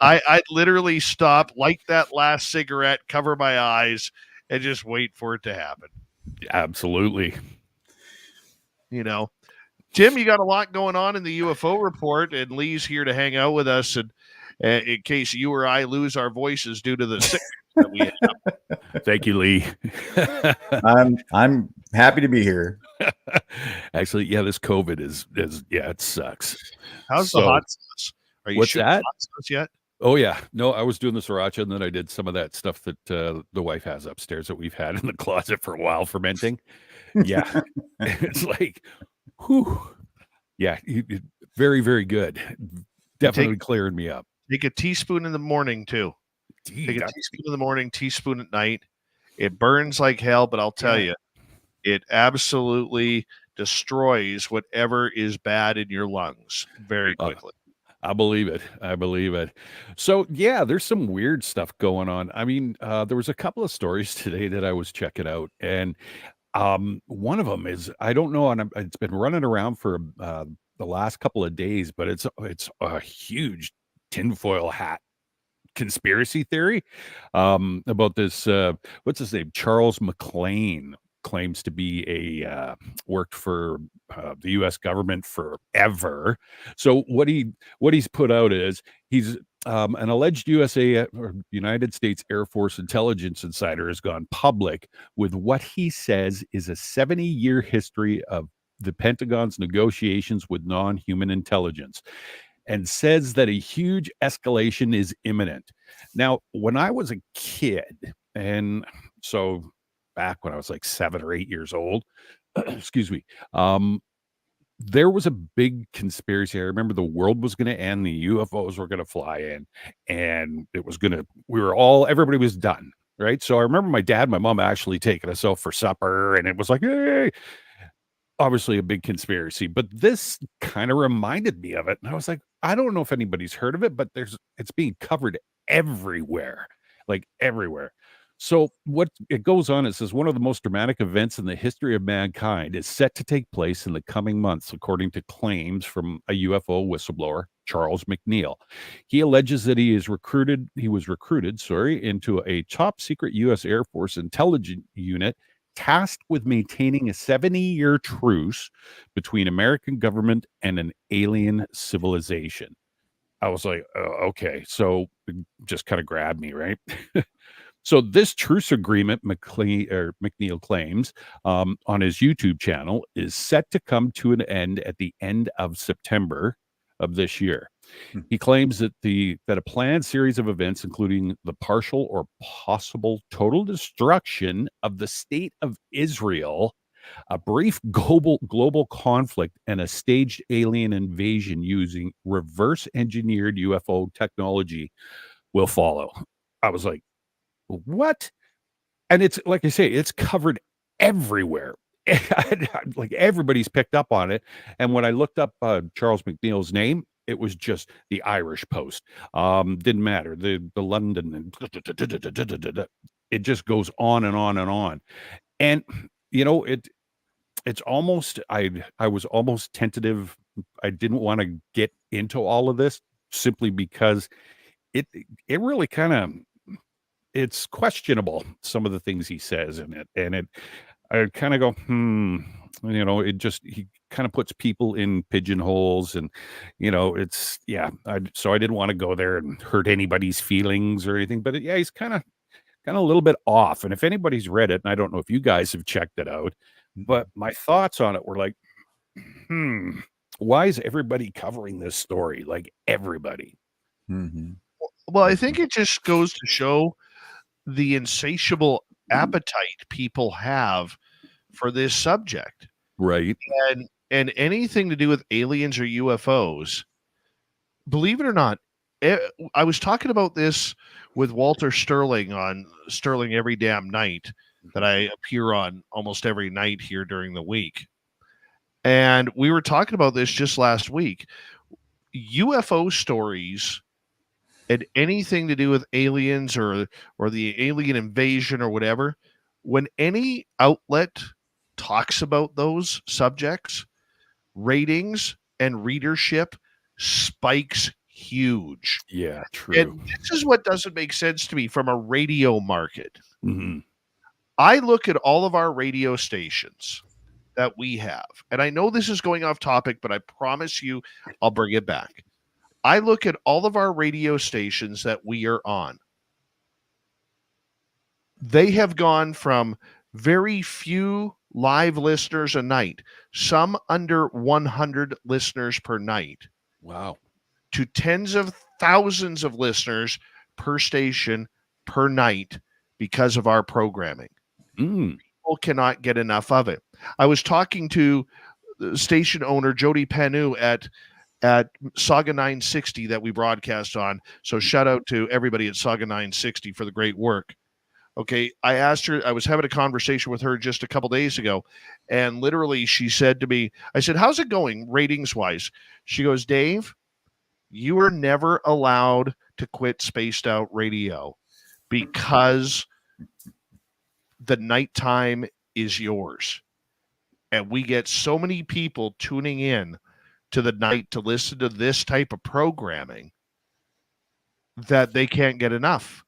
I'd literally stop, light that last cigarette, cover my eyes, and just wait for it to happen. Absolutely. Tim, you got a lot going on in the UFO report, and Lee's here to hang out with us, and in case you or I lose our voices due to the sickness that we have. Thank you, Lee. I'm happy to be here. Actually, yeah, this COVID is it sucks. How's the hot sauce? Are you what's shooting that? hot sauce yet? Oh yeah, no, I was doing the sriracha, and then I did some of that stuff that the wife has upstairs that we've had in the closet for a while fermenting. Yeah, it's like, whew. Yeah, very, very good. Definitely clearing me up. Take a teaspoon in the morning too. Take a teaspoon in the morning, teaspoon at night. It burns like hell, but I'll tell you, it absolutely destroys whatever is bad in your lungs very quickly. I believe it. So yeah, there's some weird stuff going on. I mean, there was a couple of stories today that I was checking out, and one of them is, I don't know, and it's been running around for the last couple of days, but it's a huge tinfoil hat conspiracy theory about this. What's his name? Charles McLean claims to be worked for the U.S. government forever. So what he's put out is he's an alleged USA or United States Air Force intelligence insider has gone public with what he says is a 70-year history of the Pentagon's negotiations with non-human intelligence, and says that a huge escalation is imminent. Now, when I was a kid, and so back when I was like 7 or 8 years old, excuse me, there was a big conspiracy. I remember the world was going to end, the UFOs were going to fly in, and everybody was done, right? So I remember my dad and my mom actually taking us out for supper, and it was like, hey, obviously a big conspiracy, but this kind of reminded me of it. And I was like, I don't know if anybody's heard of it, but it's being covered everywhere, like everywhere. So what it goes on, it says one of the most dramatic events in the history of mankind is set to take place in the coming months, according to claims from a UFO whistleblower, Charles McNeil. He alleges that he was recruited, into a top secret U.S. Air Force intelligence unit tasked with maintaining a 70-year truce between American government and an alien civilization. I was like, okay, so it just kind of grabbed me, right? So this truce agreement, McNeil claims on his YouTube channel, is set to come to an end at the end of September of this year. He claims that a planned series of events, including the partial or possible total destruction of the state of Israel, a brief global conflict, and a staged alien invasion using reverse engineered UFO technology will follow. I was like, what? And it's like I say, it's covered everywhere. Like everybody's picked up on it. And when I looked up Charles McNeil's name, it was just the Irish Post. Didn't matter. The London, it just goes on and on and on. And it's almost, I was almost tentative. I didn't want to get into all of this simply because it really kind of, it's questionable, some of the things he says in it. And I kind of go, he kind of puts people in pigeonholes, and, so I didn't want to go there and hurt anybody's feelings or anything, but he's kind of a little bit off. And if anybody's read it, and I don't know if you guys have checked it out, but my thoughts on it were like, why is everybody covering this story? Like everybody. Mm-hmm. Well, I think it just goes to show the insatiable appetite people have for this subject. Right. And anything to do with aliens or UFOs, believe it or not, I was talking about this with Walter Sterling on Sterling Every Damn Night, that I appear on almost every night here during the week. And we were talking about this just last week. UFO stories and anything to do with aliens or the alien invasion or whatever, when any outlet talks about those subjects, ratings and readership spikes huge. Yeah, true. And this is what doesn't make sense to me from a radio market. Mm-hmm. I look at all of our radio stations that we have, and I know this is going off topic, but I promise you I'll bring it back. I look at all of our radio stations that we are on. They have gone from very few live listeners a night, some under 100 listeners per night. Wow. To tens of thousands of listeners per station per night because of our programming. People cannot get enough of it. I was talking to the station owner, Jody Panu, at Saga 960 that we broadcast on. So shout out to everybody at Saga 960 for the great work. Okay, I asked her, I was having a conversation with her just a couple days ago, and literally she said to me, I said, how's it going ratings-wise? She goes, Dave, you are never allowed to quit Spaced Out Radio because the nighttime is yours. And we get so many people tuning in to the night to listen to this type of programming that they can't get enough.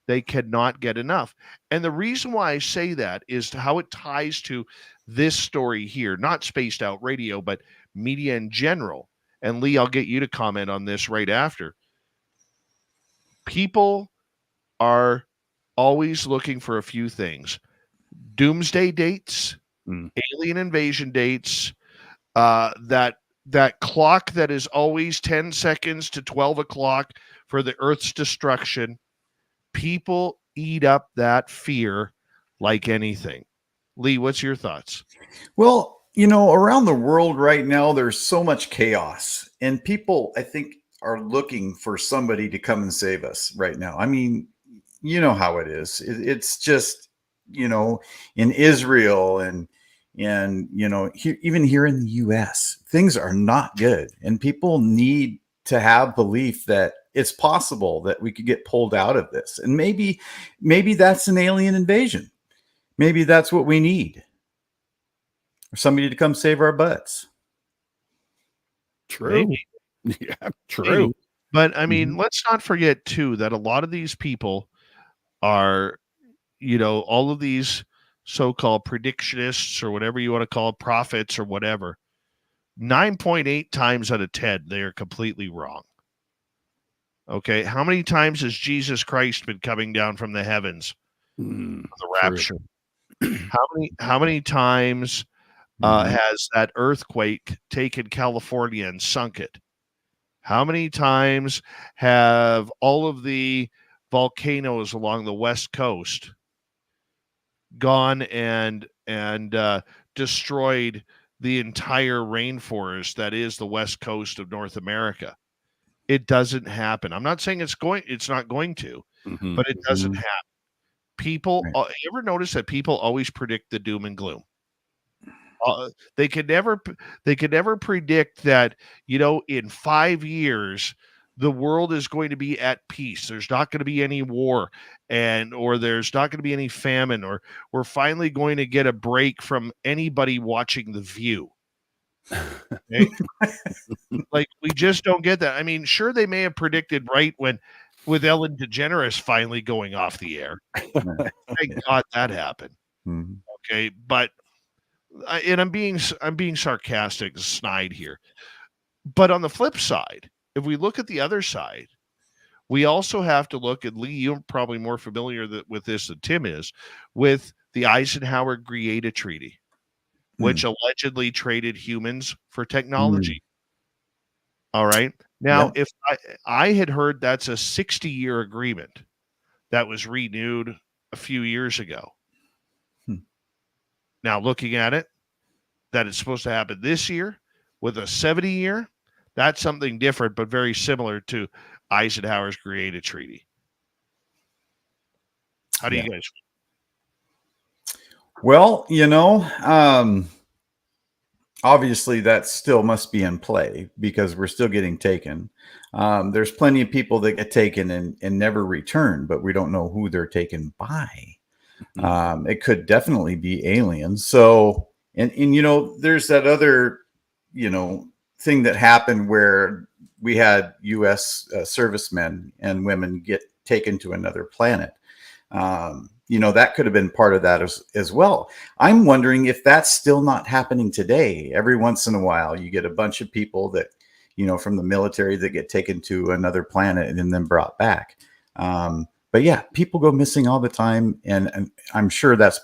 They cannot get enough. And the reason why I say that is how it ties to this story here, not Spaced Out Radio, but media in general. And Lee, I'll get you to comment on this right after. People are always looking for a few things: doomsday dates, alien invasion dates, that clock that is always 10 seconds to 12 o'clock for the Earth's destruction. People eat up that fear like anything. Lee, what's your thoughts? Well, around the world right now, there's so much chaos, and people, I think, are looking for somebody to come and save us right now. I mean, you know how it is. It's just, in Israel and even here in the US, things are not good, and people need to have belief that it's possible that we could get pulled out of this. And maybe that's an alien invasion. Maybe that's what we need. Or somebody to come save our butts. True. Maybe. Yeah, true. Maybe. But I mean, let's not forget too that a lot of these people are, all of these so-called predictionists or whatever you want to call it, prophets or whatever, 9.8 times out of 10, they are completely wrong. Okay. How many times has Jesus Christ been coming down from the heavens? The rapture. How many times has that earthquake taken California and sunk it? How many times have all of the volcanoes along the West Coast gone and destroyed the entire rainforest that is the West Coast of North America? It doesn't happen. I'm not saying it's not going to, but it doesn't happen. People, you ever notice that people always predict the doom and gloom? They could never predict that, in 5 years, the world is going to be at peace. There's not going to be any war or there's not going to be any famine, or we're finally going to get a break from anybody watching The View. Okay? Like, we just don't get that. I mean, sure, they may have predicted right with Ellen DeGeneres finally going off the air. Thank God that happened. Okay, but and I'm being sarcastic, snide here. But on the flip side, if we look at the other side, we also have to look at, Lee, you're probably more familiar with this than Tim is, with the Eisenhower-Greada Treaty, which allegedly traded humans for technology. All right. Now, if I had heard that's a 60-year agreement that was renewed a few years ago. Now, looking at it, that it's supposed to happen this year with a 70-year, that's something different, but very similar to Eisenhower's Greada Treaty. How do you guys feel? Well, obviously that still must be in play because we're still getting taken. There's plenty of people that get taken and never return, but we don't know who they're taken by. It could definitely be aliens. So, and there's that other, thing that happened where we had U.S. Servicemen and women get taken to another planet. That could have been part of that as well. I'm wondering if that's still not happening today. Every once in a while, you get a bunch of people that, from the military that get taken to another planet and then brought back. But yeah, people go missing all the time. And I'm sure that's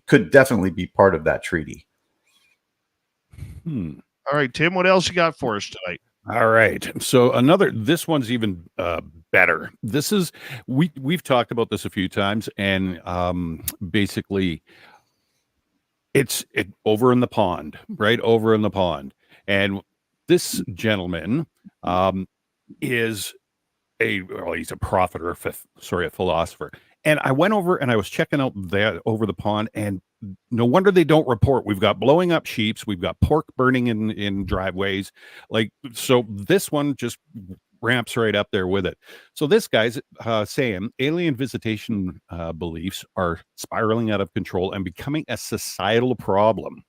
could definitely be part of that treaty. All right, Tim, what else you got for us tonight? All right. So this one's even better. This is, we've talked about this a few times, and basically it's over in the pond, right over in the pond. And this gentleman is he's a prophet or a philosopher. And I went over and I was checking out that over the pond, and no wonder they don't report. We've got blowing up sheeps. We've got pork burning in driveways. So this one just ramps right up there with it. So this guy's saying alien visitation beliefs are spiraling out of control and becoming a societal problem.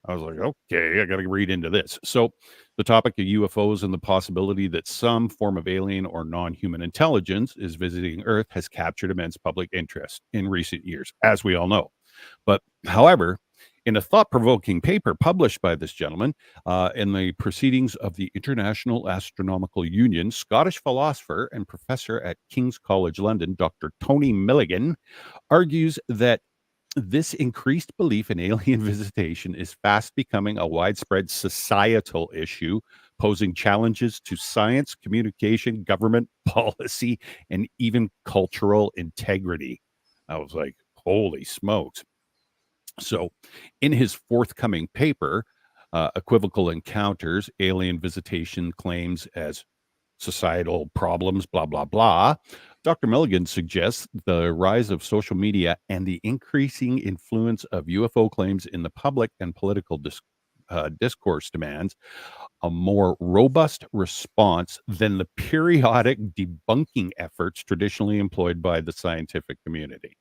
I was like, okay, I got to read into this. So the topic of UFOs and the possibility that some form of alien or non-human intelligence is visiting Earth has captured immense public interest in recent years, as we all know. But however, in a thought-provoking paper published by this gentleman in the Proceedings of the International Astronomical Union, Scottish philosopher and professor at King's College London, Dr. Tony Milligan, argues that this increased belief in alien visitation is fast becoming a widespread societal issue, posing challenges to science, communication, government policy, and even cultural integrity. I was like, holy smokes. So in his forthcoming paper, Equivocal Encounters, Alien Visitation Claims as Societal Problems, blah, blah, blah, Dr. Milligan suggests the rise of social media and the increasing influence of UFO claims in the public and political discourse demands a more robust response than the periodic debunking efforts traditionally employed by the scientific community.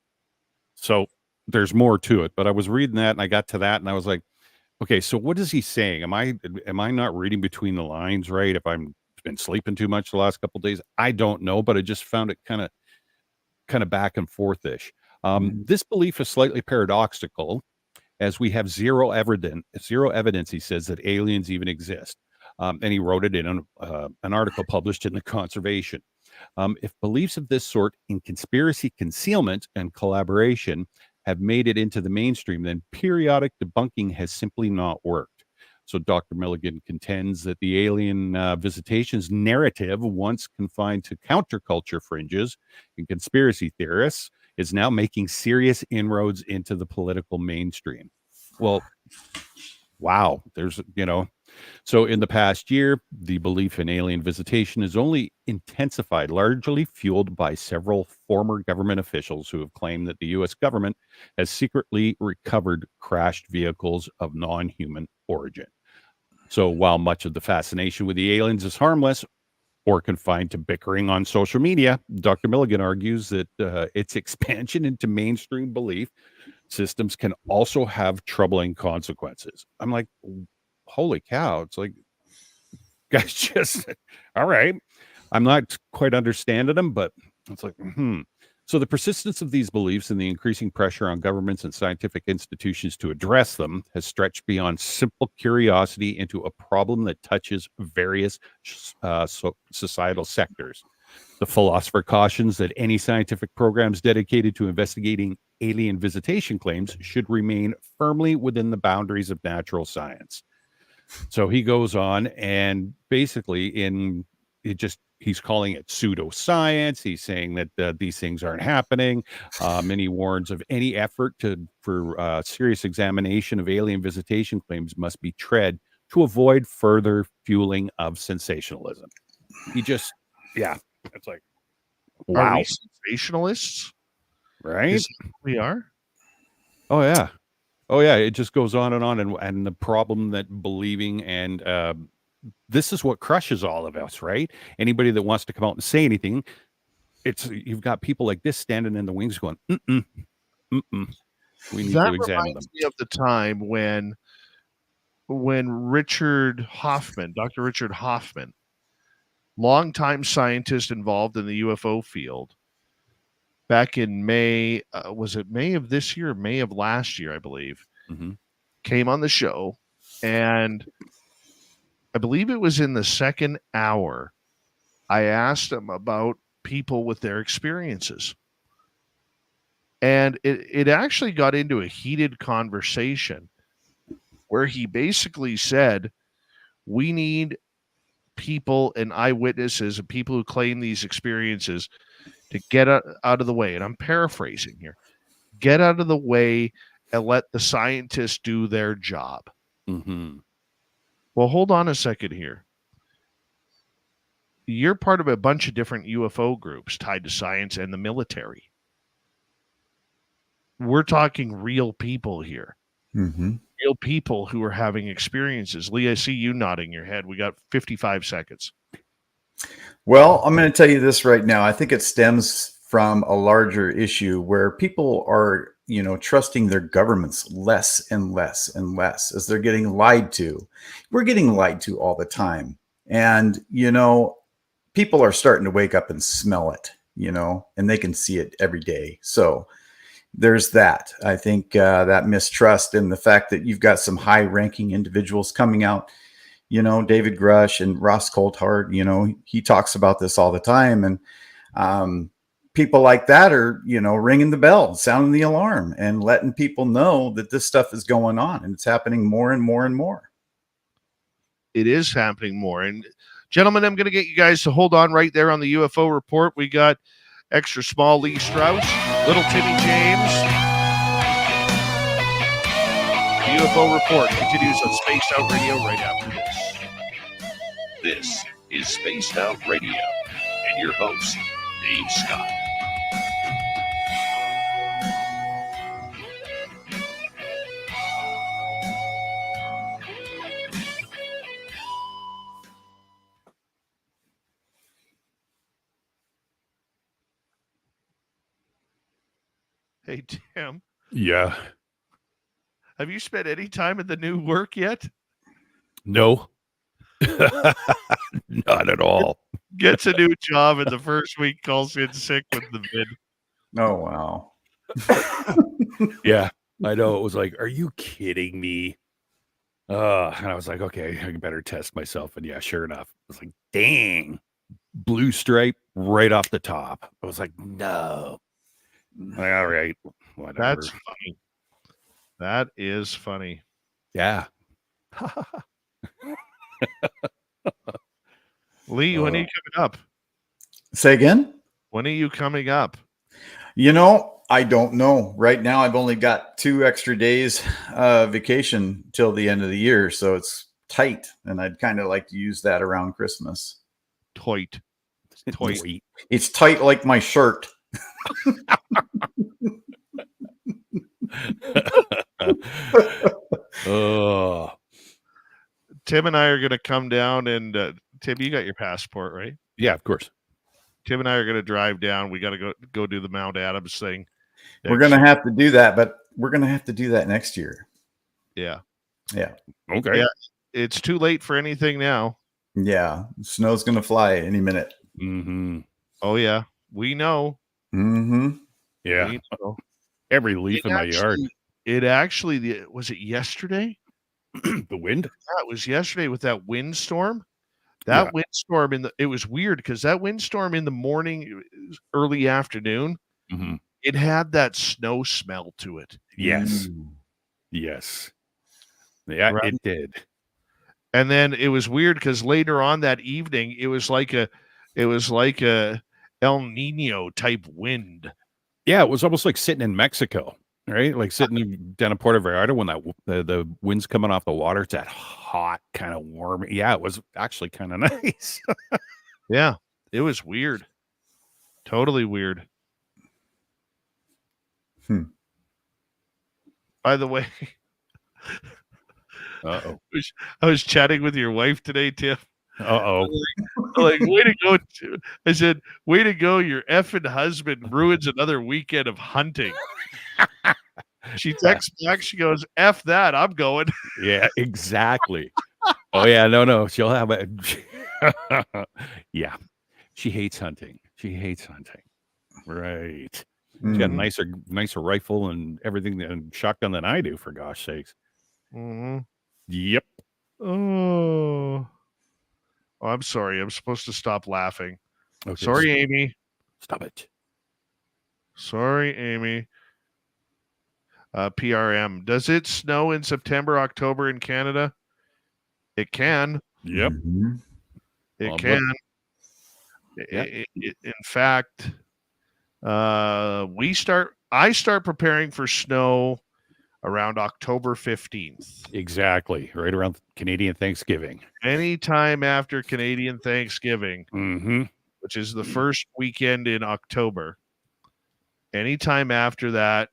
So there's more to it, but I was reading that and I got to that and I was like, okay, so what is he saying? Am I not reading between the lines right? If I'm been sleeping too much the last couple of days, I don't know, but I just found it kind of back and forth-ish. This belief is slightly paradoxical, as we have zero evidence, he says, that aliens even exist. And he wrote it in an article published in The Conservation. If beliefs of this sort in conspiracy concealment and collaboration have made it into the mainstream, then periodic debunking has simply not worked. So Dr. Milligan contends that the alien visitations narrative, once confined to counterculture fringes and conspiracy theorists, is now making serious inroads into the political mainstream. Well, wow. So in the past year, the belief in alien visitation is only intensified, largely fueled by several former government officials who have claimed that the U.S. government has secretly recovered crashed vehicles of non-human origin. So while much of the fascination with the aliens is harmless or confined to bickering on social media, Dr. Milligan argues that its expansion into mainstream belief systems can also have troubling consequences. I'm like, holy cow. It's like, guys, just, all right. I'm not quite understanding them, but it's like, So the persistence of these beliefs and the increasing pressure on governments and scientific institutions to address them has stretched beyond simple curiosity into a problem that touches various societal sectors. The philosopher cautions that any scientific programs dedicated to investigating alien visitation claims should remain firmly within the boundaries of natural science. So he goes on and basically he's calling it pseudoscience. He's saying that these things aren't happening. And he warns of any effort for serious examination of alien visitation claims must be tread to avoid further fueling of sensationalism. It's like, wow. Are we sensationalists? Right? Is that who we are? Oh, yeah. Oh, yeah. It just goes on. And the problem that believing and this is what crushes all of us, right? Anybody that wants to come out and say anything, you've got people like this standing in the wings going, we need to examine them. Me of the time when Richard Hoffman, Dr. Richard Hoffman, longtime scientist involved in the UFO field, back in May, was it May of this year or May of last year, I believe, came on the show, and I believe it was in the second hour, I asked him about people with their experiences. And it actually got into a heated conversation where he basically said, we need people and eyewitnesses and people who claim these experiences to get out of the way. And I'm paraphrasing here. Get out of the way and let the scientists do their job. Well, hold on a second here. You're part of a bunch of different UFO groups tied to science and the military. We're talking real people here. Real people who are having experiences. Lee, I see you nodding your head. We got 55 seconds. Well, I'm going to tell you this right now. I think it stems from a larger issue where people are, trusting their governments less and less and less as they're getting lied to. We're getting lied to all the time. And, people are starting to wake up and smell it, and they can see it every day. So there's that. I think that mistrust and the fact that you've got some high ranking individuals coming out, David Grush and Ross Coulthard, he talks about this all the time. And people like that are, ringing the bell, sounding the alarm and letting people know that this stuff is going on and it's happening more and more and more. It is happening more. And gentlemen, I'm going to get you guys to hold on right there on the UFO report. We got extra small Lee Strauss, little Timmy James. The UFO report continues on Spaced Out Radio right after this. This is Spaced Out Radio and your host, Dave Scott. Hey, Tim, Yeah. have you spent any time at the new work yet? No. Not at all. Gets a new job and the first week calls in sick with the vid. Oh, wow. Yeah, I know. It was like, are you kidding me? And I was like, okay, I better test myself. And yeah, sure enough, I was like, dang, blue stripe right off the top. I was like, no. Like, all right, whatever. That's funny. That is funny. Yeah. Lee, when are you coming up? Say again? When are you coming up? I don't know. Right now, I've only got 2 extra days vacation till the end of the year, so it's tight, and I'd kind of like to use that around Christmas. Toit. Toit. It's tight like my shirt. Oh, Tim and I are going to come down and Tim, you got your passport, right? yeah, of course. Tim and I are going to drive down. We got to go do the Mount Adams thing. We're going to have to do that, but we're going to have to do that next year. Yeah. Yeah. Okay. Yeah. It's too late for anything now. Yeah. Snow's going to fly any minute. Mm-hmm. Oh, yeah. We know. Mm-hmm. Yeah. We know. Every leaf in my yard. It actually, was it yesterday? The wind? Yeah, it was yesterday with that windstorm. That windstorm it was weird because that windstorm in the morning, early afternoon, Mm-hmm. it had that snow smell to it. Yes. Yes. Yeah, Right. it did. And then it was weird because later on that evening, it was like a El Nino type wind. Yeah, it was almost like sitting in Mexico, right? Like sitting down in Puerto Vallarta when that the wind's coming off the water. It's that hot, kind of warm. Yeah, it was actually kind of nice. Yeah, it was weird. Totally weird. By the way, Uh-oh. I was chatting with your wife today, Tim. Uh-oh. Like, way to go. I said, way to go. Your effing husband ruins another weekend of hunting. She texts back. She goes, F that. I'm going. Yeah, exactly. Oh, yeah. No. She'll have it. Yeah. She hates hunting. Right. She's got a nicer rifle and everything and shotgun than I do, for gosh sakes. Mm-hmm. Yep. Oh, I'm sorry. I'm supposed to stop laughing. Okay, Sorry, Amy. Stop it. Sorry, Amy. PRM. Does it snow in September, October in Canada? It can. Yep. It can. In fact, I start preparing for snow around October 15th. Exactly. Right around Canadian Thanksgiving. Anytime after Canadian Thanksgiving, Mm-hmm. which is the first weekend in October. Anytime after that,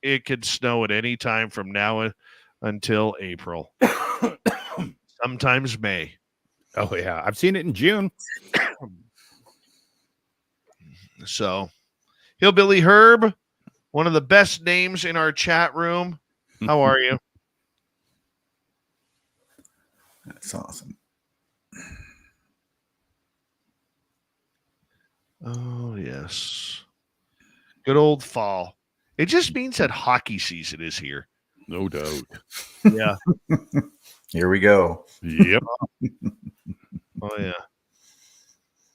it could snow at any time from now until April. Sometimes May. Oh, yeah. I've seen it in June. So, Hillbilly Herb, one of the best names in our chat room. How are you? That's awesome. Oh, yes. Good old fall. It just means that hockey season is here. No doubt. Yeah. Here we go. Yep. Oh, yeah.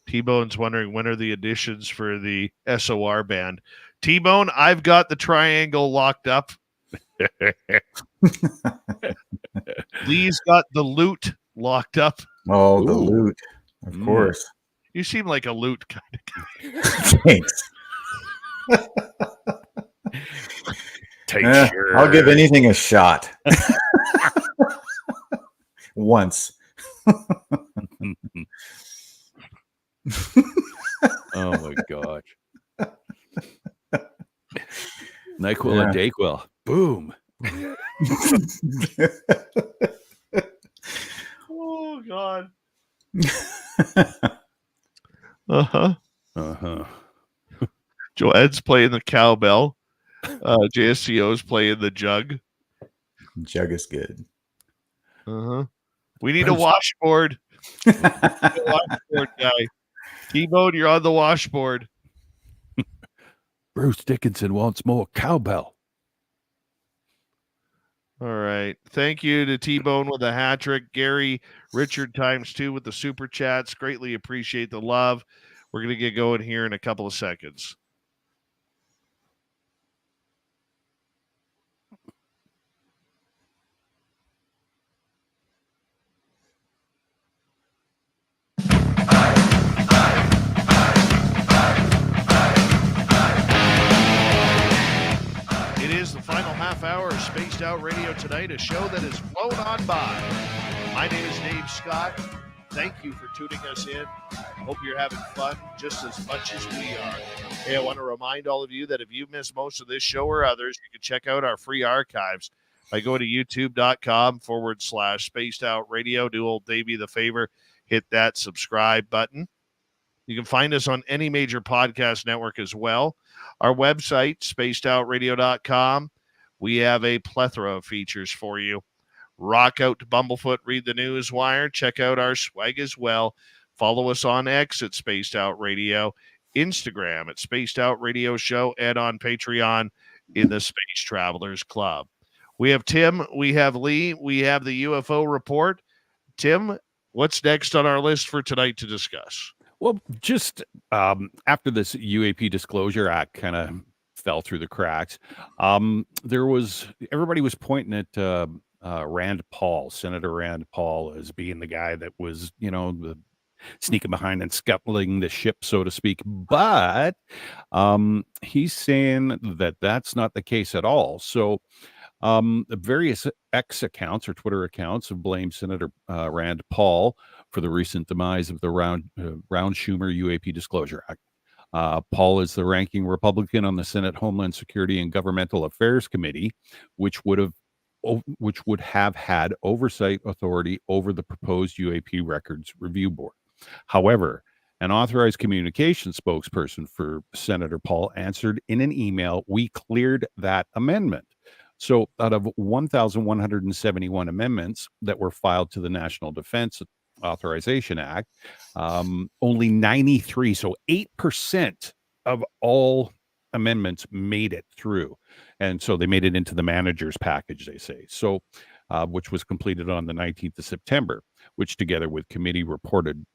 T-Bone's wondering when are the additions for the SOR band. T-Bone, I've got the triangle locked up. Lee's got the loot locked up. Oh, the loot. Of course. You seem like a loot kind of guy. Thanks. Sure. I'll give anything a shot. Once. Oh my gosh. NyQuil and DayQuil. Boom. Oh, God. Uh-huh. Uh-huh. Joanne's playing the cowbell. JSCO's playing the jug. Jug is good. Uh-huh. We need a Bruce. washboard. Washboard guy. T-Bone, you're on the washboard. Bruce Dickinson wants more cowbell. All right. Thank you to T-Bone with a hat trick. Gary Richard ×2 with the super chats. Greatly appreciate the love. We're going to get going here in a couple of seconds. It is the final half hour of Spaced Out Radio tonight, a show that has flown on by. My name is Dave Scott. Thank you for tuning us in. Hope you're having fun just as much as we are. Hey, I want to remind all of you that if you missed most of this show or others, you can check out our free archives by going to youtube.com/Spaced Out Radio. Do old Davey the favor, hit that subscribe button. You can find us on any major podcast network as well. Our website, spacedoutradio.com. We have a plethora of features for you. Rock out to Bumblefoot, read the news wire, check out our swag as well. Follow us on X at Spaced Out Radio, Instagram at Spaced Out Radio Show, and on Patreon in the Space Travelers Club. We have Tim, we have Lee, we have the UFO report. Tim, what's next on our list for tonight to discuss? Well, just after this UAP Disclosure Act kind of fell through the cracks, everybody was pointing at Rand Paul, Senator Rand Paul, as being the guy that was, the sneaking behind and scuttling the ship, so to speak. But he's saying that that's not the case at all. So the various X accounts or Twitter accounts have blamed Senator Rand Paul for the recent demise of the Round-Schumer UAP Disclosure Act. Paul is the ranking Republican on the Senate Homeland Security and Governmental Affairs Committee, which would have had oversight authority over the proposed UAP Records Review Board. However, an authorized communication spokesperson for Senator Paul answered in an email, "We cleared that amendment." So out of 1,171 amendments that were filed to the National Defense Authorization Act, only 93, so 8% of all amendments made it through. And so they made it into the manager's package, they say. So, which was completed on the 19th of September, which together with committee reported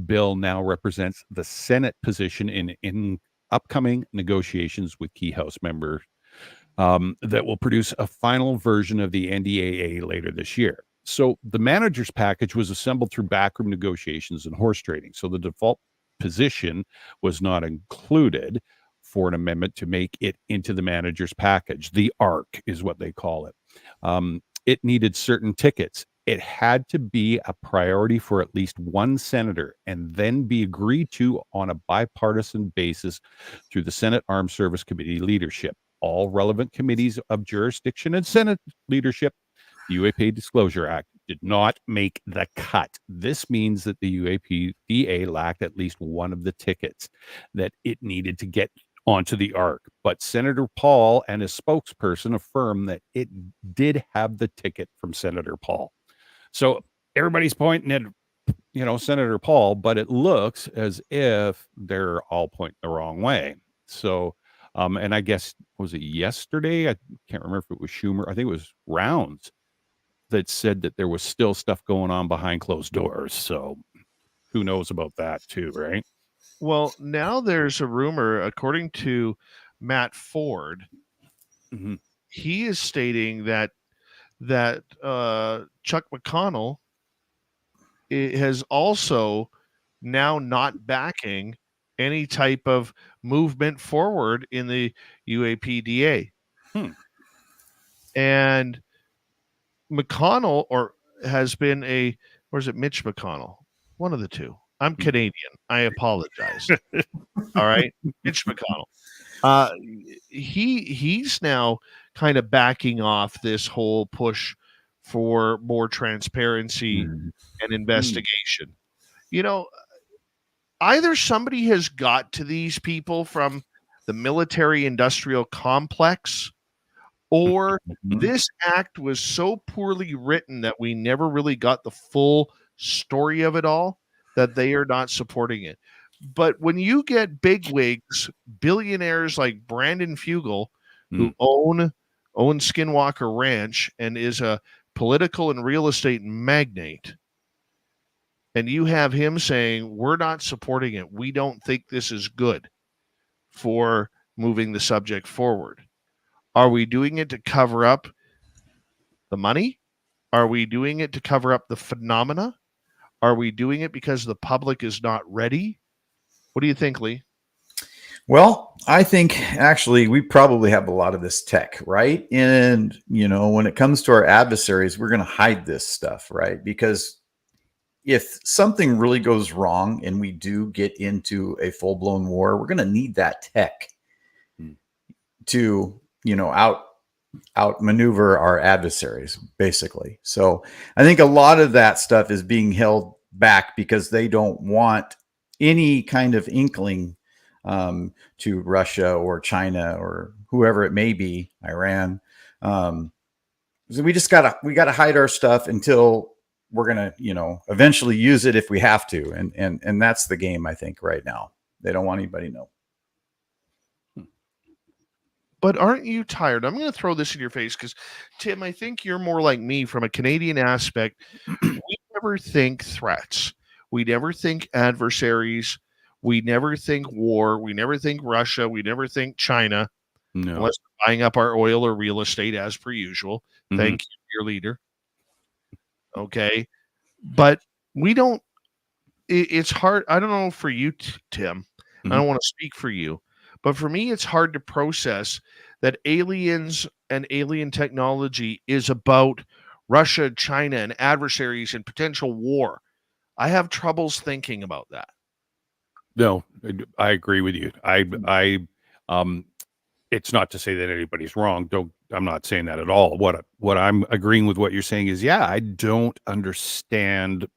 bill now represents the Senate position in upcoming negotiations with key House members that will produce a final version of the NDAA later this year. So the manager's package was assembled through backroom negotiations and horse trading. So the default position was not included for an amendment to make it into the manager's package. The ARC is what they call it. It needed certain tickets. It had to be a priority for at least one senator and then be agreed to on a bipartisan basis through the Senate Armed Service Committee leadership. All relevant committees of jurisdiction and Senate leadership, the UAP Disclosure Act did not make the cut. This means that the UAPDA lacked at least one of the tickets that it needed to get onto the ARC. But Senator Paul and his spokesperson affirmed that it did have the ticket from Senator Paul. So everybody's pointing at, Senator Paul, but it looks as if they're all pointing the wrong way. So, and I guess, was it yesterday? I can't remember if it was Schumer. I think it was Rounds that said that there was still stuff going on behind closed doors. So who knows about that too, right? Well, now there's a rumor, according to Matt Ford, he is stating that Chuck McConnell has also now not backing any type of movement forward in the UAPDA. And McConnell has been or is it Mitch McConnell? One of the two. I'm Canadian. I apologize. All right. Mitch McConnell. He's now kind of backing off this whole push for more transparency and investigation. Either somebody has got to these people from the military industrial complex, or Mhm. this act was so poorly written that we never really got the full story of it all, that they are not supporting it. But when you get bigwigs, billionaires like Brandon Fugel, who own Skinwalker Ranch and is a political and real estate magnate, and you have him saying, we're not supporting it, we don't think this is good for moving the subject forward. Are we doing it to cover up the money? Are we doing it to cover up the phenomena? Are we doing it because the public is not ready? What do you think, Lee? Well, I think actually we probably have a lot of this tech, right? And, when it comes to our adversaries, we're going to hide this stuff, right? Because if something really goes wrong and we do get into a full-blown war, we're going to need that tech to, outmaneuver our adversaries, basically. So I think a lot of that stuff is being held back because they don't want any kind of inkling to Russia or China or whoever it may be, Iran. So we gotta hide our stuff until we're gonna, eventually use it if we have to. And that's the game, I think, right now. They don't want anybody to know. But aren't you tired? I'm going to throw this in your face because, Tim, I think you're more like me from a Canadian aspect. We never think threats. We never think adversaries. We never think war. We never think Russia. We never think China. No. Unless we're buying up our oil or real estate as per usual. Thank you, your leader. Okay. But we don't, it's hard. I don't know for you, Tim. I don't want to speak for you. But for me, it's hard to process that aliens and alien technology is about Russia, China, and adversaries and potential war. I have troubles thinking about that. No, I agree with you. It's not to say that anybody's wrong. I'm not saying that at all. What I'm agreeing with what you're saying is, yeah, I don't understand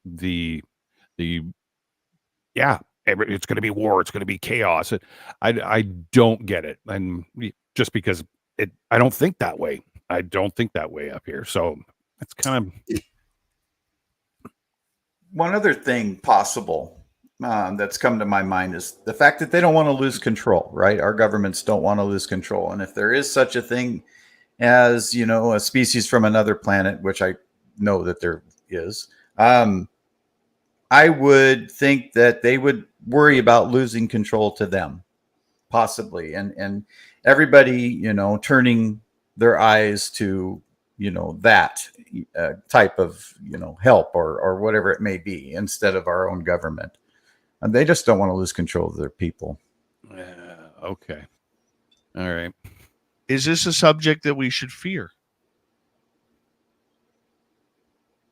it's going to be war. It's going to be chaos. I don't get it. And just because I don't think that way. I don't think that way up here. So it's kind of one other thing possible that's come to my mind is the fact that they don't want to lose control, right? Our governments don't want to lose control. And if there is such a thing as, a species from another planet, which I know that there is, I would think that they would worry about losing control to them, possibly. And everybody, turning their eyes to, that type of, help or whatever it may be instead of our own government. And they just don't want to lose control of their people. Okay. All right. Is this a subject that we should fear?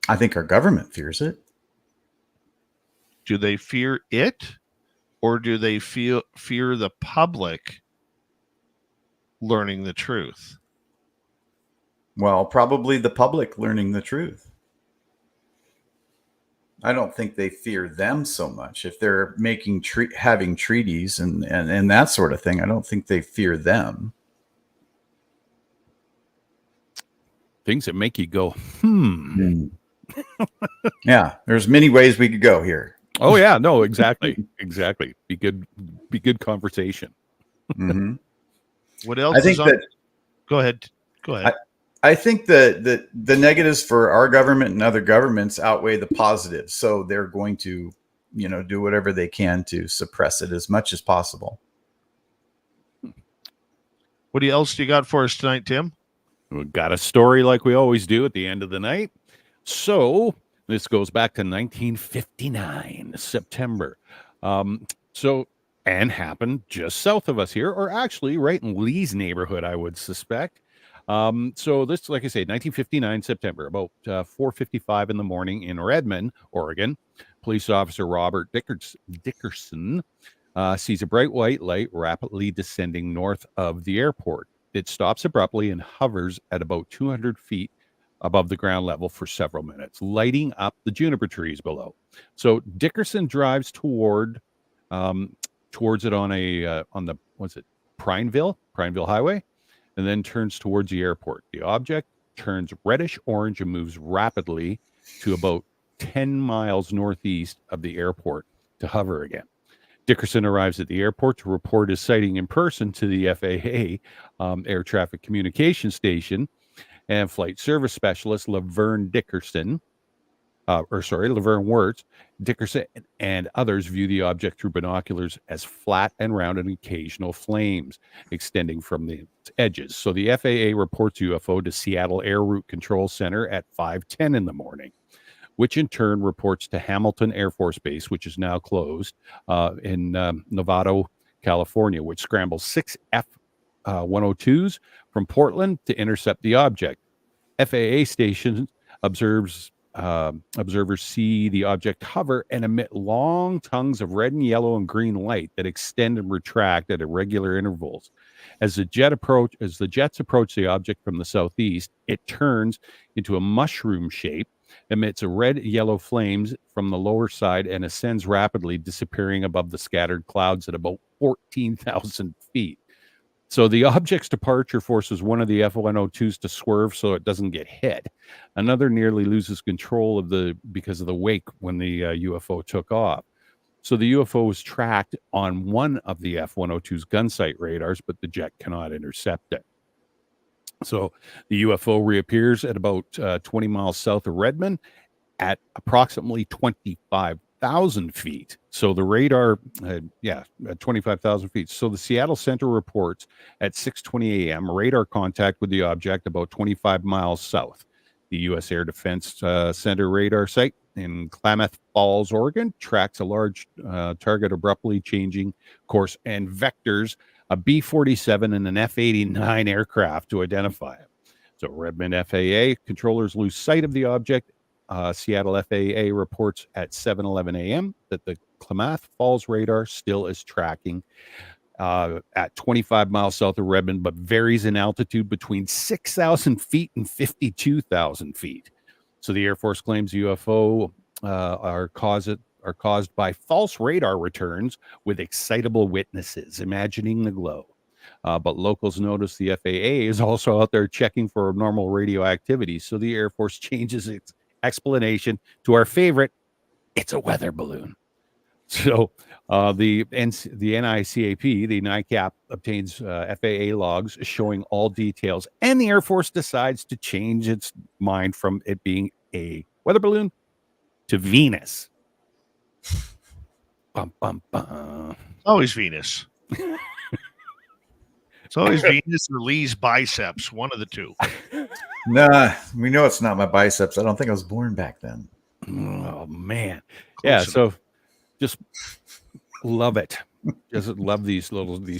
I think our government fears it. Do they fear it, or do they fear the public learning the truth? Well, probably the public learning the truth. I don't think they fear them so much. If they're making having treaties and that sort of thing, I don't think they fear them. Things that make you go, Yeah, there's many ways we could go here. Oh yeah, no, exactly. Exactly. Be good conversation. Mm-hmm. What else? I think Go ahead. I think the negatives for our government and other governments outweigh the positives. So they're going to, do whatever they can to suppress it as much as possible. What else do you got for us tonight, Tim? We've got a story like we always do at the end of the night. So this goes back to 1959, September. And happened just south of us here, or actually right in Lee's neighborhood, I would suspect. So this, like I say, 1959, September, about 4:55 in the morning in Redmond, Oregon. Police officer Robert Dickerson sees a bright white light rapidly descending north of the airport. It stops abruptly and hovers at about 200 feet above the ground level for several minutes, lighting up the juniper trees below. So Dickerson drives towards it on the Prineville Highway, and then turns towards the airport. The object turns reddish orange and moves rapidly to about 10 miles northeast of the airport to hover again. Dickerson arrives at the airport to report his sighting in person to the FAA air traffic communication station, and flight service specialist Laverne Wirtz. Dickerson and others view the object through binoculars as flat and round and occasional flames extending from the edges. So the FAA reports UFO to Seattle Air Route Control Center at 5:10 in the morning, which in turn reports to Hamilton Air Force Base, which is now closed, in Novato, California, which scrambles 6 F-102s from Portland to intercept the object. FAA station observers see the object hover and emit long tongues of red and yellow and green light that extend and retract at irregular intervals. As the jets approach the object from the southeast, it turns into a mushroom shape, emits a red-yellow flames from the lower side, and ascends rapidly, disappearing above the scattered clouds at about 14,000 feet. So the object's departure forces one of the F-102s to swerve so it doesn't get hit. Another nearly loses control because of the wake when the UFO took off. So the UFO was tracked on one of the F-102's gun sight radars, but the jet cannot intercept it. So the UFO reappears at about 20 miles south of Redmond at approximately 25,000 feet. So the radar, at 25,000 feet. So the Seattle Center reports at 6:20 a.m. radar contact with the object about 25 miles south. The U.S. Air Defense Center radar site in Klamath Falls, Oregon, tracks a large target abruptly changing course and vectors a B-47 and an F-89 aircraft to identify it. So Redmond FAA controllers lose sight of the object. Seattle FAA reports at 7:11 a.m. that the Klamath Falls radar still is tracking at 25 miles south of Redmond, but varies in altitude between 6,000 feet and 52,000 feet. So the Air Force claims UFO are caused by false radar returns with excitable witnesses imagining the glow. But locals notice the FAA is also out there checking for abnormal radioactivity. So the Air Force changes its explanation to our favorite, it's a weather balloon. So the NICAP, the NICAP, obtains FAA logs showing all details, and the Air Force decides to change its mind from it being a weather balloon to Venus. Bum, bum, bum. Always Venus. It's always Venus or Lee's biceps, one of the two. Nah, we know it's not my biceps. I don't think I was born back then. Oh, man. Close enough. So just love it. Just love these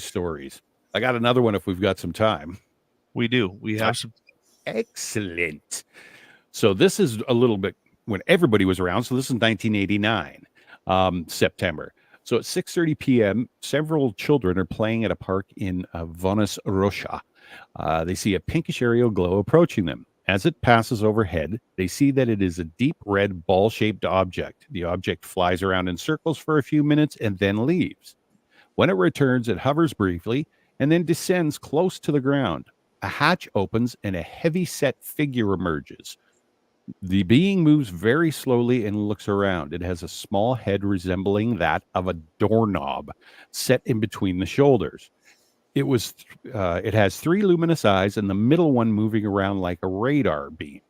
stories. I got another one if we've got some time. We do. We have some. Excellent. So this is a little bit when everybody was around. So this is 1989, September. So at 6:30 p.m., several children are playing at a park in Vonis, Russia. They see a pinkish aerial glow approaching them. As it passes overhead, they see that it is a deep red ball-shaped object. The object flies around in circles for a few minutes and then leaves. When it returns, it hovers briefly and then descends close to the ground. A hatch opens and a heavy-set figure emerges. The being moves very slowly and looks around. It has a small head resembling that of a doorknob set in between the shoulders. It has 3 luminous eyes, and the middle one moving around like a radar beam.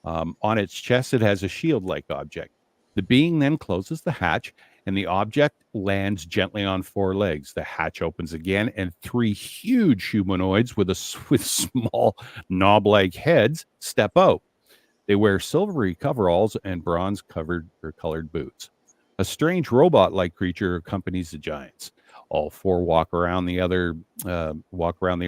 On its chest, it has a shield-like object. The being then closes the hatch, and the object lands gently on 4 legs. The hatch opens again, and 3 huge humanoids with small knob-like heads step out. They wear silvery coveralls and bronze-colored boots. A strange robot-like creature accompanies the giants. All 4 walk around the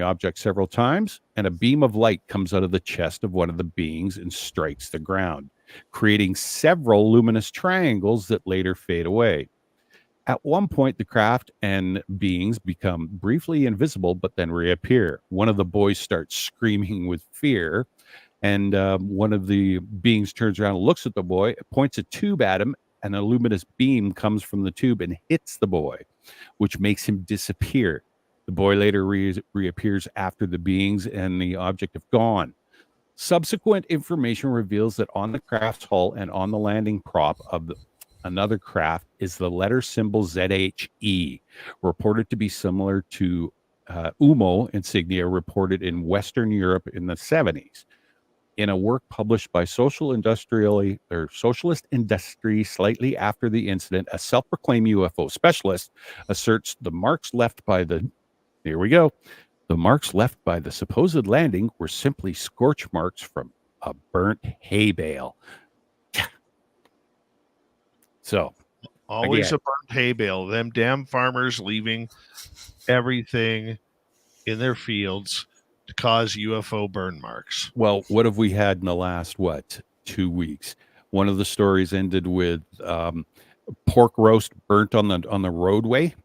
object several times, and a beam of light comes out of the chest of one of the beings and strikes the ground, creating several luminous triangles that later fade away. At one point, the craft and beings become briefly invisible, but then reappear. One of the boys starts screaming with fear, and one of the beings turns around and looks at the boy, points a tube at him, and a luminous beam comes from the tube and hits the boy, which makes him disappear. The boy later reappears after the beings and the object have gone. Subsequent information reveals that on the craft's hull and on the landing prop of another craft is the letter symbol ZHE, reported to be similar to UMO insignia reported in Western Europe in the 70s. In a work published by Socialist Industry slightly after the incident, a self-proclaimed UFO specialist asserts the marks left by the supposed landing were simply scorch marks from a burnt hay bale. So, Always again, a burnt hay bale. Them damn farmers leaving everything in their fields to cause UFO burn marks. well, what have we had in the last 2 weeks? One of the stories ended with pork roast burnt on the roadway.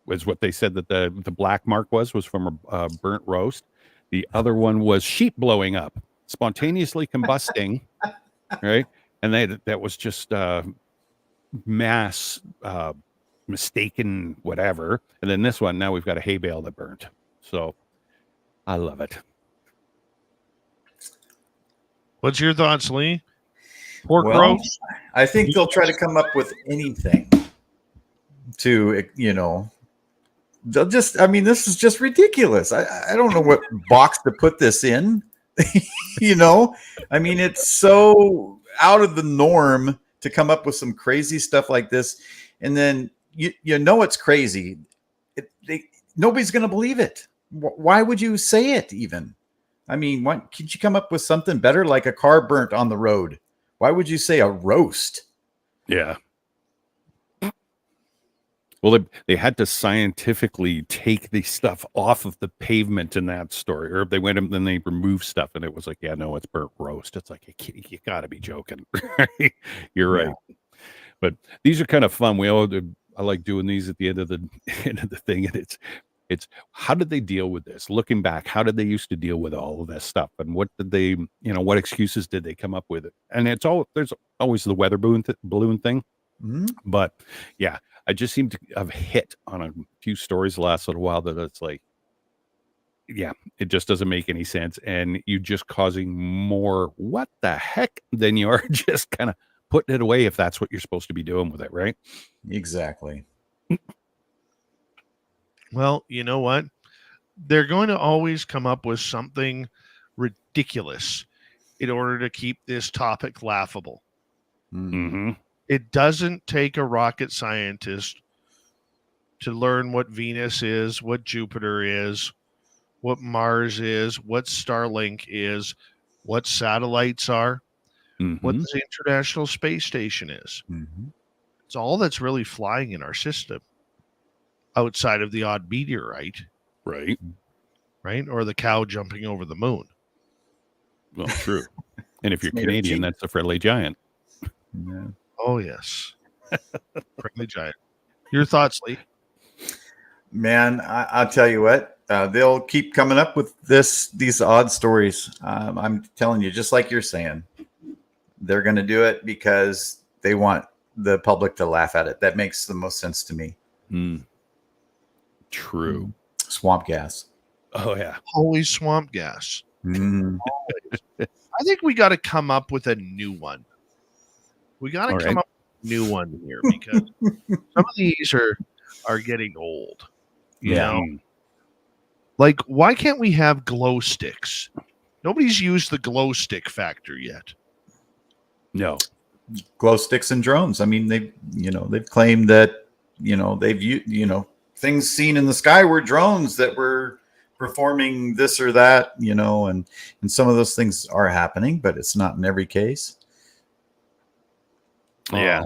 Was what they said that the black mark was from a burnt roast. The other one was sheep blowing up, spontaneously combusting, right? And that was just mass mistaken whatever. And then this one, now we've got a hay bale that burnt. So I love it. What's your thoughts, Lee? Pork Well, roast? I think they'll try to come up with anything to, they'll just, this is just ridiculous. I don't know what box to put this in. It's so out of the norm to come up with some crazy stuff like this. And then, it's crazy. Nobody's going to believe it. Why would you say it even? Why can't you come up with something better, like a car burnt on the road? Why would you say a roast? Yeah. Well, they had to scientifically take the stuff off of the pavement in that story, or if they went and then they removed stuff, and it was like, yeah, no, it's burnt roast. It's like, you got to be joking. You're right. Yeah. But these are kind of fun. I like doing these at the end of the thing, and it's how did they deal with this? Looking back, how did they used to deal with all of this stuff, and what did they, what excuses did they come up with? And there's always the weather balloon thing, but yeah. I just seem to have hit on a few stories the last little while that it's like, yeah, it just doesn't make any sense. And you're just causing more what the heck than you are just kind of putting it away if that's what you're supposed to be doing with it, right? Exactly. Well, you know what? They're going to always come up with something ridiculous in order to keep this topic laughable. Mm-hmm. It doesn't take a rocket scientist to learn what Venus is, what Jupiter is, what Mars is, what Starlink is, what satellites are, what the International Space Station is. It's all that's really flying in our system outside of the odd meteorite. Right. Or the cow jumping over the moon. Well, true. And if you're Canadian, that's a friendly giant. Yeah. Oh, yes. Friendly giant. Your thoughts, Lee? Man, I'll tell you what. They'll keep coming up with these odd stories. I'm telling you, just like you're saying, they're going to do it because they want the public to laugh at it. That makes the most sense to me. True. Swamp gas. Oh, yeah. Always swamp gas. I think we got to come up with a new one. We got to come up with a new one here because some of these are getting old. You know? Like, why can't we have glow sticks? Nobody's used the glow stick factor yet. No. Glow sticks and drones. They've claimed that, they've things seen in the sky were drones that were performing this or that, and some of those things are happening, but it's not in every case. Yeah.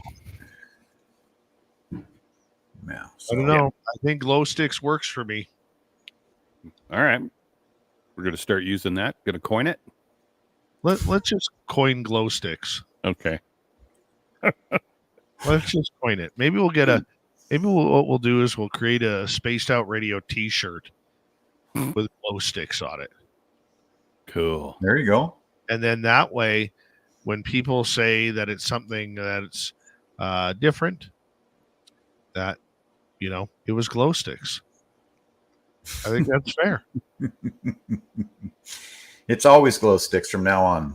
Yeah. I don't know. I think glow sticks works for me. All right. We're going to start using that. Going to coin it. Let's just coin glow sticks. Okay. Let's just coin it. Maybe we'll get what we'll do is we'll create a Spaced Out Radio t-shirt with glow sticks on it. Cool. There you go. And then that way, when people say that it's something that's different, that, it was glow sticks. I think that's fair. It's always glow sticks from now on.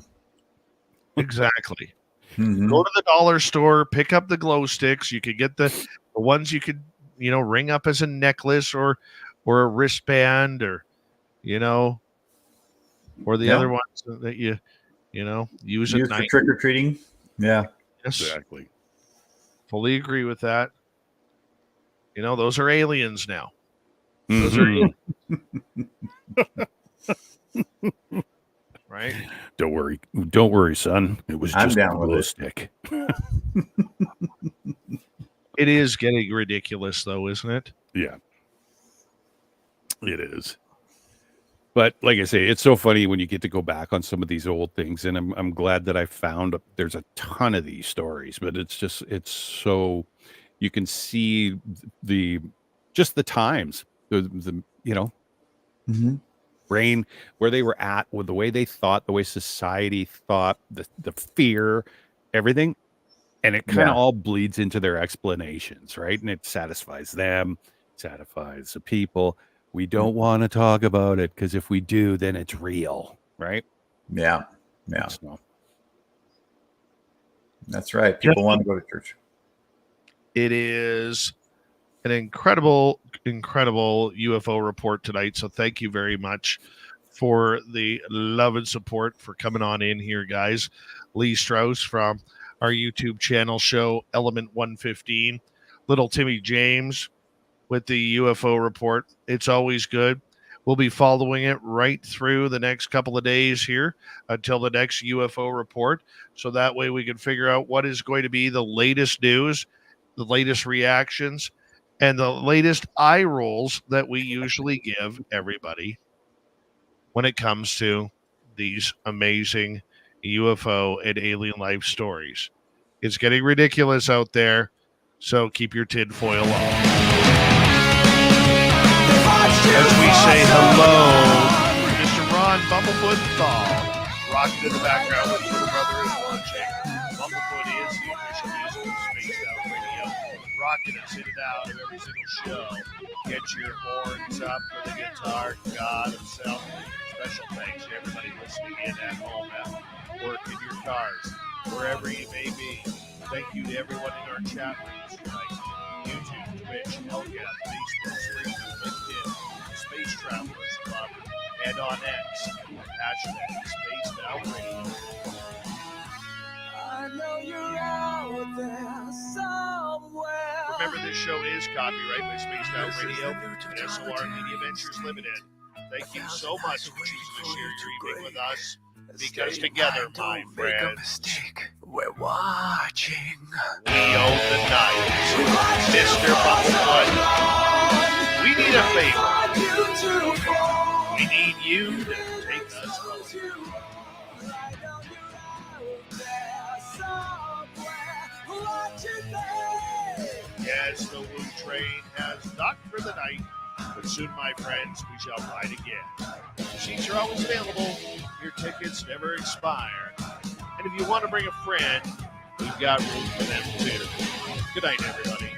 Exactly. Mhm. Go to the dollar store, pick up the glow sticks. You could get the ones you could, ring up as a necklace or a wristband, or or the Yeah. other ones that you use at Used for night. trick or treating. Yeah. Yes, Exactly. fully agree with that. Those are aliens now. Those are Mhm. right. Don't worry, son. It was I'm just a down with glow it. stick. It is getting ridiculous, though, isn't it? Yeah, it is. But like I say, it's so funny when you get to go back on some of these old things, and I'm glad that I found there's a ton of these stories. But it's so you can see the times, the Mhm. brain where they were at, with the way they thought, the way society thought, the fear, everything. And it kind of Yeah. all bleeds into their explanations, right? And it satisfies them, satisfies the people. We don't want to talk about it because if we do, then it's real, right? Yeah. Yeah. So, That's right. People want to go to church. It is an incredible UFO report tonight. So thank you very much for the love and support for coming on in here, guys. Lee Strauss from our YouTube channel show, Element 115. Little Timmy James with the UFO report. It's always good. We'll be following it right through the next couple of days here until the next UFO report. So that way we can figure out what is going to be the latest news, the latest reactions, and the latest eye rolls that we usually give everybody when it comes to these amazing UFO and alien life stories. It's getting ridiculous out there, so keep your tinfoil on. As we say hello to Mr. Ron Bumblefoot Thal, rocking in the background with Little Brother is watching. Bumblefoot is the official music of Spaced Out Radio, rocking us in and out of every single show. Get your horns up for the guitar god himself. Special thanks to everybody listening in at home, at work, in your cars, wherever you may be. Thank you to everyone in our chat rooms tonight. YouTube, Twitch, Hellcat, Facebook, Spreaker, LinkedIn, Space Travelers Club, and on X, hashtag Spaced Out Radio. I know you're out there somewhere. Remember, this show is copyright by Spaced Out Radio and SOR Media Ventures Limited. Thank you so much for choosing to share your evening with us, because together, my friends, we're watching. we own the night. Mr. Bumblefoot, we need a favor. We need you to take us home. Yes, the Woo train has docked for the night, but soon, my friends, we shall ride again. Seats are always available. Your tickets never expire. And if you want to bring a friend, we've got room for them too. Good night, everybody.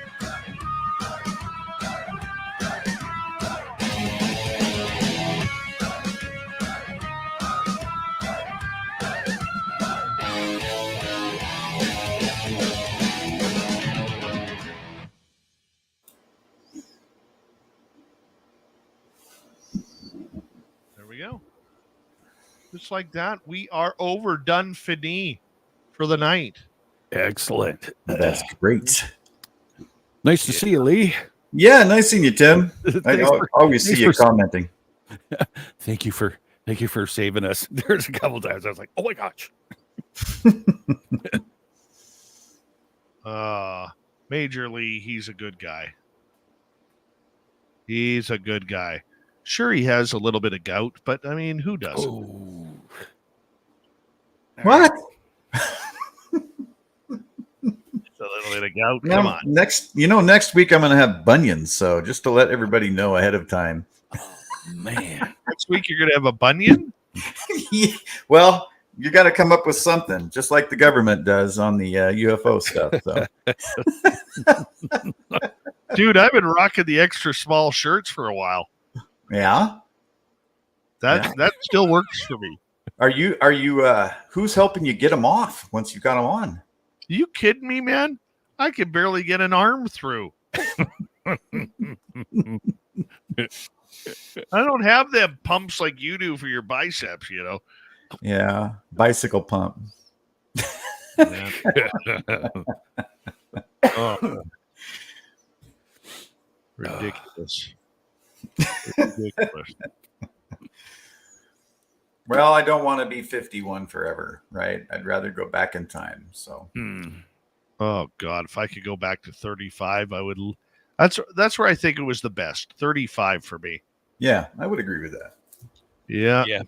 There we go. Just like that, we are overdone fini for the night. excellent. That's great. Nice to see you, Lee. Yeah, nice seeing you, Tim. I Thanks for- always thanks see you for- commenting. Thank you for saving us. There's a couple times I was like, oh my gosh. Major Lee, he's a good guy. He's a good guy. Sure, he has a little bit of gout, but I mean, who doesn't? Oh. What? A little bit of gout. No, Come on. next week I'm going to have bunions. So just to let everybody know ahead of time. Man. Next week you're gonna have a bunion? Well, you got to come up with something, just like the government does on the UFO stuff. So Dude, I've been rocking the extra small shirts for a while. Yeah. That still works for me. Are you who's helping you get them off once you got them on? You kidding me, man? I can barely get an arm through. I don't have them pumps like you do for your biceps, you know. Yeah. Bicycle pump. Oh. Ridiculous. Ridiculous. Well, I don't want to be 51 forever, right? I'd rather go back in time. So Oh God, if I could go back to 35, I would. That's where I think it was the best. 35 for me. yeah, I would agree with that. Yeah. Yeah.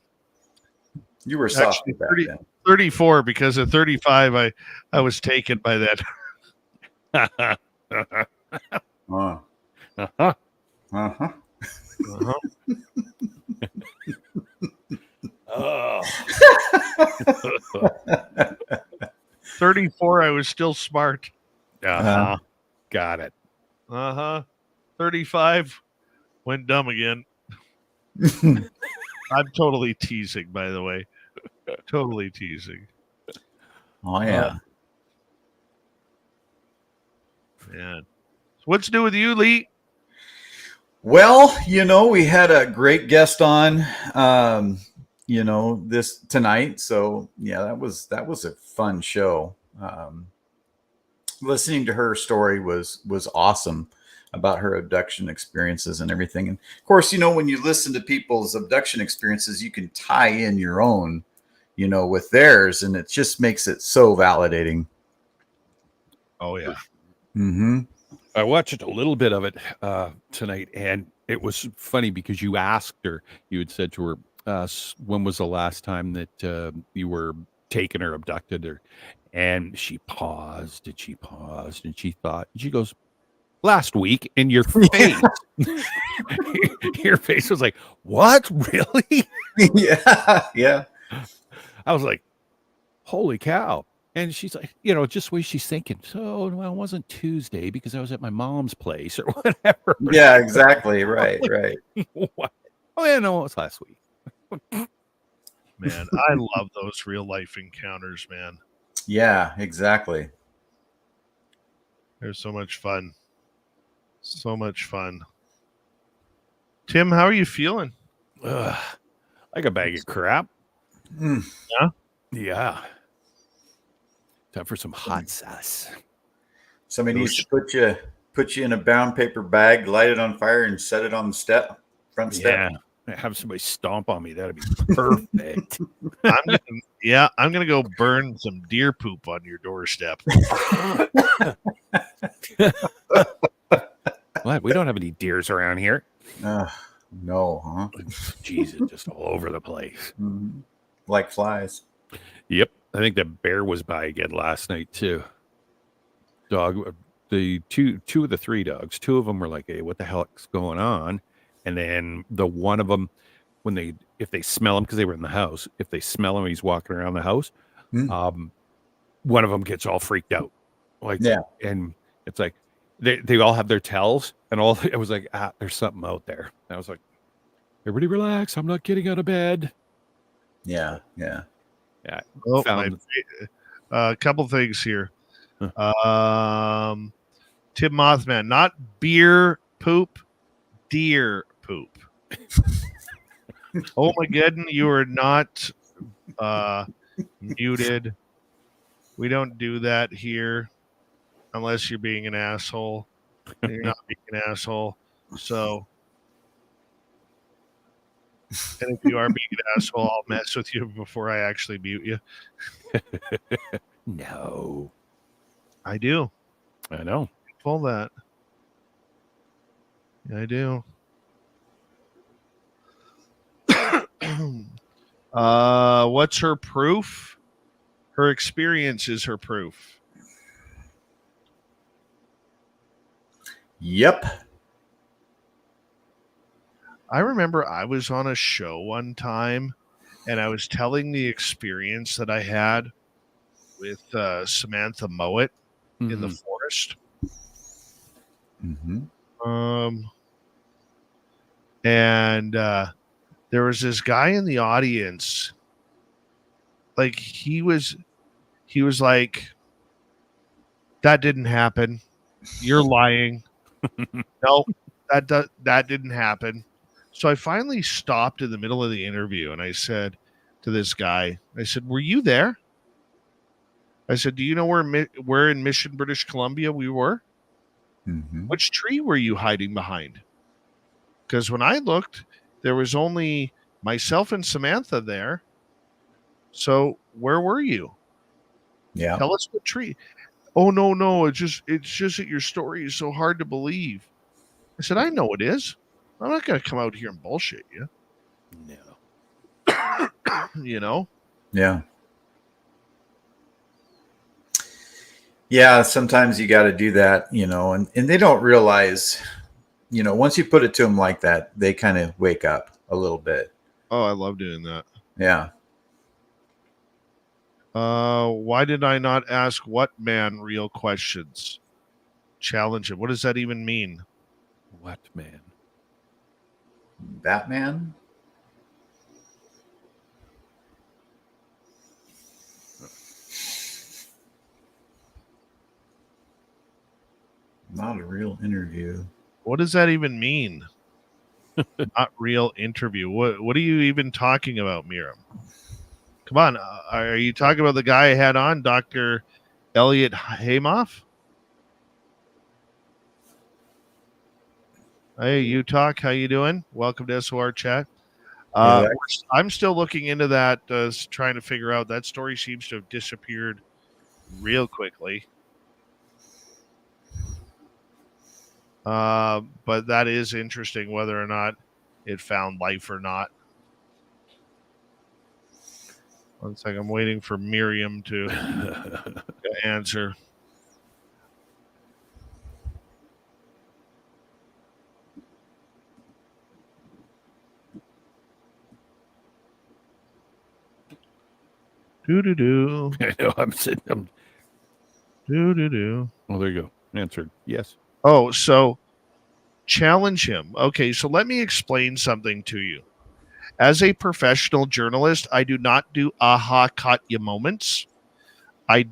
You were soft Actually, back 30 then. 34, because at 35 I was taken by that. Uh-huh. Uh-huh. Uh-huh. Uh-huh. Oh. 34, I was still smart. Uh-huh. Got it. 35, went dumb again. I'm totally teasing, by the way. Totally teasing. Oh yeah. Man. So what's new with you, Lee? Well, we had a great guest on this tonight. So yeah, that was a fun show. Listening to her story was awesome about her abduction experiences and everything. And of course, when you listen to people's abduction experiences, you can tie in your own, with theirs, and it just makes it so validating. Oh yeah. Mm-hmm. I watched a little bit of it tonight, and it was funny because you asked her, you had said to her, when was the last time that you were taken or abducted? And she paused and she thought, and she goes, last week. And your face, your face was like, what? Really? Yeah. Yeah. I was like, holy cow. And she's like, just the way she's thinking. So, well, it wasn't Tuesday because I was at my mom's place or whatever. Yeah, exactly. Right. Right. What? Oh, yeah, no, it was last week. Man, I love those real life encounters, man. Yeah, exactly. They're so much fun. So much fun. Tim, how are you feeling? Like a bag of crap. Yeah? Yeah. Time for some hot sauce. Somebody needs to put you in a brown paper bag, light it on fire, and set it on the front step. Yeah. Have somebody stomp on me. That'd be perfect. I'm gonna go burn some deer poop on your doorstep. What? We don't have any deers around here. No, huh? Jesus, just all over the place. Mm-hmm. Like flies. Yep. I think the bear was by again last night too. Dog, the two of the three dogs, two of them were like, hey, what the heck's going on? And then the one of them, if they smell him, because they were in the house, if they smell him, he's walking around the house. One of them gets all freaked out. Like, yeah. And it's like, they all have their tells, and it was like, there's something out there. And I was like, everybody relax. I'm not getting out of bed. Yeah. Yeah. Yeah. Oh, a couple things here. Tim Mothman, not beer poop, deer poop. Oh my goodness, you are not muted. We don't do that here unless you're being an asshole. You're not being an asshole. So, and if you are being an asshole, I'll mess with you before I actually mute you. No. I do. I know. Pull that. Yeah, I do. What's her proof? Her experience is her proof. Yep. I remember I was on a show one time and I was telling the experience that I had with Samantha Mowat in the forest. Mm-hmm. And there was this guy in the audience, like he was like, that didn't happen. You're lying. No, that didn't happen. So I finally stopped in the middle of the interview and I said to this guy, I said, were you there? I said, do you know where in Mission, British Columbia we were? Mhm. Which tree were you hiding behind? Because when I looked, there was only myself and Samantha there. So where were you? Yeah. Tell us what tree. Oh, no. It's just that your story is so hard to believe. I said, I know it is. I'm not going to come out here and bullshit you. No. You know? Yeah. Yeah, sometimes you got to do that, and they don't realize, once you put it to them like that, they kind of wake up a little bit. Oh, I love doing that. Yeah. Why did I not ask what man real questions? Challenge him. What does that even mean? What man? Batman? Not a real interview. What does that even mean? Not real interview. What are you even talking about, Miriam? Come on. Are you talking about the guy I had on, Dr. Elliott Haimoff? Hey, you talk. How you doing? Welcome to SOR Chat. I'm still looking into that, trying to figure out. That story seems to have disappeared real quickly. But that is interesting, whether or not it found life or not. One second, I'm waiting for Miriam to answer. Do. I know, I'm sitting. Do. Oh, there you go. Answered. Yes. Oh, so challenge him. Okay, so let me explain something to you. As a professional journalist, I do not do aha caught you moments. I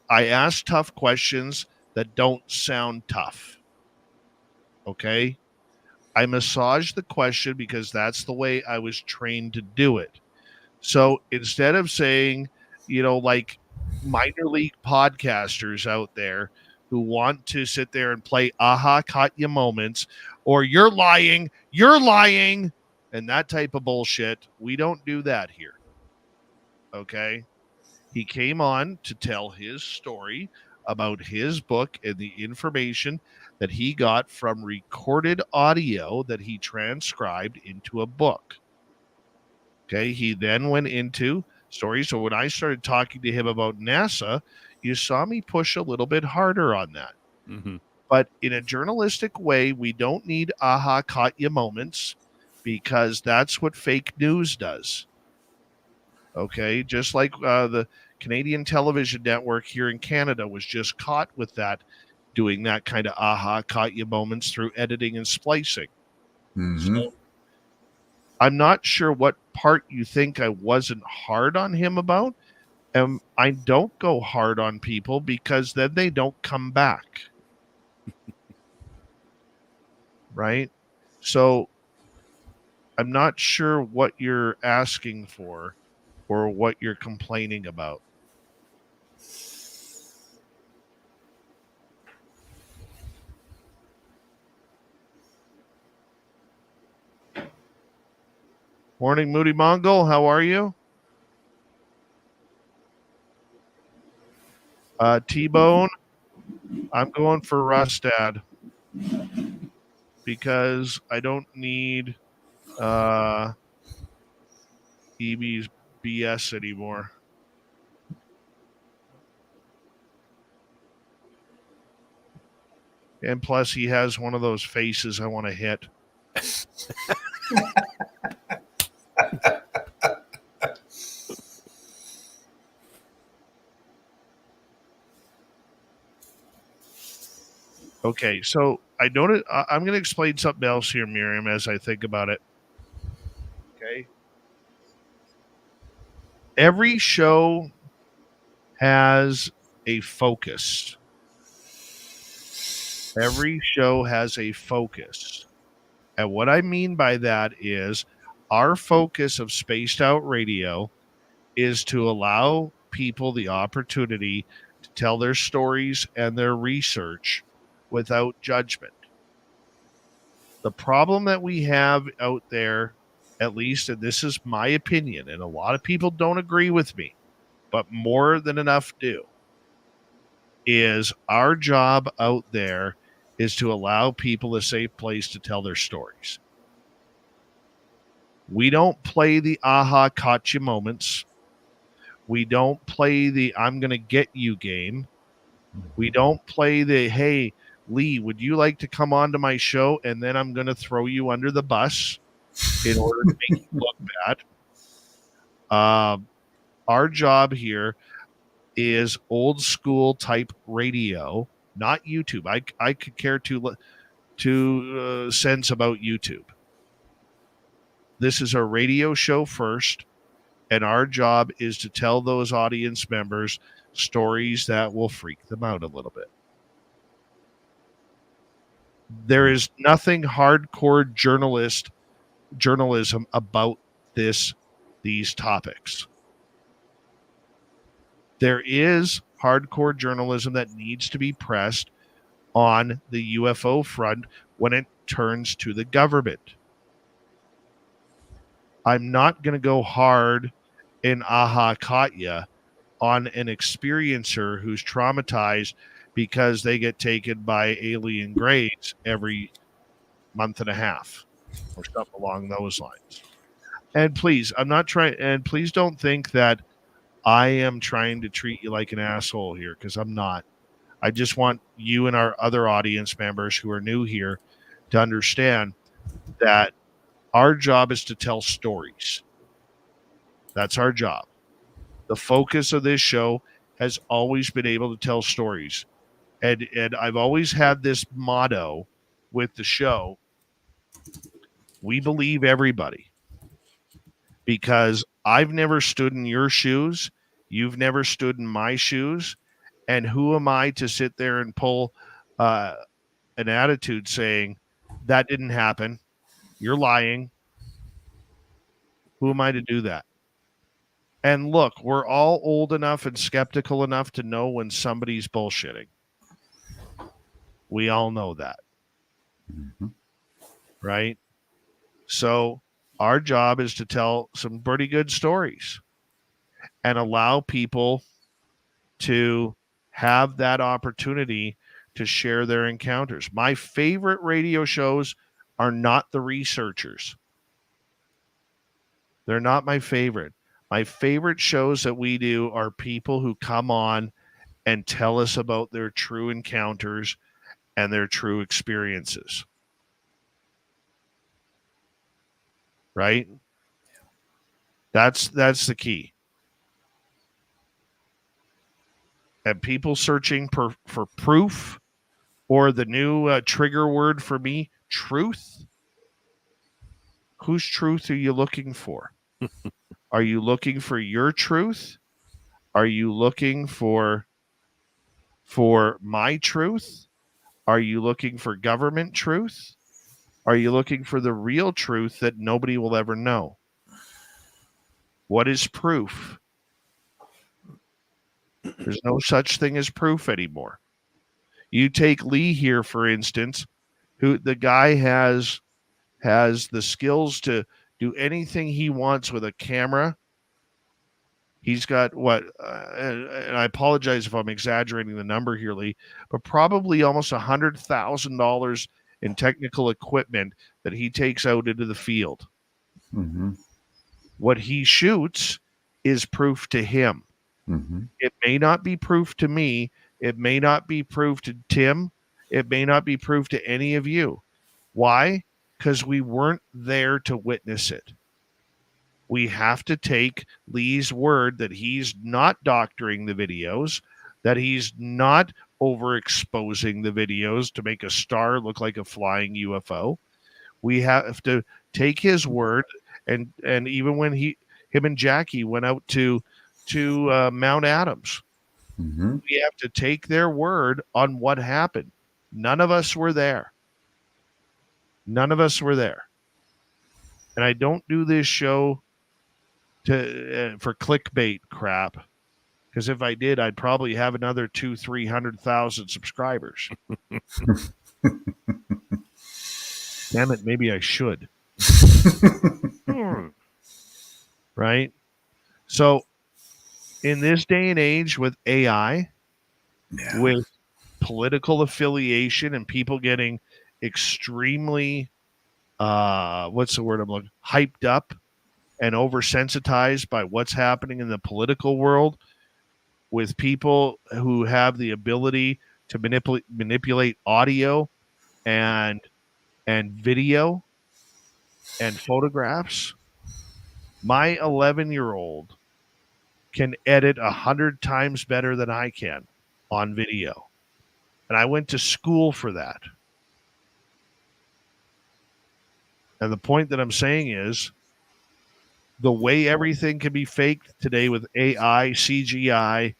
ask tough questions that don't sound tough. Okay? I massage the question because that's the way I was trained to do it. So instead of saying, like minor league podcasters out there who want to sit there and play aha caught you moments, or you're lying, and that type of bullshit, we don't do that here. Okay? He came on to tell his story about his book and the information that he got from recorded audio that he transcribed into a book. Okay, he then went into stories. So when I started talking to him about NASA, you saw me push a little bit harder on that. Mm-hmm. But in a journalistic way, we don't need aha caught you moments because that's what fake news does. Okay, just like the Canadian television network here in Canada was just caught with that, doing that kind of aha caught you moments through editing and splicing. Mm-hmm. So I'm not sure what part you think I wasn't hard on him about. I don't go hard on people because then they don't come back. Right? So I'm not sure what you're asking for or what you're complaining about. Morning, Moody Mongol. How are you? T-Bone, I'm going for Rustad because I don't need EB's BS anymore. And plus, he has one of those faces I want to hit. Okay, so I noted. I'm going to explain something else here, Miriam, as I think about it. Okay. Every show has a focus. Every show has a focus. And what I mean by that is our focus of Spaced Out Radio is to allow people the opportunity to tell their stories and their research without judgment. The problem that we have out there, at least, and this is my opinion, and a lot of people don't agree with me, but more than enough do, is our job out there is to allow people a safe place to tell their stories. We don't play the aha, caught you moments. We don't play the I'm going to get you game. We don't play the, hey, Lee, would you like to come on to my show and then I'm going to throw you under the bus in order to make you look bad. Our job here is old school type radio, not YouTube. I could care two cents about YouTube. This is a radio show first, and our job is to tell those audience members stories that will freak them out a little bit. There is nothing hardcore journalism about these topics. There is hardcore journalism that needs to be pressed on the UFO front when it turns to the government. I'm not going to go hard in aha Katya on an experiencer who's traumatized because they get taken by alien grades every month and a half or something along those lines. And please, I'm not trying, and please don't think that I am trying to treat you like an asshole here, because I'm not. I just want you and our other audience members who are new here to understand that our job is to tell stories. That's our job. The focus of this show has always been able to tell stories. And I've always had this motto with the show: we believe everybody. Because I've never stood in your shoes. You've never stood in my shoes. And who am I to sit there and pull an attitude saying, that didn't happen, you're lying? Who am I to do that? And look, we're all old enough and skeptical enough to know when somebody's bullshitting. We all know that. Mm-hmm. Right? So our job is to tell some pretty good stories and allow people to have that opportunity to share their encounters. My favorite radio shows are not the researchers. They're not my favorite. My favorite shows that we do are people who come on and tell us about their true encounters and their true experiences. Right? That's the key. And people searching for proof, or the new trigger word for me, truth. Whose truth are you looking for? Are you looking for your truth? Are you looking for my truth? Are you looking for government truth? Are you looking for the real truth that nobody will ever know? What is proof? There's no such thing as proof anymore. You take Lee here, for instance, who the guy has the skills to do anything he wants with a camera. He's got what, and I apologize if I'm exaggerating the number here, Lee, but probably almost $100,000 in technical equipment that he takes out into the field. Mm-hmm. What he shoots is proof to him. Mm-hmm. It may not be proof to me. It may not be proof to Tim. It may not be proof to any of you. Why? Because we weren't there to witness it. We have to take Lee's word that he's not doctoring the videos, that he's not overexposing the videos to make a star look like a flying UFO. We have to take his word, and even when him and Jackie went out to Mount Adams, we have to take their word on what happened. None of us were there. None of us were there. And I don't do this show for clickbait crap, because if I did, I'd probably have another 200,000-300,000 subscribers. Damn it, maybe I should. Right? So, in this day and age with AI, with political affiliation and people getting extremely, what's the word I'm looking, hyped up and oversensitized by what's happening in the political world, with people who have the ability to manipulate audio and video and photographs. My 11-year-old can edit 100 times better than I can on video. And I went to school for that. And the point that I'm saying is, the way everything can be faked today with AI, CGI,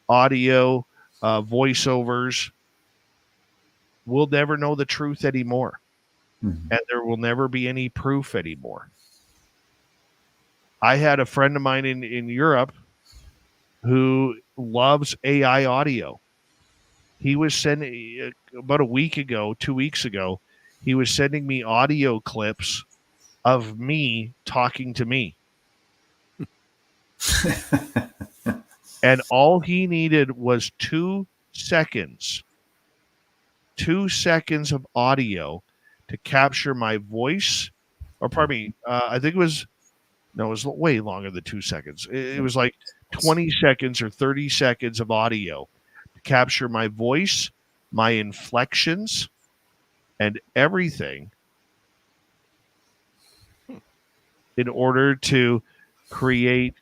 audio, voiceovers, we'll never know the truth anymore. And there will never be any proof anymore. I had a friend of mine in Europe who loves AI audio. He was sending, about a week ago, 2 weeks ago, he was sending me audio clips of me talking to me. And all he needed was 2 seconds. 2 seconds of audio to capture my voice. Or pardon me, I think it was way longer than 2 seconds. It was like 20 seconds or 30 seconds of audio to capture my voice, my inflections, and everything in order to create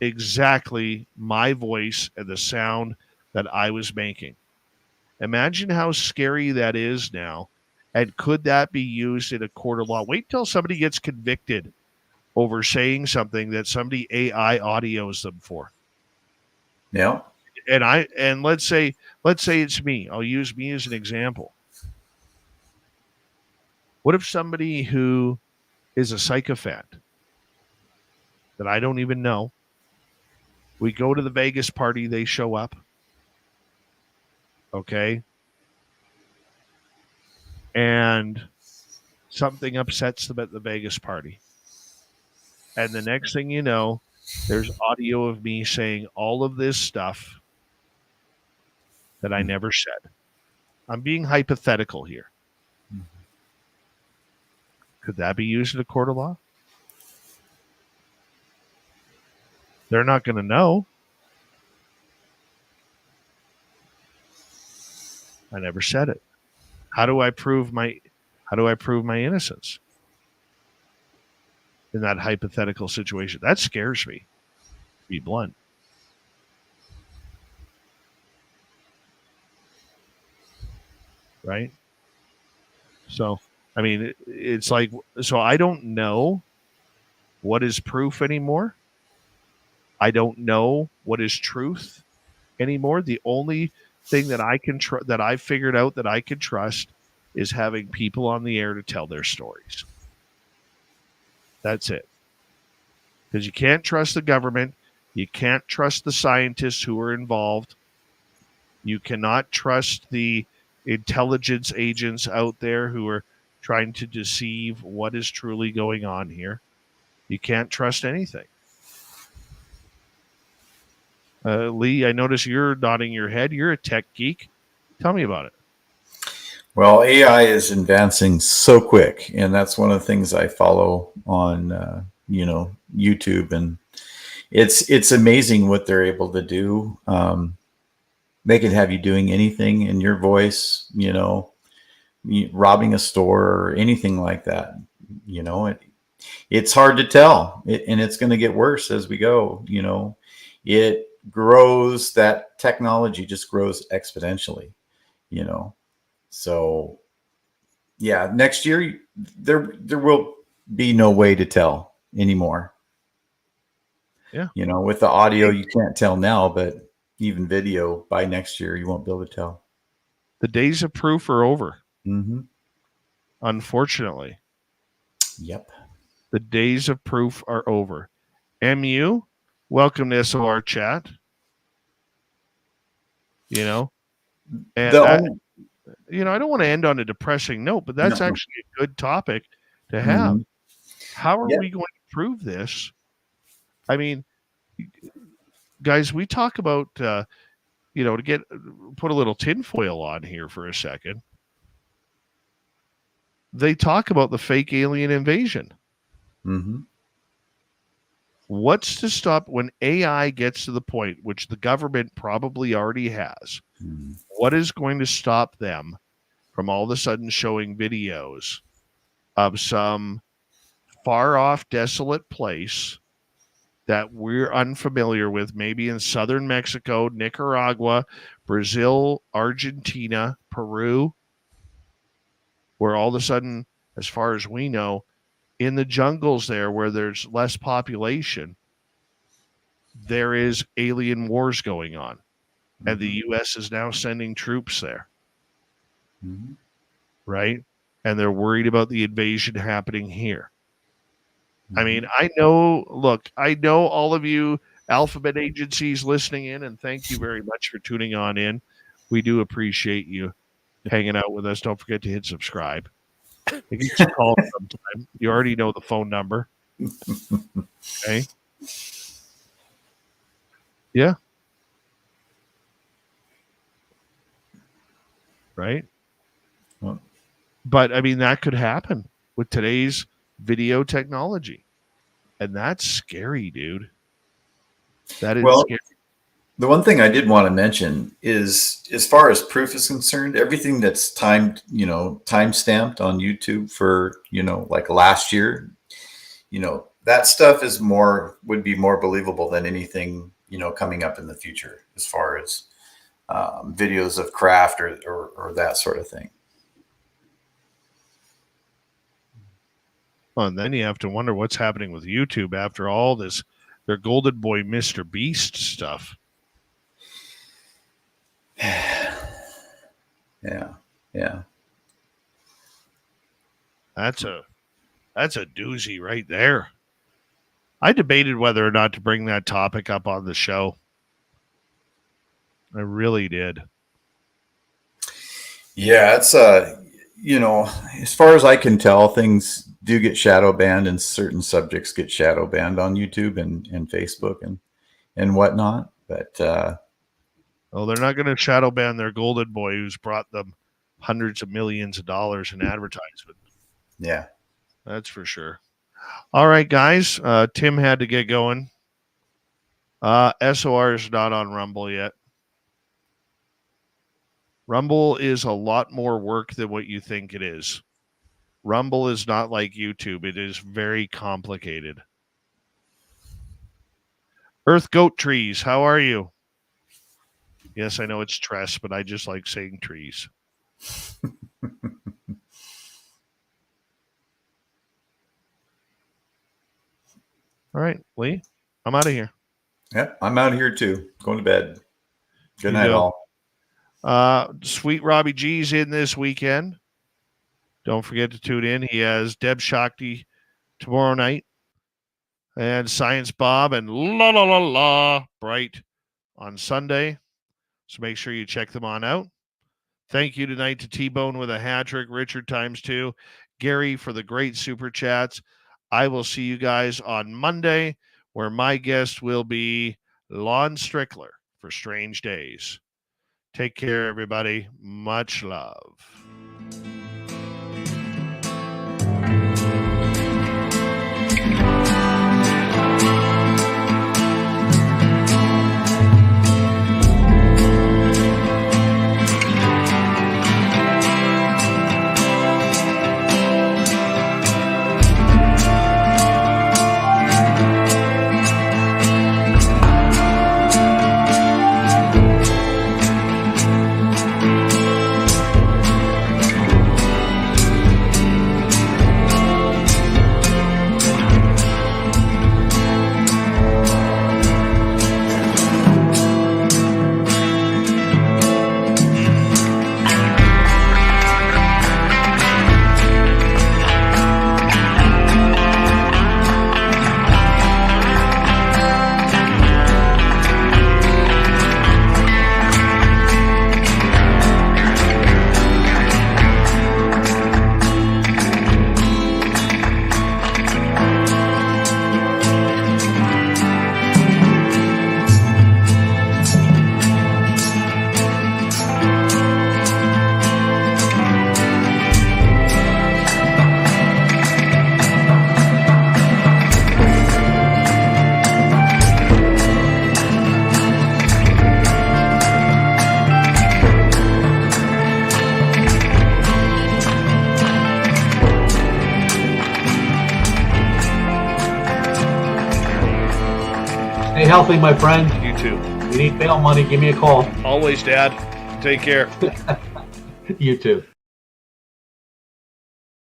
exactly my voice and the sound that I was making. Imagine how scary that is now. And could that be used in a court of law? Wait till somebody gets convicted over saying something that somebody AI audios them for. Yeah. And let's say it's me. I'll use me as an example. What if somebody who is a sycophant that I don't even know, we go to the Vegas party, they show up, okay, and something upsets them at the Vegas party. And the next thing you know, there's audio of me saying all of this stuff that I never said. I'm being hypothetical here. Could that be used in a court of law? They're not going to know. I never said it. How do I prove my innocence in that hypothetical situation? That scares me, to be blunt. Right? So, I mean, it's like, so I don't know what is proof anymore. I don't know what is truth anymore. The only thing that I can that I figured out that I can trust is having people on the air to tell their stories. That's it. Because you can't trust the government. You can't trust the scientists who are involved. You cannot trust the intelligence agents out there who are trying to deceive what is truly going on here. You can't trust anything. Lee, I notice you're nodding your head. You're a tech geek. Tell me about it. Well, AI is advancing so quick, and that's one of the things I follow on, YouTube, and it's amazing what they're able to do. They can have you doing anything in your voice, robbing a store or anything like that. It's hard to tell, and it's going to get worse as we go. grows, that technology just grows exponentially, you know. So yeah, next year there will be no way to tell anymore. Yeah. You know, with the audio you can't tell now, but even video by next year you won't be able to tell. The days of proof are over. Mm-hmm. Unfortunately. Yep. The days of proof are over. MU, welcome to SOR chat. You know, and I don't want to end on a depressing note, but that's actually a good topic to have. How are we going to prove this? I mean, guys, we talk about, to put a little tinfoil on here for a second. They talk about the fake alien invasion. Mm-hmm. What's to stop when AI gets to the point, which the government probably already has? What is going to stop them from all of a sudden showing videos of some far off, desolate place that we're unfamiliar with, maybe in southern Mexico, Nicaragua, Brazil, Argentina, Peru, where all of a sudden, as far as we know, in the jungles there where there's less population, there is alien wars going on. And the U.S. is now sending troops there. Mm-hmm. Right? And they're worried about the invasion happening here. I mean, I know all of you alphabet agencies listening in, and thank you very much for tuning on in. We do appreciate you hanging out with us. Don't forget to hit subscribe. It gets a call sometime. You already know the phone number. Okay. Yeah. Right. Well, but I mean, that could happen with today's video technology. And that's scary, dude. That is scary. The one thing I did want to mention is, as far as proof is concerned, everything that's time stamped on YouTube for, like last year, that stuff would be more believable than anything, coming up in the future, as far as videos of craft or that sort of thing. Well, and then you have to wonder what's happening with YouTube after all this, their golden boy, Mr. Beast stuff. Yeah. That's a doozy right there. I debated whether or not to bring that topic up on the show. I really did. Yeah, it's as far as I can tell, things do get shadow banned, and certain subjects get shadow banned on YouTube and Facebook and whatnot. But they're not going to shadow ban their golden boy who's brought them hundreds of millions of dollars in advertisement. Yeah, that's for sure. All right, guys. Tim had to get going. SOR is not on Rumble yet. Rumble is a lot more work than what you think it is. Rumble is not like YouTube. It is very complicated. Earth Goat Trees, how are you? Yes, I know it's Tress, but I just like saying trees. All right, Lee, I'm out of here. Yep, I'm out of here too. Going to bed. Good night, all. Sweet Robbie G's in this weekend. Don't forget to tune in. He has Deb Shakti tomorrow night, and Science Bob and La La La La Bright on Sunday. So make sure you check them on out. Thank you tonight to T-Bone with a hat trick, Richard ×2, Gary for the great super chats. I will see you guys on Monday, where my guest will be Lon Strickler for Strange Days. Take care, everybody. Much love. healthy, my friend. You too. If you need bail money, give me a call. Always, Dad. Take care. You too.